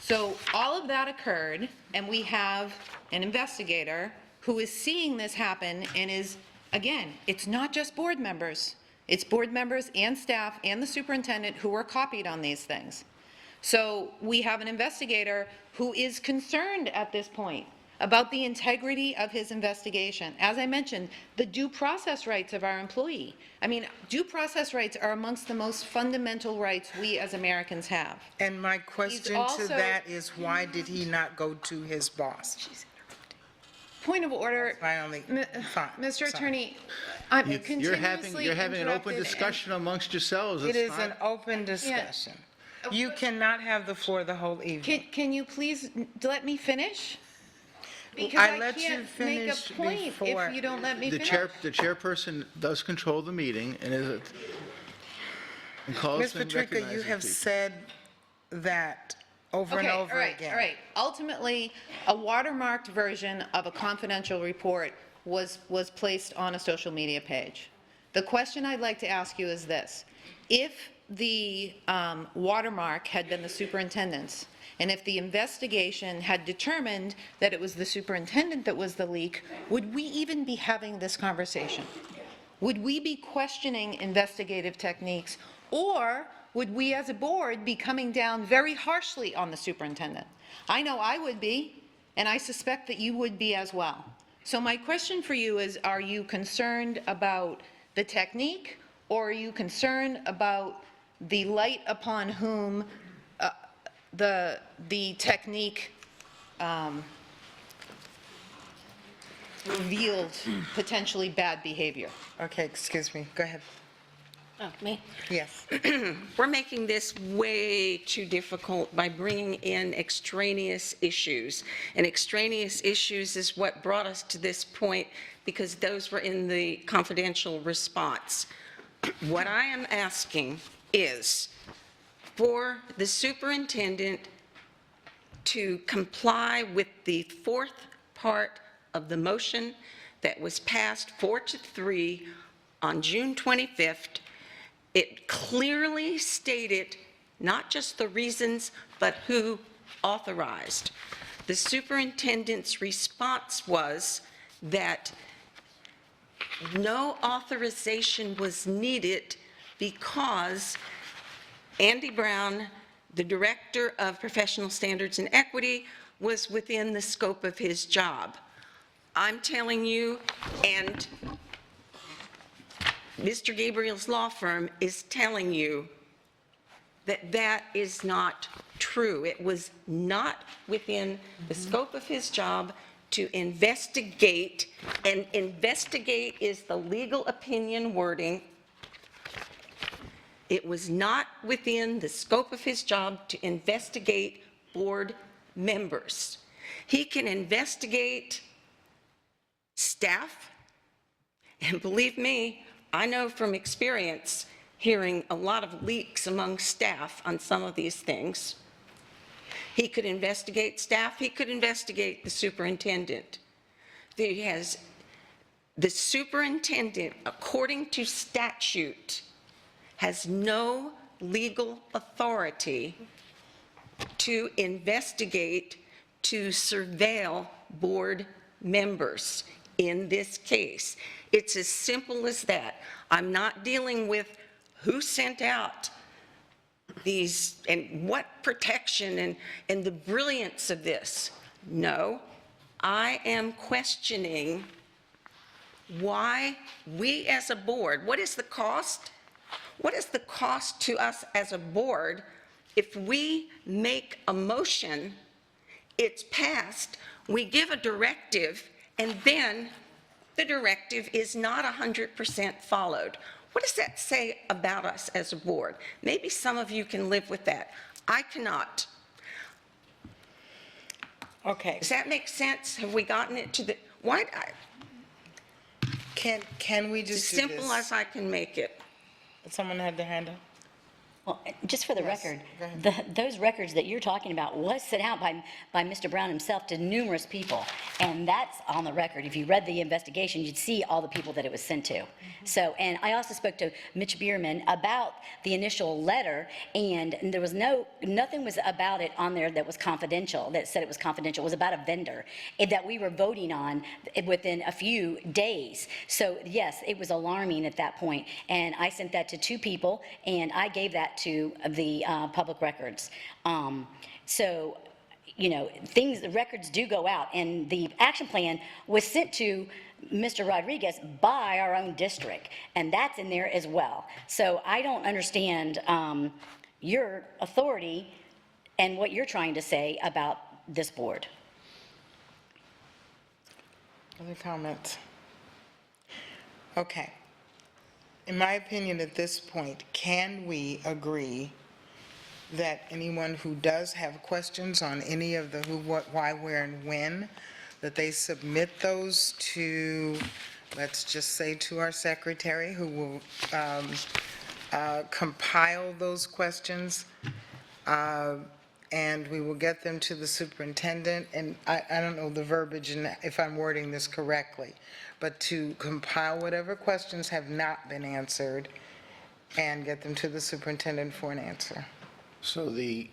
So all of that occurred, and we have an investigator who is seeing this happen and is, again, it's not just board members. It's board members and staff and the superintendent who were copied on these things. So we have an investigator who is concerned at this point about the integrity of his investigation. As I mentioned, the due process rights of our employee. I mean, due process rights are amongst the most fundamental rights we as Americans have. And my question to that is, why did he not go to his boss? Point of order, Mr. Attorney, I'm You're having an open interrupted discussion amongst yourselves. It It's is not- an open discussion. You cannot have the floor the whole evening. Can you please let me finish? Because I I let you can't make a finish point before. if you don't let me The finish. chairperson does control the meeting and calls Ms. and Patrica, you recognizes have people. said that over and over again. All right. Ultimately, a watermarked version of a confidential report was placed on a social media page. The question I'd like to ask you is this. If the watermark had been the superintendent's, and if the investigation had determined that it was the superintendent that was the leak, would we even be having this conversation? Would we be questioning investigative techniques, or would we as a board be coming down very harshly on the superintendent? I know I would be, and I suspect that you would be as well. So my question for you is, are you concerned about the technique, or are you concerned about the light upon whom the technique revealed potentially bad behavior? Okay, excuse me, go ahead. Oh, me? Yes. We're making this way too difficult by bringing in extraneous issues. And extraneous issues is what brought us to this point, because those were in the confidential response. What I am asking is for the superintendent to comply with the fourth part of the motion that was passed 4-3 on June 25th. It clearly stated not just the reasons, but who authorized. The superintendent's response was that no authorization was needed because Andy Brown, the Director of Professional Standards and Equity, was within the scope of his job. I'm telling you, and Mr. Gabriel's law firm is telling you that that is not true. It was not within the scope of his job to investigate, and investigate is the legal opinion wording. It was not within the scope of his job to investigate board members. He can investigate staff, and believe me, I know from experience hearing a lot of leaks among staff on some of these things. He could investigate staff, he could investigate the superintendent. The superintendent, according to statute, has no legal authority to investigate, to surveil board members in this case. It's as simple as that. I'm not dealing with who sent out these and what protection and the brilliance of this. No, I am questioning why we as a board, what is the cost? What is the cost to us as a board if we make a motion, it's passed, we give a directive, and then the directive is not 100% followed? What does that say about us as a board? Maybe some of you can live with that. I cannot. Okay. Does that make sense? Have we gotten it to the, why? Can we just As simple as I can make it. Someone had their hand up? Well, just for the Yes, record, go ahead. those records that you're talking about was sent out by Mr. Brown himself to numerous people, and that's on the record. If you read the investigation, you'd see all the people that it was sent to. So, and I also spoke to Mitch Bierman about the initial letter, and there was nothing was about it on there that was confidential, that said it was confidential. It was about a vendor that we were voting on within a few days. So yes, it was alarming at that point, and I sent that to 2 people, and I gave that to the public records. So, you know, the records do go out, and the action plan was sent to Mr. Rodriguez by our own district, and that's in there as well. So I don't understand your authority and what you're trying to say about this board. Other comments? Okay. In my opinion, at this point, can we agree that anyone who does have questions on any of the who, what, why, where, and when, that they submit those to, let's just say, to our secretary, who will compile those questions, and we will get them to the superintendent, and I don't know the verbiage and if I'm wording this correctly, but to compile whatever questions have not been answered and get them to the superintendent for an answer. So the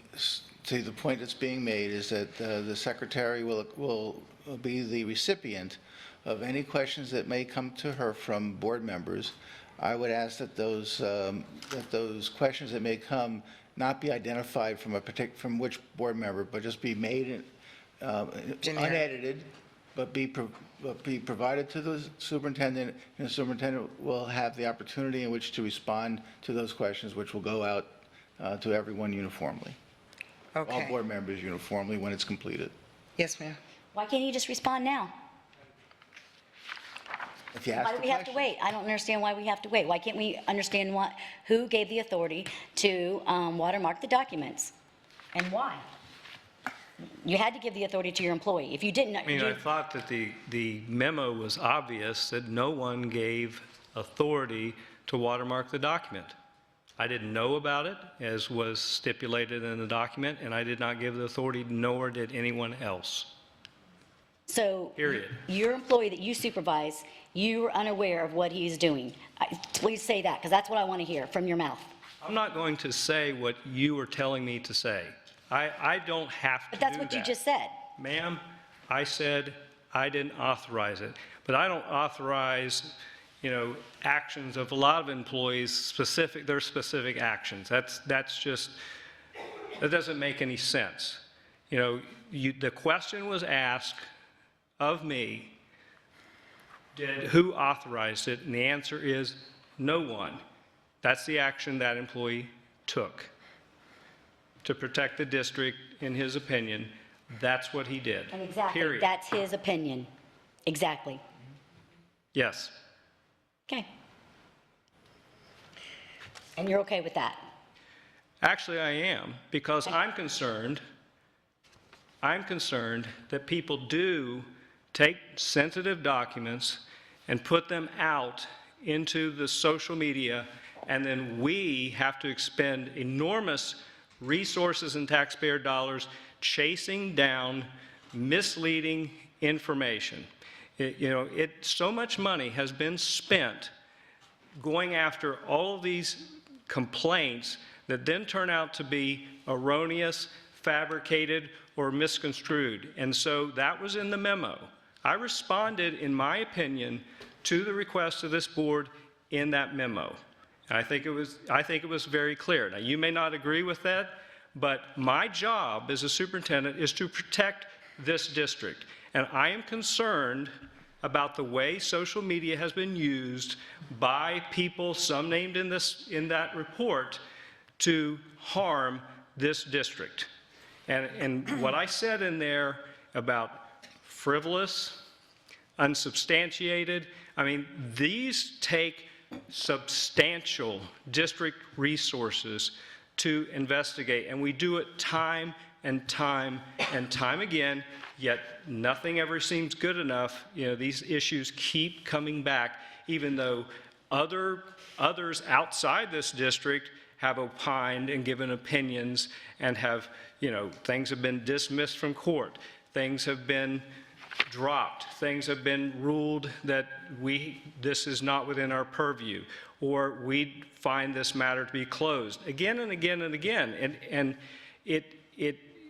point that's being made is that the secretary will be the recipient of any questions that may come to her from board members, I would ask that those questions that may come not be identified from which board member, but just be made unedited, but be provided to the superintendent, and the superintendent will have the opportunity in which to respond to those questions, which will go out to everyone uniformly. Okay. All board members uniformly when it's completed. Yes, ma'am. Why can't you just respond now? If you ask Why do the we have to question. wait? I don't understand why we have to wait. Why can't we understand who gave the authority to watermark the documents? And why? You had to give the authority to your employee. If you didn't, I mean, I thought that the memo was obvious that no one gave authority to watermark the document. I didn't know about it, as was stipulated in the document, and I did not give the authority, nor did anyone else. So, Period. your employee that you supervise, you were unaware of what he's doing. Please say that, because that's what I want to hear from your mouth. I'm not going to say what you are telling me to say. I don't have to do that. But that's what you just said. Ma'am, I said I didn't authorize it, but I don't authorize, actions of a lot of employees, their specific actions. That's just, that doesn't make any sense. The question was asked of me, who authorized it? And the answer is no one. That's the action that employee took to protect the district, in his opinion. That's what he did. And exactly, Period. that's his opinion. Exactly. Yes. Okay. And you're okay with that? Actually, I am, because I'm concerned that people do take sensitive documents and put them out into the social media, and then we have to expend enormous resources and taxpayer dollars chasing down misleading information. So much money has been spent going after all of these complaints that then turn out to be erroneous, fabricated, or misconstrued. And so that was in the memo. I responded, in my opinion, to the request of this board in that memo. I think it was very clear. Now, you may not agree with that, but my job as a superintendent is to protect this district. And I am concerned about the way social media has been used by people, some named in that report, to harm this district. And what I said in there about frivolous, unsubstantiated, these take substantial district resources to investigate, and we do it time and time and time again, yet nothing ever seems good enough. These issues keep coming back, even though others outside this district have opined and given opinions and have, things have been dismissed from court, things have been dropped, things have been ruled that this is not within our purview, or we find this matter to be closed again and again and again. And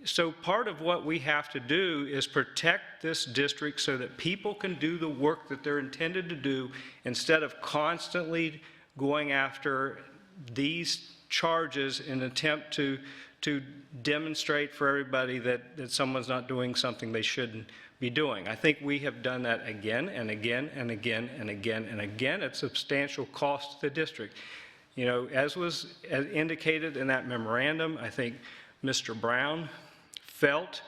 so part of what we have to do is protect this district so that people can do the work that they're intended to do, instead of constantly going after these charges in an attempt to demonstrate for everybody that someone's not doing something they shouldn't be doing. I think we have done that again and again and again and again and again at substantial cost to the district. As was indicated in that memorandum, I think Mr. Brown felt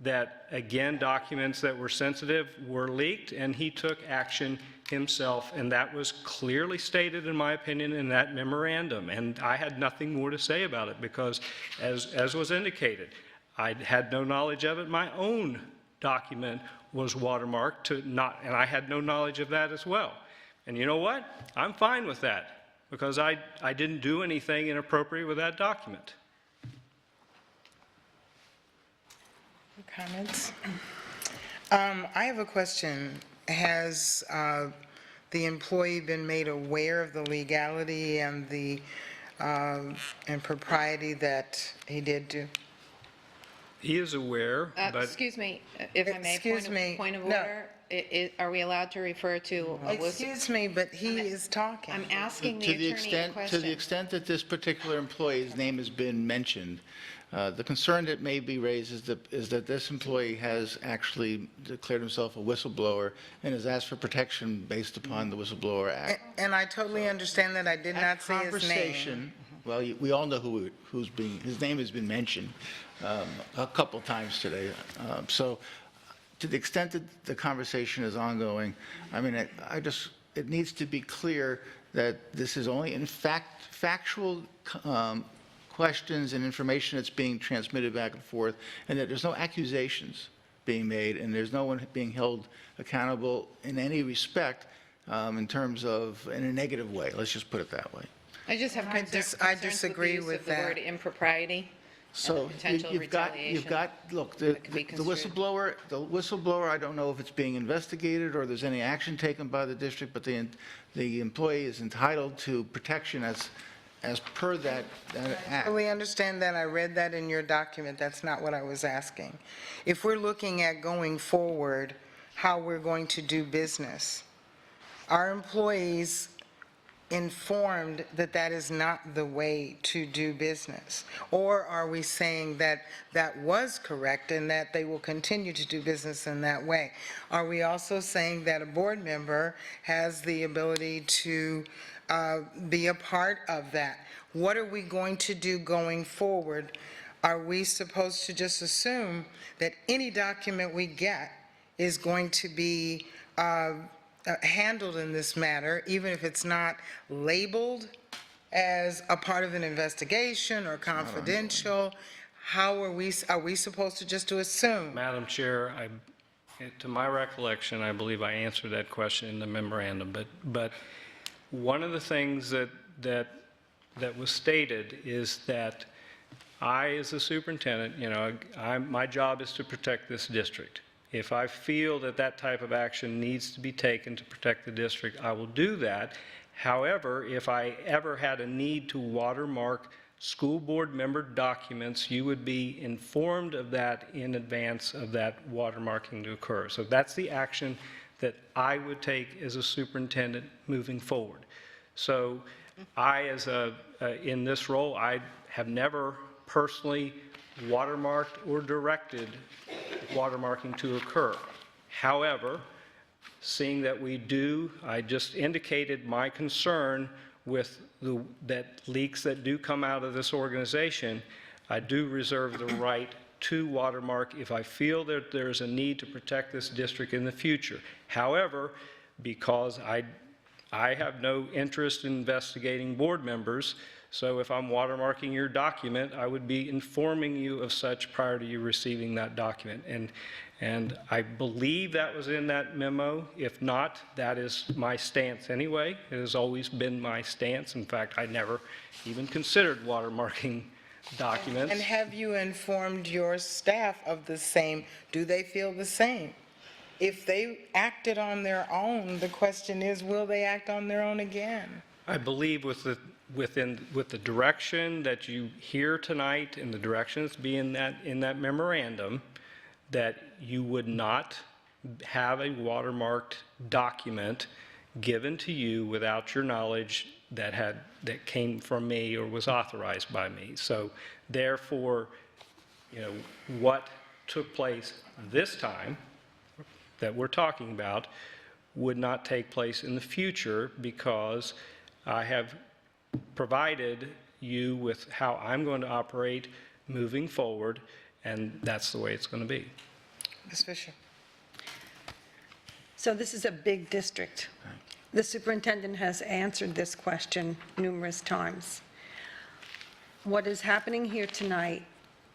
that, again, documents that were sensitive were leaked, and he took action himself, and that was clearly stated, in my opinion, in that memorandum. And I had nothing more to say about it because, as was indicated, I had no knowledge of it. My own document was watermarked, and I had no knowledge of that as well. And you know what? I'm fine with that, because I didn't do anything inappropriate with that document. Comments? I have a question. Has the employee been made aware of the legality and the and propriety that he did do? He is aware, but Excuse me, if I may, point of No. order. are we allowed to refer to a Excuse me, but he is talking. I'm asking the To the attorney a extent, to the question. extent that this particular employee's name has been mentioned, the concern that may be raised is that this employee has actually declared himself a whistleblower and has asked for protection based upon the Whistleblower Act. And I totally understand that. I did not say his name. Conversation, well, we all know his name has been mentioned a couple times today. So to the extent that the conversation is ongoing, I mean, it needs to be clear that this is only in factual questions and information that's being transmitted back and forth, and that there's no accusations being made, and there's no one being held accountable in any respect in terms of, in a negative way. Let's just put it that way. I just have I concerns disagree with the use with of the that. word impropriety. So potential you've got, look, the could be whistleblower, I don't know if it's being investigated or there's any action taken by the district, but the employee is entitled to protection as per that act. We understand that. I read that in your document. That's not what I was asking. If we're looking at going forward, how we're going to do business, are employees informed that that is not the way to do business? Or are we saying that that was correct and that they will continue to do business in that way? Are we also saying that a board member has the ability to be a part of that? What are we going to do going forward? Are we supposed to just assume that any document we get is going to be handled in this matter, even if it's not labeled as a part of an investigation or confidential? How are we supposed to just to assume? Madam Chair, to my recollection, I believe I answered that question in the memorandum, but one of the things that was stated is that I, as a superintendent, my job is to protect this district. If I feel that that type of action needs to be taken to protect the district, I will do that. However, if I ever had a need to watermark school board member documents, you would be informed of that in advance of that watermarking to occur. So that's the action that I would take as a superintendent moving forward. So I, in this role, I have never personally watermarked or directed watermarking to occur. However, seeing that we do, I just indicated my concern with that leaks that do come out of this organization. I do reserve the right to watermark if I feel that there's a need to protect this district in the future. However, because I have no interest in investigating board members, so if I'm watermarking your document, I would be informing you of such prior to you receiving that document. And I believe that was in that memo. If not, that is my stance anyway. It has always been my stance. In fact, I never even considered watermarking documents. And have you informed your staff of the same? Do they feel the same? If they acted on their own, the question is, will they act on their own again? I believe with the direction that you hear tonight and the directions be in that memorandum, that you would not have a watermarked document given to you without your knowledge that came from me or was authorized by me. So therefore, what took place this time that we're talking about would not take place in the future, because I have provided you with how I'm going to operate moving forward, and that's the way it's going to be. Ms. Fisher. So this is a big district. The superintendent has answered this question numerous times. What is happening here tonight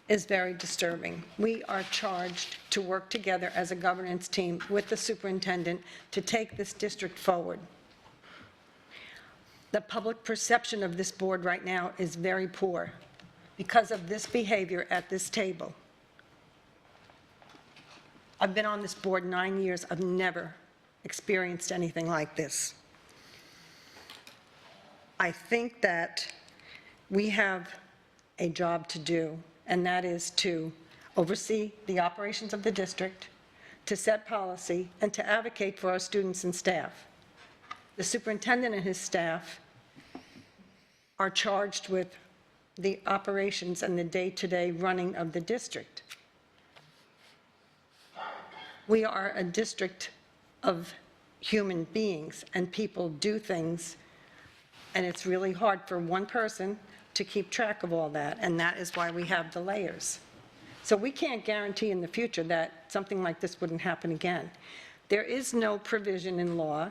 is very disturbing. We are charged to work together as a governance team with the superintendent to take this district forward. The public perception of this board right now is very poor because of this behavior at this table. I've been on this board 9 years. I've never experienced anything like this. I think that we have a job to do, and that is to oversee the operations of the district, to set policy, and to advocate for our students and staff. The superintendent and his staff are charged with the operations and the day-to-day running of the district. We are a district of human beings, and people do things, and it's really hard for one person to keep track of all that, and that is why we have the layers. So we can't guarantee in the future that something like this wouldn't happen again. There is no provision in law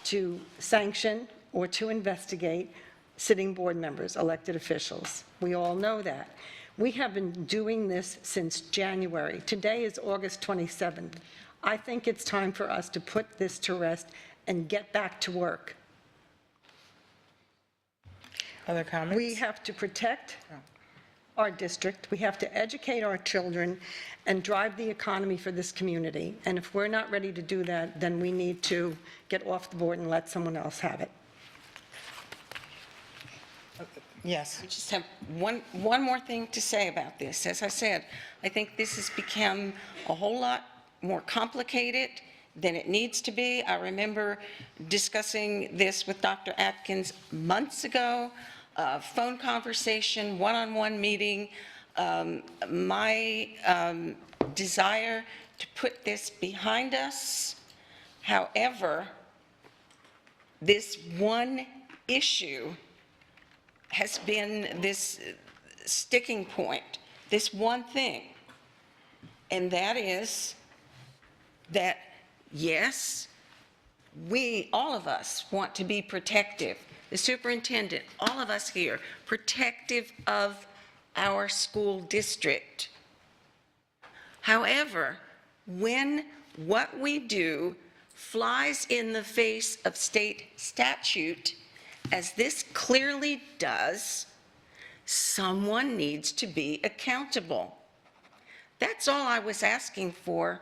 to sanction or to investigate sitting board members, elected officials. We all know that. We have been doing this since January. Today is August 27th. I think it's time for us to put this to rest and get back to work. Other comments? We have to protect our district. We have to educate our children and drive the economy for this community. And if we're not ready to do that, then we need to get off the board and let someone else have it. Yes. I just have one more thing to say about this. As I said, I think this has become a whole lot more complicated than it needs to be. I remember discussing this with Dr. Atkins months ago, a phone conversation, one-on-one meeting. My desire to put this behind us. However, this one issue has been this sticking point, this one thing, and that is that, yes, we, all of us, want to be protective. The superintendent, all of us here, protective of our school district. However, when what we do flies in the face of state statute, as this clearly does, someone needs to be accountable. That's all I was asking for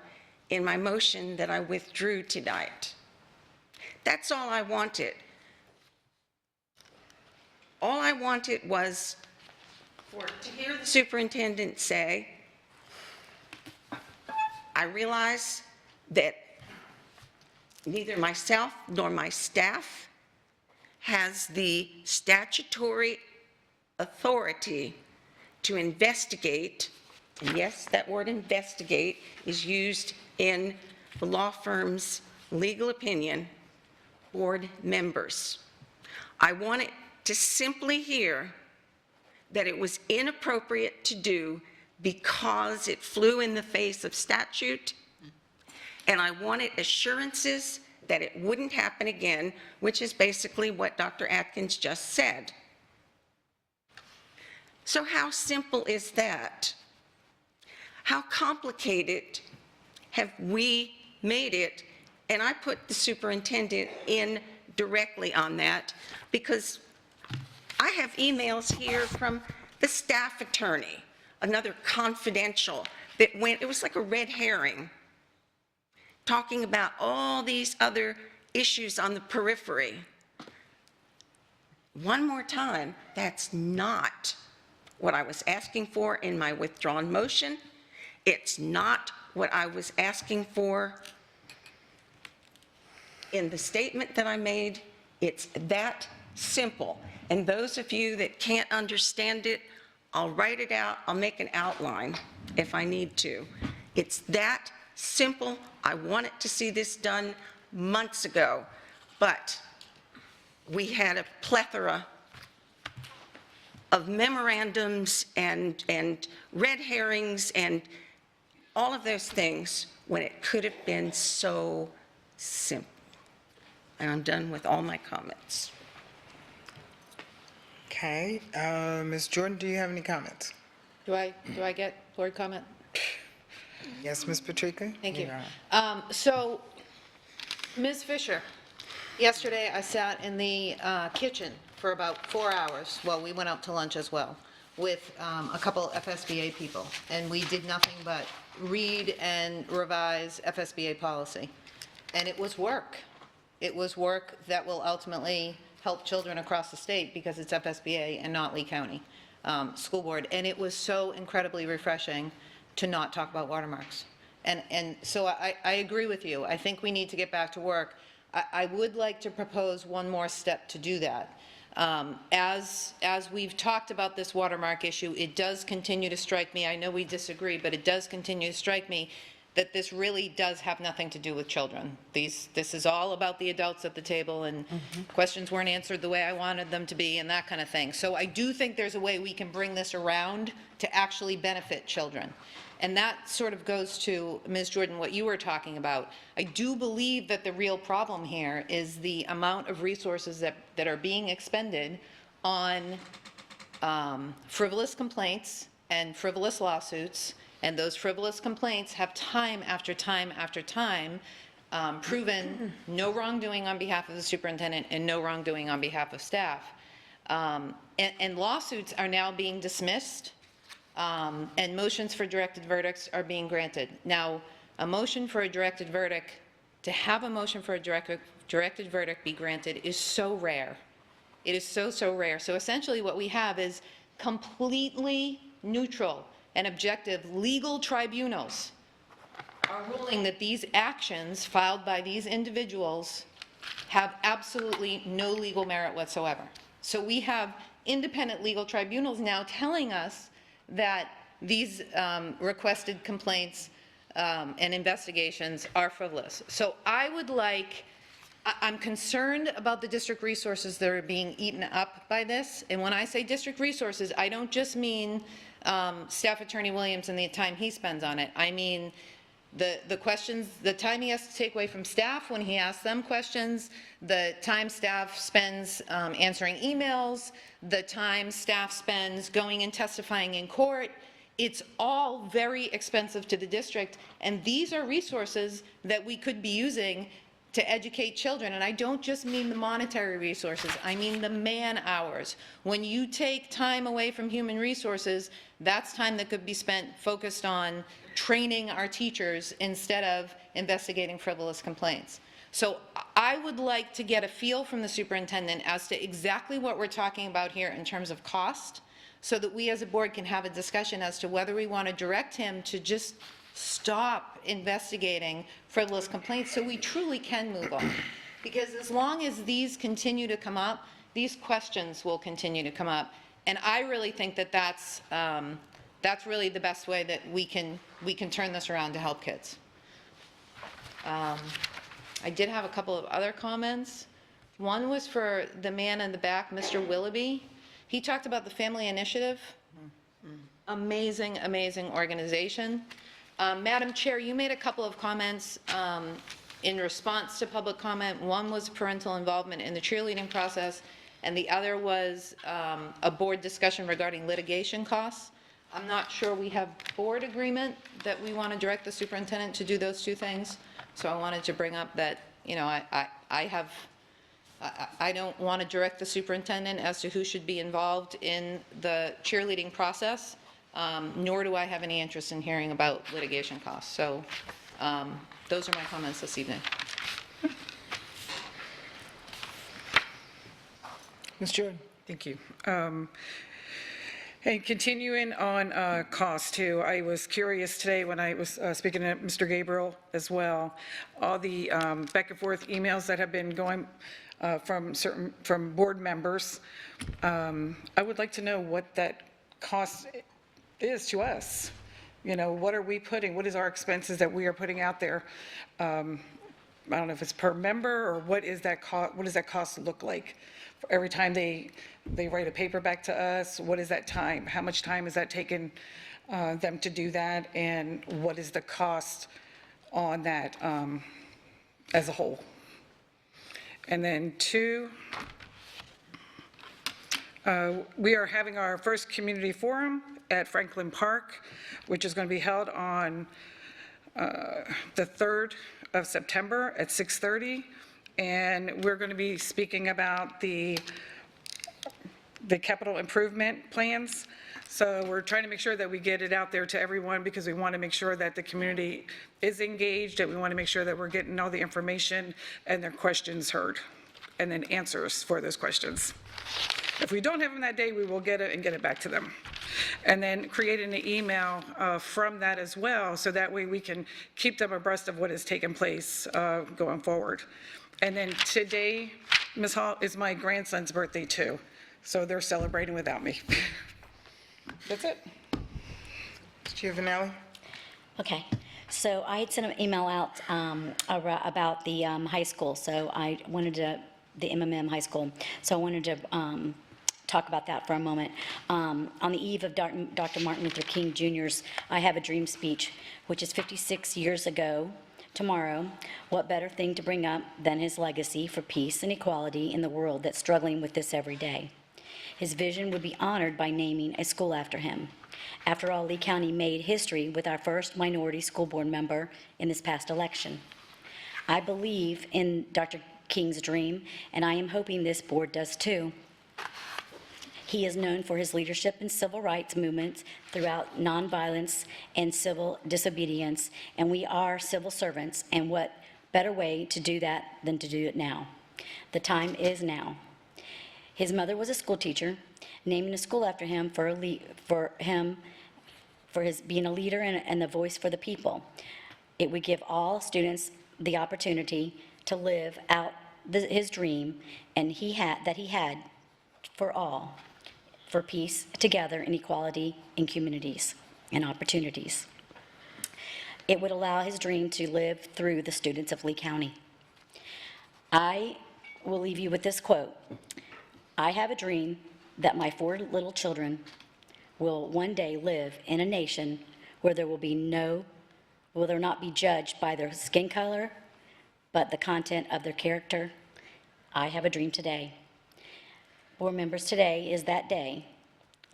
in my motion that I withdrew tonight. That's all I wanted. All I wanted was to hear the superintendent say, I realize that neither myself nor my staff has the statutory authority to investigate, and yes, that word investigate is used in the law firm's legal opinion, board members. I wanted to simply hear that it was inappropriate to do because it flew in the face of statute, and I wanted assurances that it wouldn't happen again, which is basically what Dr. Atkins just said. So how simple is that? How complicated have we made it? And I put the superintendent in directly on that because I have emails here from the staff attorney, another confidential, that went, it was like a red herring, talking about all these other issues on the periphery. One more time, that's not what I was asking for in my withdrawn motion. It's not what I was asking for in the statement that I made. It's that simple. And those of you that can't understand it, I'll write it out. I'll make an outline if I need to. It's that simple. I wanted to see this done months ago, but we had a plethora of memorandums and red herrings and all of those things when it could have been so simple. And I'm done with all my comments. Okay, Ms. Jordan, do you have any comments? Do I get board comment? Yes, Ms. Patrica? Thank you. Yeah. So, Ms. Fisher, yesterday I sat in the kitchen for about 4 hours, well, we went out to lunch as well, with a couple FSBA people, and we did nothing but read and revise FSBA policy. And it was work. It was work that will ultimately help children across the state because it's FSBA and not Lee County School Board. And it was so incredibly refreshing to not talk about watermarks And so I agree with you. I think we need to get back to work. I would like to propose one more step to do that. As we've talked about this watermark issue, it does continue to strike me, I know we disagree, but it does continue to strike me that this really does have nothing to do with children. This is all about the adults at the table, and questions weren't answered the way I wanted them to be, and that kind of thing. So I do think there's a way we can bring this around to actually benefit children. And that sort of goes to, Ms. Jordan, what you were talking about. I do believe that the real problem here is the amount of resources that are being expended on frivolous complaints and frivolous lawsuits, and those frivolous complaints have time after time after time proven no wrongdoing on behalf of the superintendent and no wrongdoing on behalf of staff. And lawsuits are now being dismissed, and motions for directed verdicts are being granted. Now, a motion for a directed verdict, to have a motion for a directed verdict be granted is so rare. It is so rare. So essentially what we have is completely neutral and objective legal tribunals are ruling that these actions filed by these individuals have absolutely no legal merit whatsoever. So we have independent legal tribunals now telling us that these requested complaints and investigations are frivolous. So I'm concerned about the district resources that are being eaten up by this. And when I say district resources, I don't just mean Staff Attorney Williams and the time he spends on it. I mean the questions, the time he has to take away from staff when he asks them questions, the time staff spends answering emails, the time staff spends going and testifying in court. It's all very expensive to the district, and these are resources that we could be using to educate children. And I don't just mean the monetary resources, I mean the man hours. When you take time away from human resources, that's time that could be spent focused on training our teachers instead of investigating frivolous complaints. So I would like to get a feel from the superintendent as to exactly what we're talking about here in terms of cost, so that we as a board can have a discussion as to whether we want to direct him to just stop investigating frivolous complaints so we truly can move on. Because as long as these continue to come up, these questions will continue to come up. And I really think that that's really the best way that we can turn this around to help kids. I did have a couple of other comments. One was for the man in the back, Mr. Willoughby. He talked about the Family Initiative. Amazing, amazing organization. Madam Chair, you made a couple of comments in response to public comment. One was parental involvement in the cheerleading process, and the other was a board discussion regarding litigation costs. I'm not sure we have board agreement that we want to direct the superintendent to do those two things. So I wanted to bring up that, you know, I don't want to direct the superintendent as to who should be involved in the cheerleading process, nor do I have any interest in hearing about litigation costs. So those are my comments this evening. Ms. Jordan? Thank you. And continuing on cost too, I was curious today when I was speaking to Mr. Gabriel as well, all the back and forth emails that have been going from board members. I would like to know what that cost is to us. You know, what are we putting, what is our expenses that we are putting out there? I don't know if it's per member or what is that cost, what does that cost look like? Every time they write a paper back to us, what is that time? How much time is that taking them to do that? And what is the cost on that as a whole? And then two, we are having our first community forum at Franklin Park, which is going to be held on the 3rd of September at 6:30. And we're going to be speaking about the capital improvement plans. So we're trying to make sure that we get it out there to everyone because we want to make sure that the community is engaged, and we want to make sure that we're getting all the information and their questions heard, and then answers for those questions. If we don't have them that day, we will get it and get it back to them. And then creating an email from that as well, so that way we can keep them abreast of what has taken place going forward. And then today, Ms. Hall, is my grandson's birthday too, so they're celebrating without me. That's it. Mr. Giovanelli? Okay, so I had sent an email out about the high school, so I wanted to, the MMM high school, so I wanted to talk about that for a moment. On the eve of Dr. Martin Luther King Jr.'s I Have a Dream speech, which is 56 years ago tomorrow, what better thing to bring up than his legacy for peace and equality in the world that's struggling with this every day. His vision would be honored by naming a school after him. After all, Lee County made history with our first minority school board member in this past election. I believe in Dr. King's dream, and I am hoping this board does too. He is known for his leadership in civil rights movements throughout nonviolence and civil disobedience, and we are civil servants, and what better way to do that than to do it now? The time is now. His mother was a school teacher. Naming a school after him for his being a leader and the voice for the people. It would give all students the opportunity to live out his dream and that he had for all, for peace together and equality in communities and opportunities. It would allow his dream to live through the students of Lee County. I will leave you with this quote. I have a dream that my 4 little children will one day live in a nation where there will not be judged by their skin color, but the content of their character. I have a dream today. Board members, today is that day.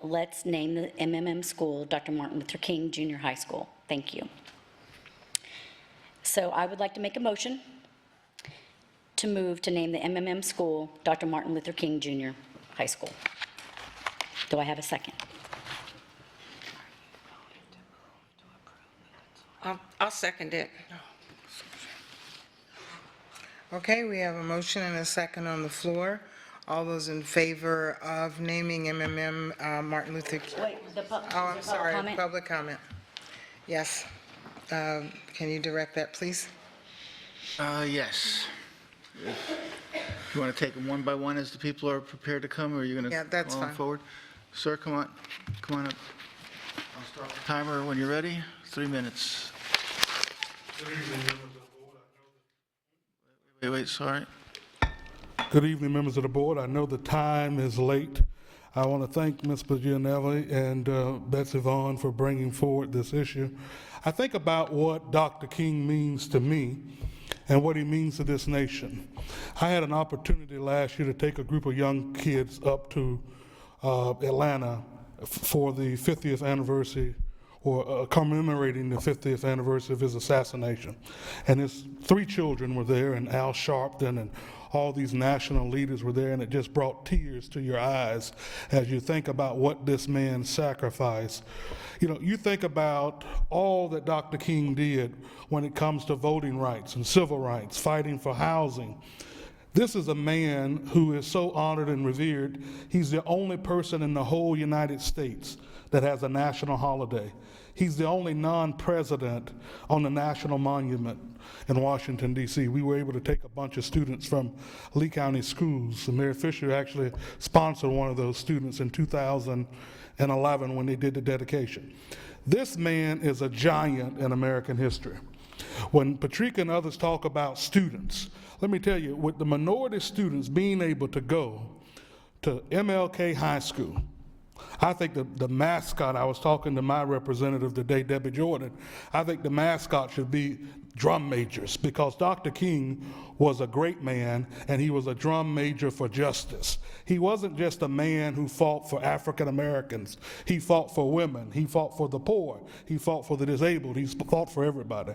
Let's name the MMM school Dr. Martin Luther King Jr. High School. Thank you. So I would like to make a motion to move to name the MMM school Dr. Martin Luther King Jr. High School. Do I have a second? I'll second it. Okay, we have a motion and a second on the floor. All those in favor of naming MMM Martin Luther King? Wait, Oh, I'm sorry, comment? public comment. Yes. Can you direct that, please? Yes. You want to take them one by one as the people are prepared to come, or are you going to Yeah, that's call them fine. forward? Sir, come on up. I'll start the timer when you're ready. 3 minutes. Wait, sorry. Good evening, members of the board. I know the time is late. I want to thank Ms. Gianelli and Betsy Vaughn for bringing forward this issue. I think about what Dr. King means to me and what he means to this nation. I had an opportunity last year to take a group of young kids up to Atlanta for the 50th anniversary, or commemorating the 50th anniversary of his assassination. And his 3 children were there, and Al Sharpton and all these national leaders were there, and it just brought tears to your eyes as you think about what this man sacrificed. You know, you think about all that Dr. King did when it comes to voting rights and civil rights, fighting for housing. This is a man who is so honored and revered. He's the only person in the whole United States that has a national holiday. He's the only non-president on the national monument in Washington, D.C. We were able to take a bunch of students from Lee County schools. And Mayor Fisher actually sponsored one of those students in 2011 when they did the dedication. This man is a giant in American history. When Patricia and others talk about students, let me tell you, with the minority students being able to go to MLK High School, I think the mascot, I was talking to my representative today, Debbie Jordan, I think the mascot should be drum majors, because Dr. King was a great man and he was a drum major for justice. He wasn't just a man who fought for African Americans. He fought for women. He fought for the poor. He fought for the disabled. He fought for everybody.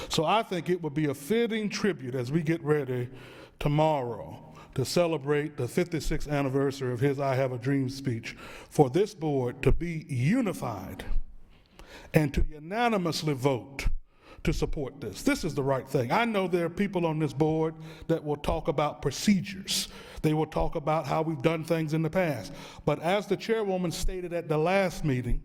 So I think it would be a fitting tribute as we get ready tomorrow to celebrate the 56th anniversary of his I Have a Dream speech, for this board to be unified and to unanimously vote to support this. This is the right thing. I know there are people on this board that will talk about procedures. They will talk about how we've done things in the past. But as the chairwoman stated at the last meeting,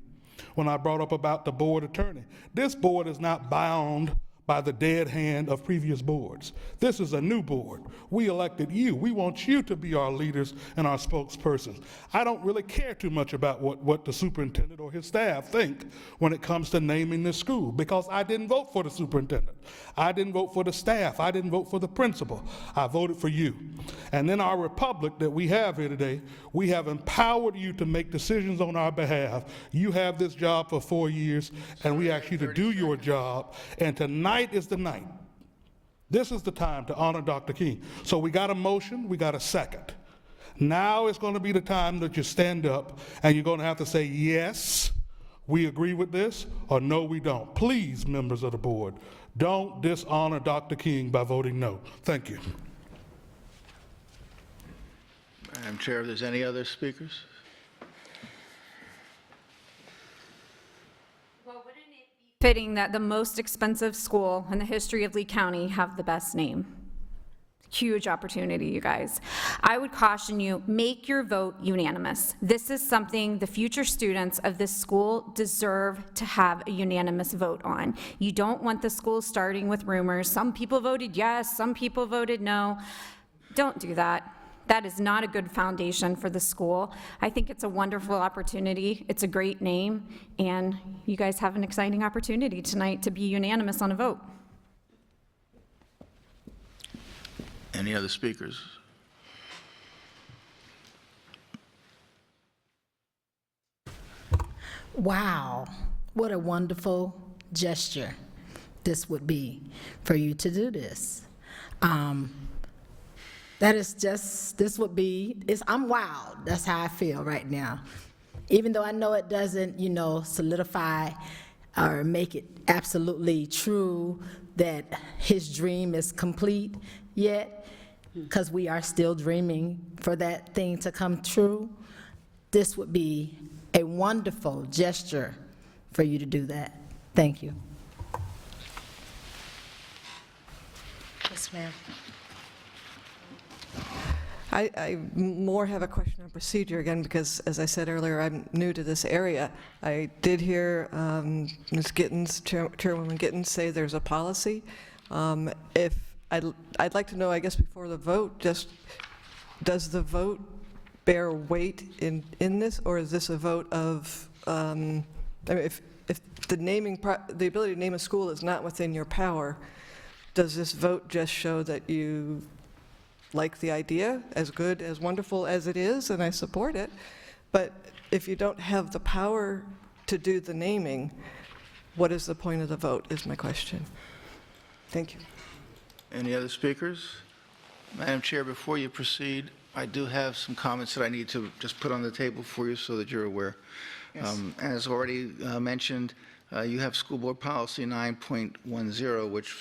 when I brought up about the board attorney, this board is not bound by the dead hand of previous boards. This is a new board. We elected you. We want you to be our leaders and our spokespersons. I don't really care too much about what the superintendent or his staff think when it comes to naming this school, because I didn't vote for the superintendent. I didn't vote for the staff. I didn't vote for the principal. I voted for you. And in our republic that we have here today, we have empowered you to make decisions on our behalf. You have this job for 4 years, and we ask you to do your job. And tonight is the night. This is the time to honor Dr. King. So we got a motion, we got a second. Now is going to be the time that you stand up and you're going to have to say, yes, we agree with this, or no, we don't. Please, members of the board, don't dishonor Dr. King by voting no. Thank you. Madam Chair, if there's any other speakers? Fitting that the most expensive school in the history of Lee County have the best name. Huge opportunity, you guys. I would caution you, make your vote unanimous. This is something the future students of this school deserve to have a unanimous vote on. You don't want the school starting with rumors. Some people voted yes, some people voted no. Don't do that. That is not a good foundation for the school. I think it's a wonderful opportunity. It's a great name, and you guys have an exciting opportunity tonight to be unanimous on a vote. Any other speakers? Wow, what a wonderful gesture this would be for you to do this. That is just, this would be, I'm wowed. That's how I feel right now. Even though I know it doesn't, solidify or make it absolutely true that his dream is complete yet, because we are still dreaming for that thing to come true. This would be a wonderful gesture for you to do that. Thank you. Yes, ma'am. I more have a question on procedure again, because as I said earlier, I'm new to this area. I did hear Ms. Gittens, Chairwoman Gittens, say there's a policy. If I'd like to know, I guess before the vote, just does the vote bear weight in this, or is this a vote of, I mean, if the ability to name a school is not within your power, does this vote just show that you like the idea, as good, as wonderful as it is, and I support it, but if you don't have the power to do the naming, what is the point of the vote, is my question. Thank you. Any other speakers? Madam Chair, before you proceed, I do have some comments that I need to just put on the table for you so that you're aware. Yes. As already mentioned, you have School Board Policy 9.10, which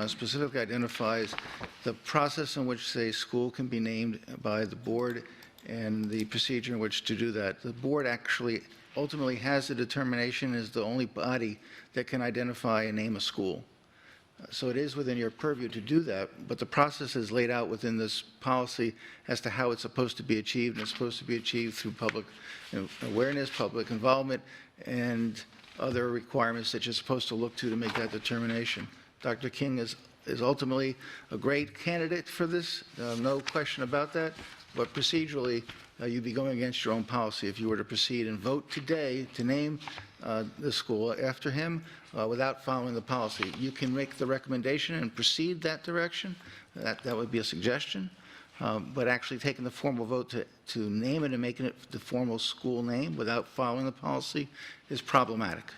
specifically identifies the process in which a school can be named by the board and the procedure in which to do that. The board actually ultimately has the determination, is the only body that can identify and name a school. So it is within your purview to do that, but the process is laid out within this policy as to how it's supposed to be achieved, and it's supposed to be achieved through public awareness, public involvement, and other requirements that you're supposed to look to make that determination. Dr. King is ultimately a great candidate for this, no question about that, but procedurally, you'd be going against your own policy if you were to proceed and vote today to name the school after him without following the policy. You can make the recommendation and proceed that direction. That would be a suggestion. But actually taking the formal vote to name it and making it the formal school name without following the policy is problematic.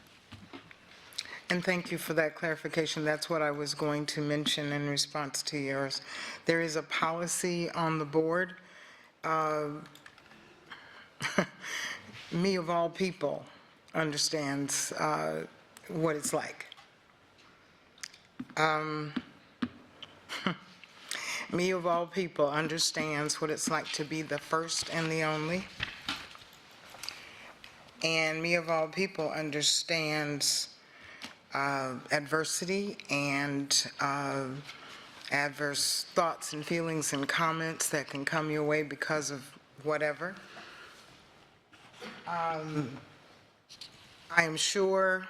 And thank you for that clarification. That's what I was going to mention in response to yours. There is a policy on the board. Me, of all people, understands what it's like. Me, of all people, understands what it's like to be the first and the only. And me, of all people, understands adversity and adverse thoughts and feelings and comments that can come your way because of whatever. I am sure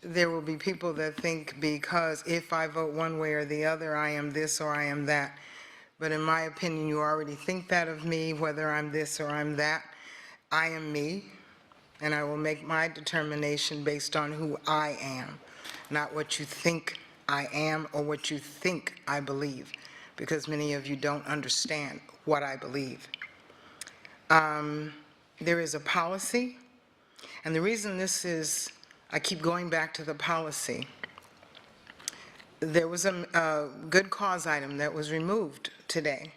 there will be people that think because if I vote one way or the other, I am this or I am that. But in my opinion, you already think that of me, whether I'm this or I'm that. I am me, and I will make my determination based on who I am, not what you think I am or what you think I believe, because many of you don't understand what I believe. There is a policy, and the reason this is, I keep going back to the policy. There was a good cause item that was removed today.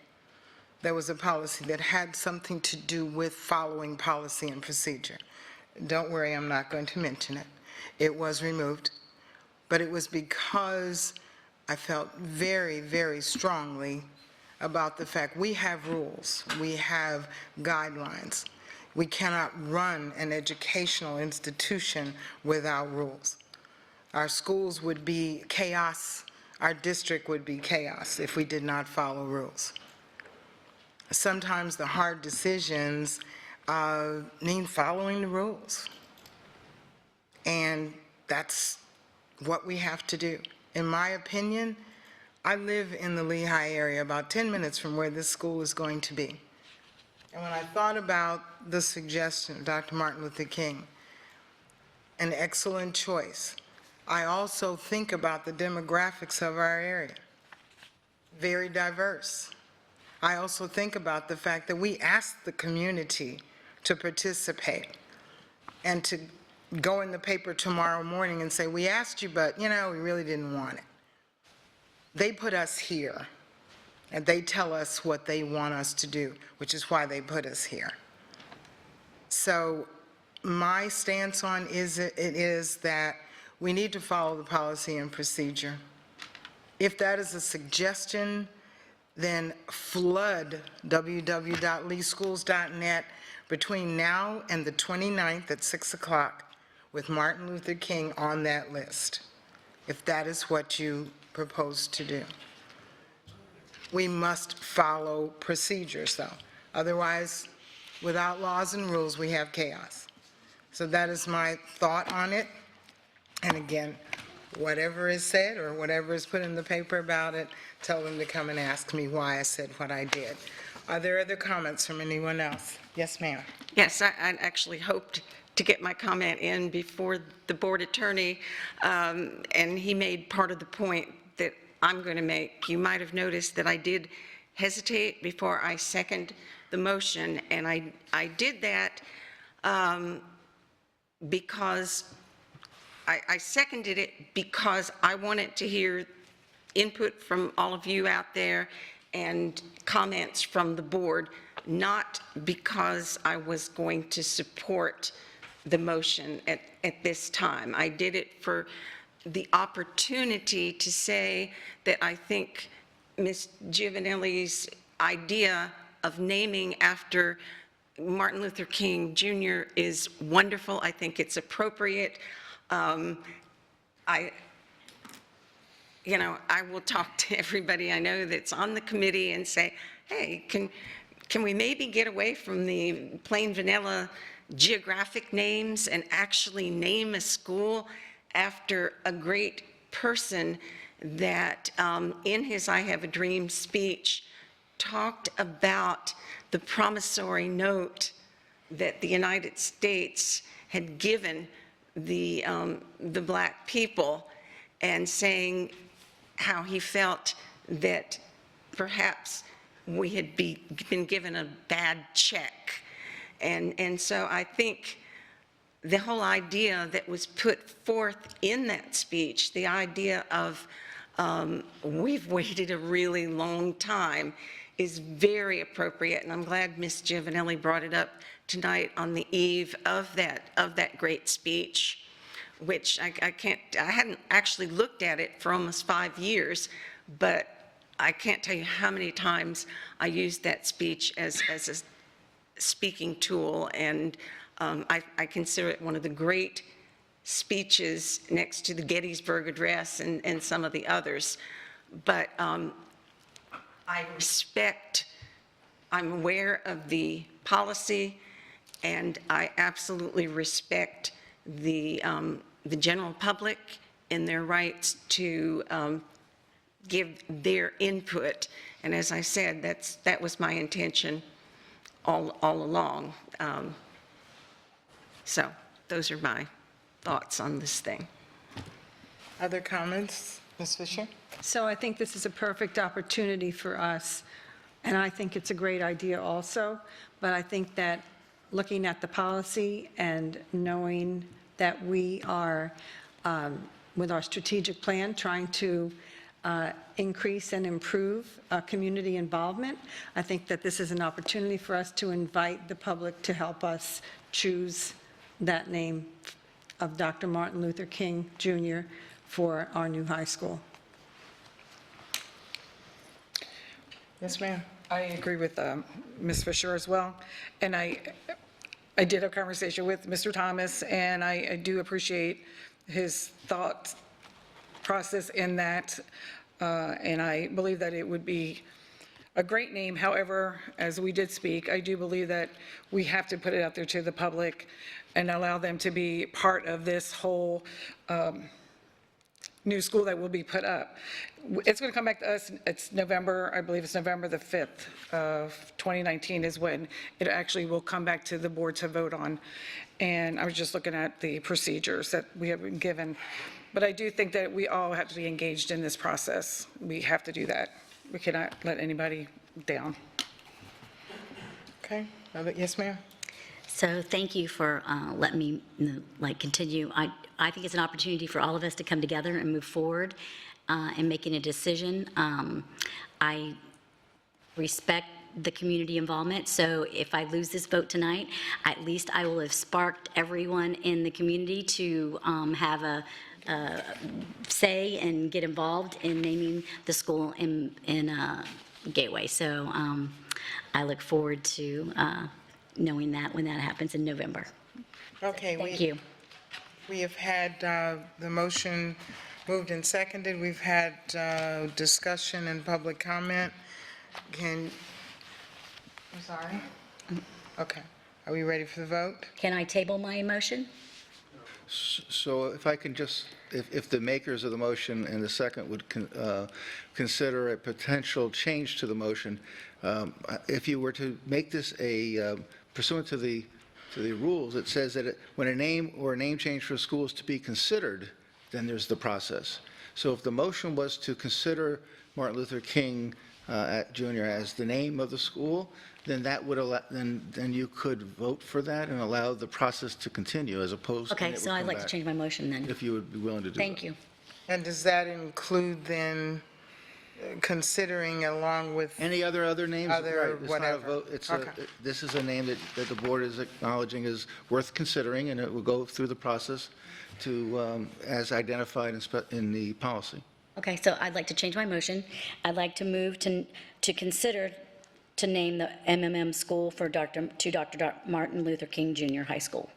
There was a policy that had something to do with following policy and procedure. Don't worry, I'm not going to mention it. It was removed, but it was because I felt very, very strongly about the fact we have rules, we have guidelines. We cannot run an educational institution without rules. Our schools would be chaos, our district would be chaos if we did not follow rules. Sometimes the hard decisions mean following the rules. And that's what we have to do. In my opinion, I live in the Lehigh area, about 10 minutes from where this school is going to be. And when I thought about the suggestion of Dr. Martin Luther King, an excellent choice, I also think about the demographics of our area, very diverse. I also think about the fact that we asked the community to participate and to go in the paper tomorrow morning and say, we asked you, but, you know, we really didn't want it. They put us here, and they tell us what they want us to do, which is why they put us here. So my stance on it is that we need to follow the policy and procedure. If that is a suggestion, then flood www.leeschools.net between now and the 29th at 6 o'clock with Martin Luther King on that list, if that is what you propose to do. We must follow procedures, though. Otherwise, without laws and rules, we have chaos. So that is my thought on it. And again, whatever is said or whatever is put in the paper about it, tell them to come and ask me why I said what I did. Are there other comments from anyone else? Yes, ma'am. Yes, I actually hoped to get my comment in before the board attorney, and he made part of the point that I'm going to make. You might have noticed that I did hesitate before I second the motion, and I did that because I seconded it because I wanted to hear input from all of you out there and comments from the board, not because I was going to support the motion at this time. I did it for the opportunity to say that I think Ms. Giovanelli's idea of naming after Martin Luther King Jr. is wonderful. I think it's appropriate. I will talk to everybody I know that's on the committee and say, hey, can we maybe get away from the plain vanilla geographic names and actually name a school after a great person that in his I Have a Dream speech talked about the promissory note that the United States had given the black people, and saying how he felt that perhaps we had been given a bad check. And so I think the whole idea that was put forth in that speech, the idea of we've waited a really long time, is very appropriate, and I'm glad Ms. Giovanelli brought it up tonight on the eve of that great speech, which I hadn't actually looked at it for almost 5 years, but I can't tell you how many times I used that speech as a speaking tool, and I consider it one of the great speeches next to the Gettysburg Address and some of the others. But I respect, I'm aware of the policy, and I absolutely respect the general public and their rights to give their input. And as I said, that was my intention all along. So those are my thoughts on this thing. Other comments? Ms. Fisher? So I think this is a perfect opportunity for us, and I think it's a great idea also, but I think that looking at the policy and knowing that we are, with our strategic plan, trying to increase and improve community involvement, I think that this is an opportunity for us to invite the public to help us choose that name of Dr. Martin Luther King Jr. for our new high school. Yes, ma'am. I agree with Ms. Fisher as well. And I did have a conversation with Mr. Thomas, and I do appreciate his thought process in that. And I believe that it would be a great name. However, as we did speak, I do believe that we have to put it out there to the public and allow them to be part of this whole new school that will be put up. It's going to come back to us. It's November, I believe it's November the 5th of 2019 is when it actually will come back to the board to vote on. And I was just looking at the procedures that we have been given. But I do think that we all have to be engaged in this process. We have to do that. We cannot let anybody down. Okay. Yes, ma'am. So thank you for letting me continue. I think it's an opportunity for all of us to come together and move forward and making a decision. I respect the community involvement, so if I lose this vote tonight, at least I will have sparked everyone in the community to have a say and get involved in naming the school in Gateway. So I look forward to knowing that when that happens in November. Okay. Thank you. We have had the motion moved and seconded. We've had discussion and public comment. I'm sorry? Okay. Are we ready for the vote? Can I table my motion? So if I can just, if the makers of the motion and the second would consider a potential change to the motion, if you were to make this a, pursuant to the rules, it says that when a name or a name change for a school is to be considered, then there's the process. So if the motion was to consider Martin Luther King Jr. as the name of the school, then that would allow, then you could vote for that and allow the process to continue as opposed to. Okay, so I'd like to change my motion then. If you would be willing to do that. Thank you. And does that include then considering along with? Any other names? Other Right, it's not a whatever. vote. It's Okay. this is a name that the board is acknowledging is worth considering, and it will go through the process to, as identified in the policy. Okay, so I'd like to change my motion. I'd like to move to consider to name the MMM school for Dr. Martin Luther King Jr. High School,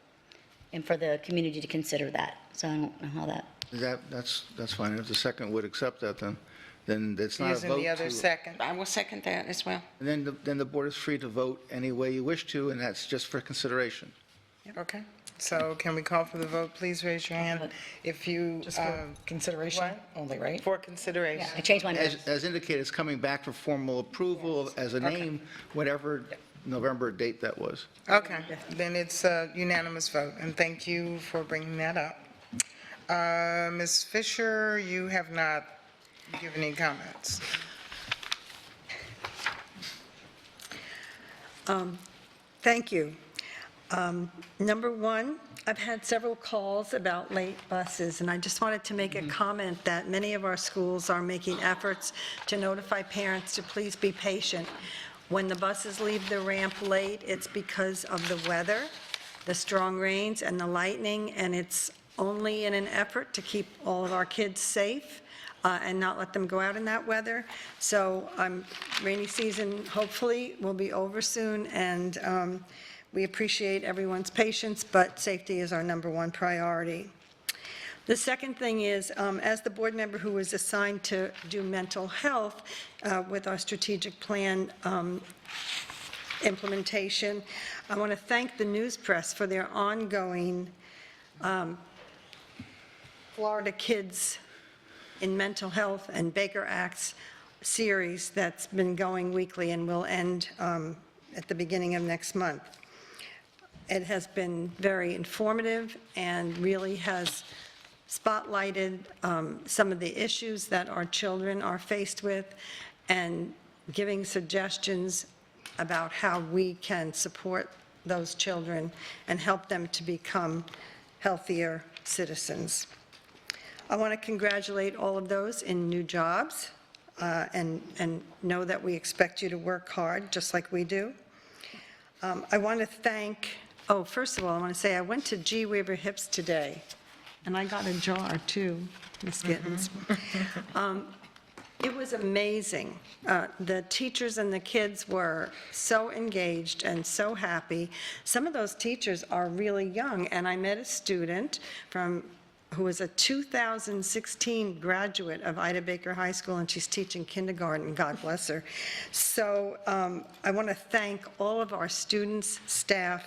and for the community to consider that. So I don't know how that. That's fine. If the second would accept that, then it's not a Using vote the other to. second. I will second that as well. And then the board is free to vote any way you wish to, and that's just for consideration. Okay. So can we call for the vote? Please raise your hand if you. Just for consideration only, right? For consideration. I changed my motion. As indicated, it's coming back for formal approval as a name, whatever November date that was. Okay, then it's a unanimous vote, and thank you for bringing that up. Ms. Fisher, you have not given any comments. Thank you. Number one, I've had several calls about late buses, and I just wanted to make a comment that many of our schools are making efforts to notify parents to please be patient. When the buses leave the ramp late, it's because of the weather, the strong rains and the lightning, and it's only in an effort to keep all of our kids safe and not let them go out in that weather. So rainy season hopefully will be over soon, and we appreciate everyone's patience, but safety is our number one priority. The second thing is, as the board member who was assigned to do mental health with our strategic plan implementation, I want to thank the news press for their ongoing Florida Kids in Mental Health and Baker Acts series that's been going weekly and will end at the beginning of next month. It has been very informative and really has spotlighted some of the issues that our children are faced with and giving suggestions about how we can support those children and help them to become healthier citizens. I want to congratulate all of those in new jobs and know that we expect you to work hard, just like we do. I want to thank, first of all, I want to say I went to G. Weaver Hips today, and I got a jar, too, Ms. Gittens. It was amazing. The teachers and the kids were so engaged and so happy. Some of those teachers are really young, and I met a student who was a 2016 graduate of Ida Baker High School, and she's teaching kindergarten, God bless her. So I want to thank all of our students, staff,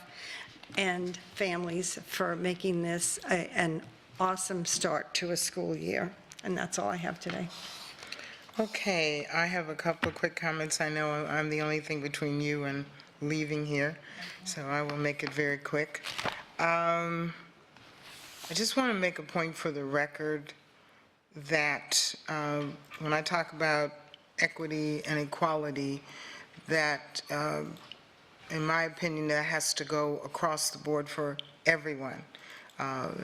and families for making this an awesome start to a school year. And that's all I have today. Okay, I have a couple of quick comments. I know I'm the only thing between you and leaving here, so I will make it very quick. I just want to make a point for the record that when I talk about equity and equality, that in my opinion, that has to go across the board for everyone,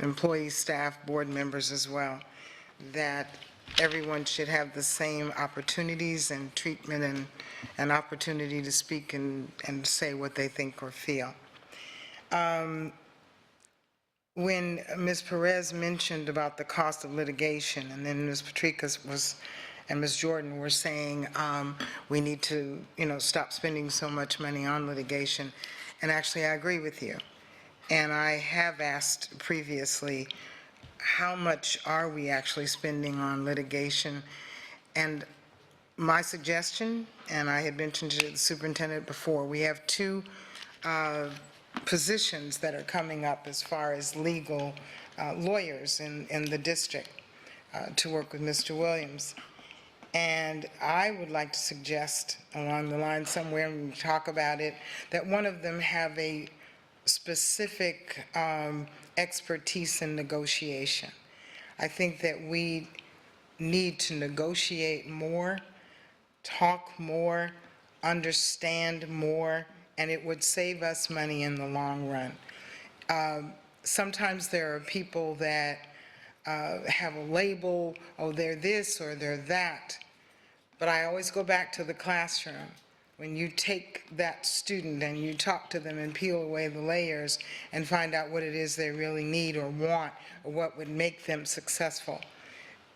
employees, staff, board members as well, that everyone should have the same opportunities and treatment and an opportunity to speak and say what they think or feel. When Ms. Perez mentioned about the cost of litigation, and then Ms. Patrica and Ms. Jordan were saying we need to, stop spending so much money on litigation, and actually I agree with you. And I have asked previously, how much are we actually spending on litigation? And my suggestion, and I had mentioned to the superintendent before, we have two positions that are coming up as far as legal lawyers in the district to work with Mr. Williams. And I would like to suggest along the line somewhere, when we talk about it, that one of them have a specific expertise in negotiation. I think that we need to negotiate more, talk more, understand more, and it would save us money in the long run. Sometimes there are people that have a label, oh, they're this or they're that, but I always go back to the classroom. When you take that student and you talk to them and peel away the layers and find out what it is they really need or want or what would make them successful,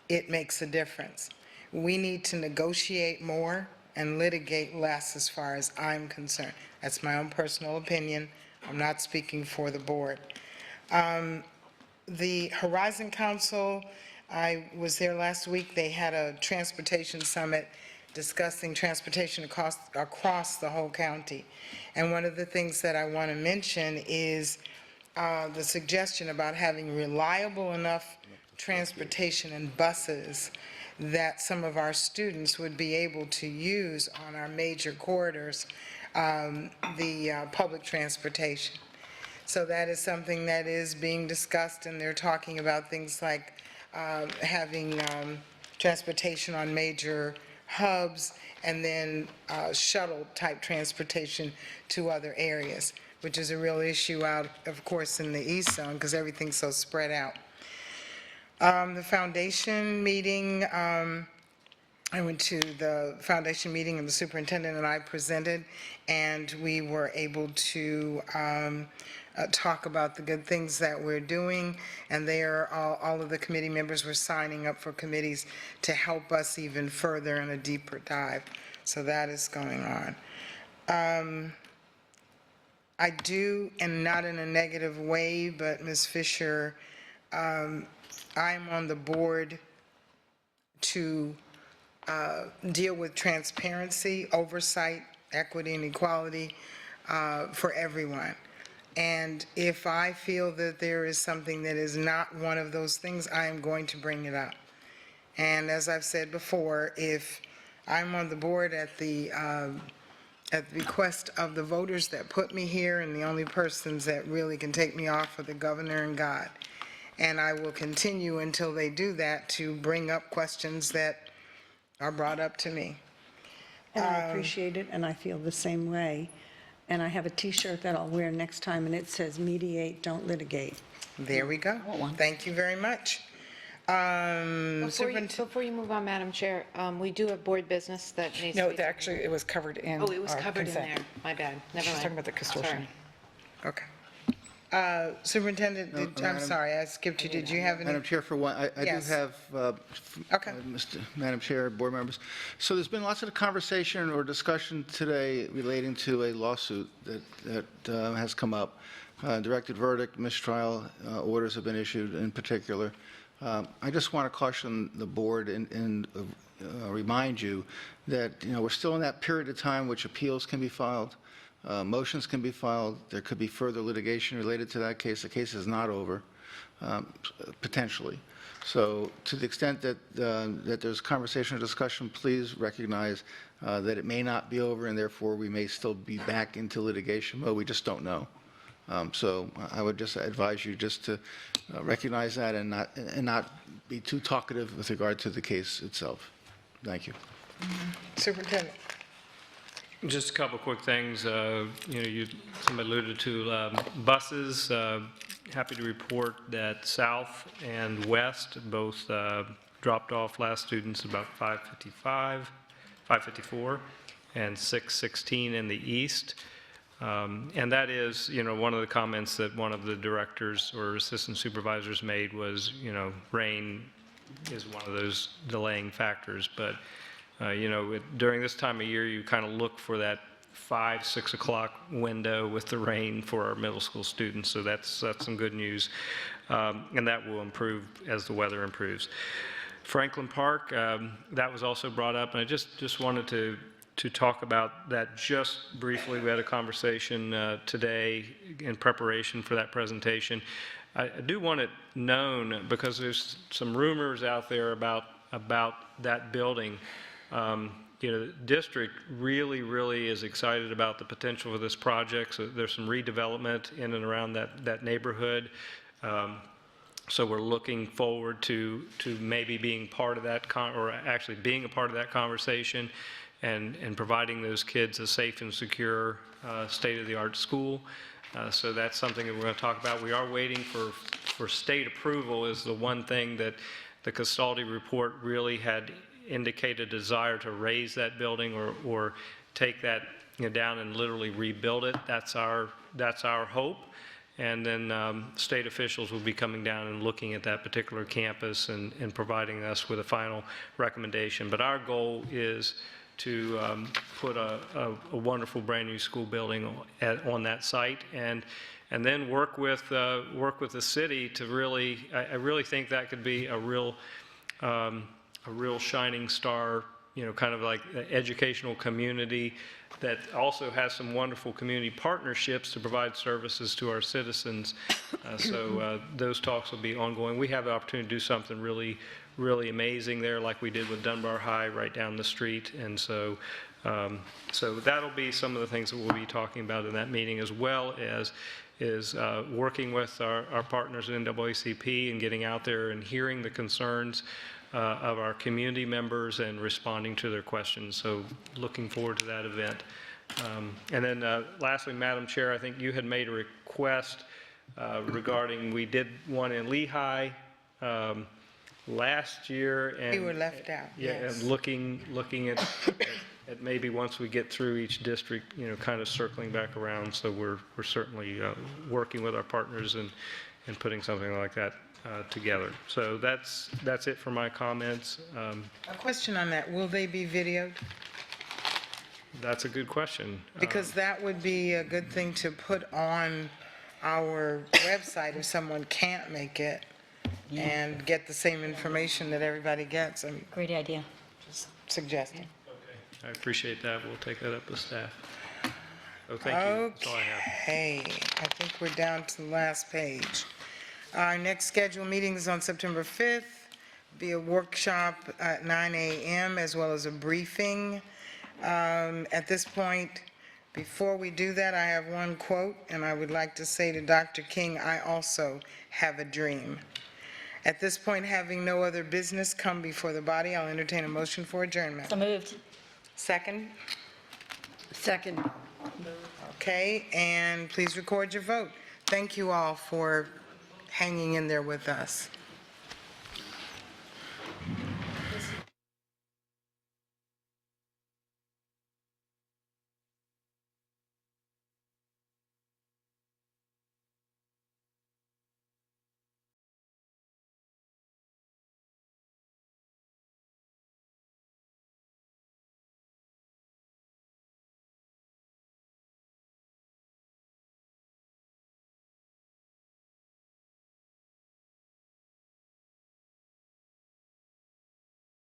it makes a difference. We need to negotiate more and litigate less as far as I'm concerned. That's my own personal opinion. I'm not speaking for the board. The Horizon Council, I was there last week. They had a transportation summit discussing transportation across the whole county. And one of the things that I want to mention is the suggestion about having reliable enough transportation and buses that some of our students would be able to use on our major corridors, the public transportation. So that is something that is being discussed, and they're talking about things like having transportation on major hubs and then shuttle-type transportation to other areas, which is a real issue out, of course, in the East Zone because everything's so spread out. The foundation meeting, I went to the foundation meeting and the superintendent and I presented, and we were able to talk about the good things that we're doing, and all of the committee members were signing up for committees to help us even further in a deeper dive. So that is going on. I do, and not in a negative way, but Ms. Fisher I'm on the board to deal with transparency, oversight, equity, and equality for everyone. And if I feel that there is something that is not one of those things, I am going to bring it up. And as I've said before, if I'm on the board at the request of the voters that put me here, and the only persons that really can take me off are the governor and God. And I will continue until they do that to bring up questions that are brought up to me. And I appreciate it, and I feel the same way. And I have a T-shirt that I'll wear next time, and it says, mediate, don't litigate. There we go. Thank you very much. Before you move on, Madam Chair, we do have board business that needs to No, be... actually, it was covered in Oh, it was our covered in consent. there. My bad. Never mind. She's talking about the consortium. Sorry. Okay. Superintendent, I'm sorry, I skipped you. Did you have any? Madam Chair, for one, I do Yes. have, Madam Chair, board members. So there's been lots of conversation or discussion today relating to a lawsuit that has come up. Directed verdict, mistrial orders have been issued in particular. I just want to caution the board and remind you that, we're still in that period of time which appeals can be filed. Motions can be filed. There could be further litigation related to that case. The case is not over, potentially. So to the extent that there's conversation or discussion, please recognize that it may not be over, and therefore we may still be back into litigation mode. We just don't know. So I would just advise you just to recognize that and not be too talkative with regard to the case itself. Thank you. Superintendent. Just a couple quick things. Somebody alluded to buses. Happy to report that South and West both dropped off last students about 5:54, and 6:16 in the East. And that is, one of the comments that one of the directors or assistant supervisors made was, rain is one of those delaying factors. But during this time of year, you kind of look for that 5, 6 o'clock window with the rain for our middle school students. So that's some good news. And that will improve as the weather improves. Franklin Park, that was also brought up. And I just wanted to talk about that just briefly. We had a conversation today in preparation for that presentation. I do want it known because there's some rumors out there about that building. The district really is excited about the potential of this project. So there's some redevelopment in and around that neighborhood. So we're looking forward to maybe being part of that, or actually being a part of that conversation, and providing those kids a safe and secure state-of-the-art school. So that's something that we're going to talk about. We are waiting for state approval is the one thing that the Castaldi report really had indicated a desire to raise that building or take that down and literally rebuild it. That's our hope. And then state officials will be coming down and looking at that particular campus and providing us with a final recommendation. But our goal is to put a wonderful brand new school building on that site, and then work with the city to really. I really think that could be a real shining star. Kind of like an educational community that also has some wonderful community partnerships to provide services to our citizens. So those talks will be ongoing. We have the opportunity to do something really amazing there, like we did with Dunbar High right down the street. And so that'll be some of the things that we'll be talking about in that meeting, as well as working with our partners at NAACP and getting out there and hearing the concerns of our community members and responding to their questions. So looking forward to that event. And then lastly, Madam Chair, I think you had made a request regarding, we did one in Lehigh last year. And We were left out, yeah, yes. and looking at maybe once we get through each district, kind of circling back around. So we're certainly working with our partners and putting something like that together. So that's it for my comments. A question on that, will they be videoed? That's a good question. Because that would be a good thing to put on our website if someone can't make it. and get the same information that everybody gets. I'm Great idea. just suggesting. I appreciate that. We'll take that up with staff. So thank you. That's all I have. Okay, I think we're down to the last page. Our next scheduled meeting is on September 5th, be a workshop at 9 a.m. as well as a briefing. At this point, before we do that, I have one quote, and I would like to say to Dr. King, I also have a dream. At this point, having no other business come before the body, I'll entertain a motion for adjournment. So moved. Second? Second. Okay, and please record your vote. Thank you all for hanging in there with us.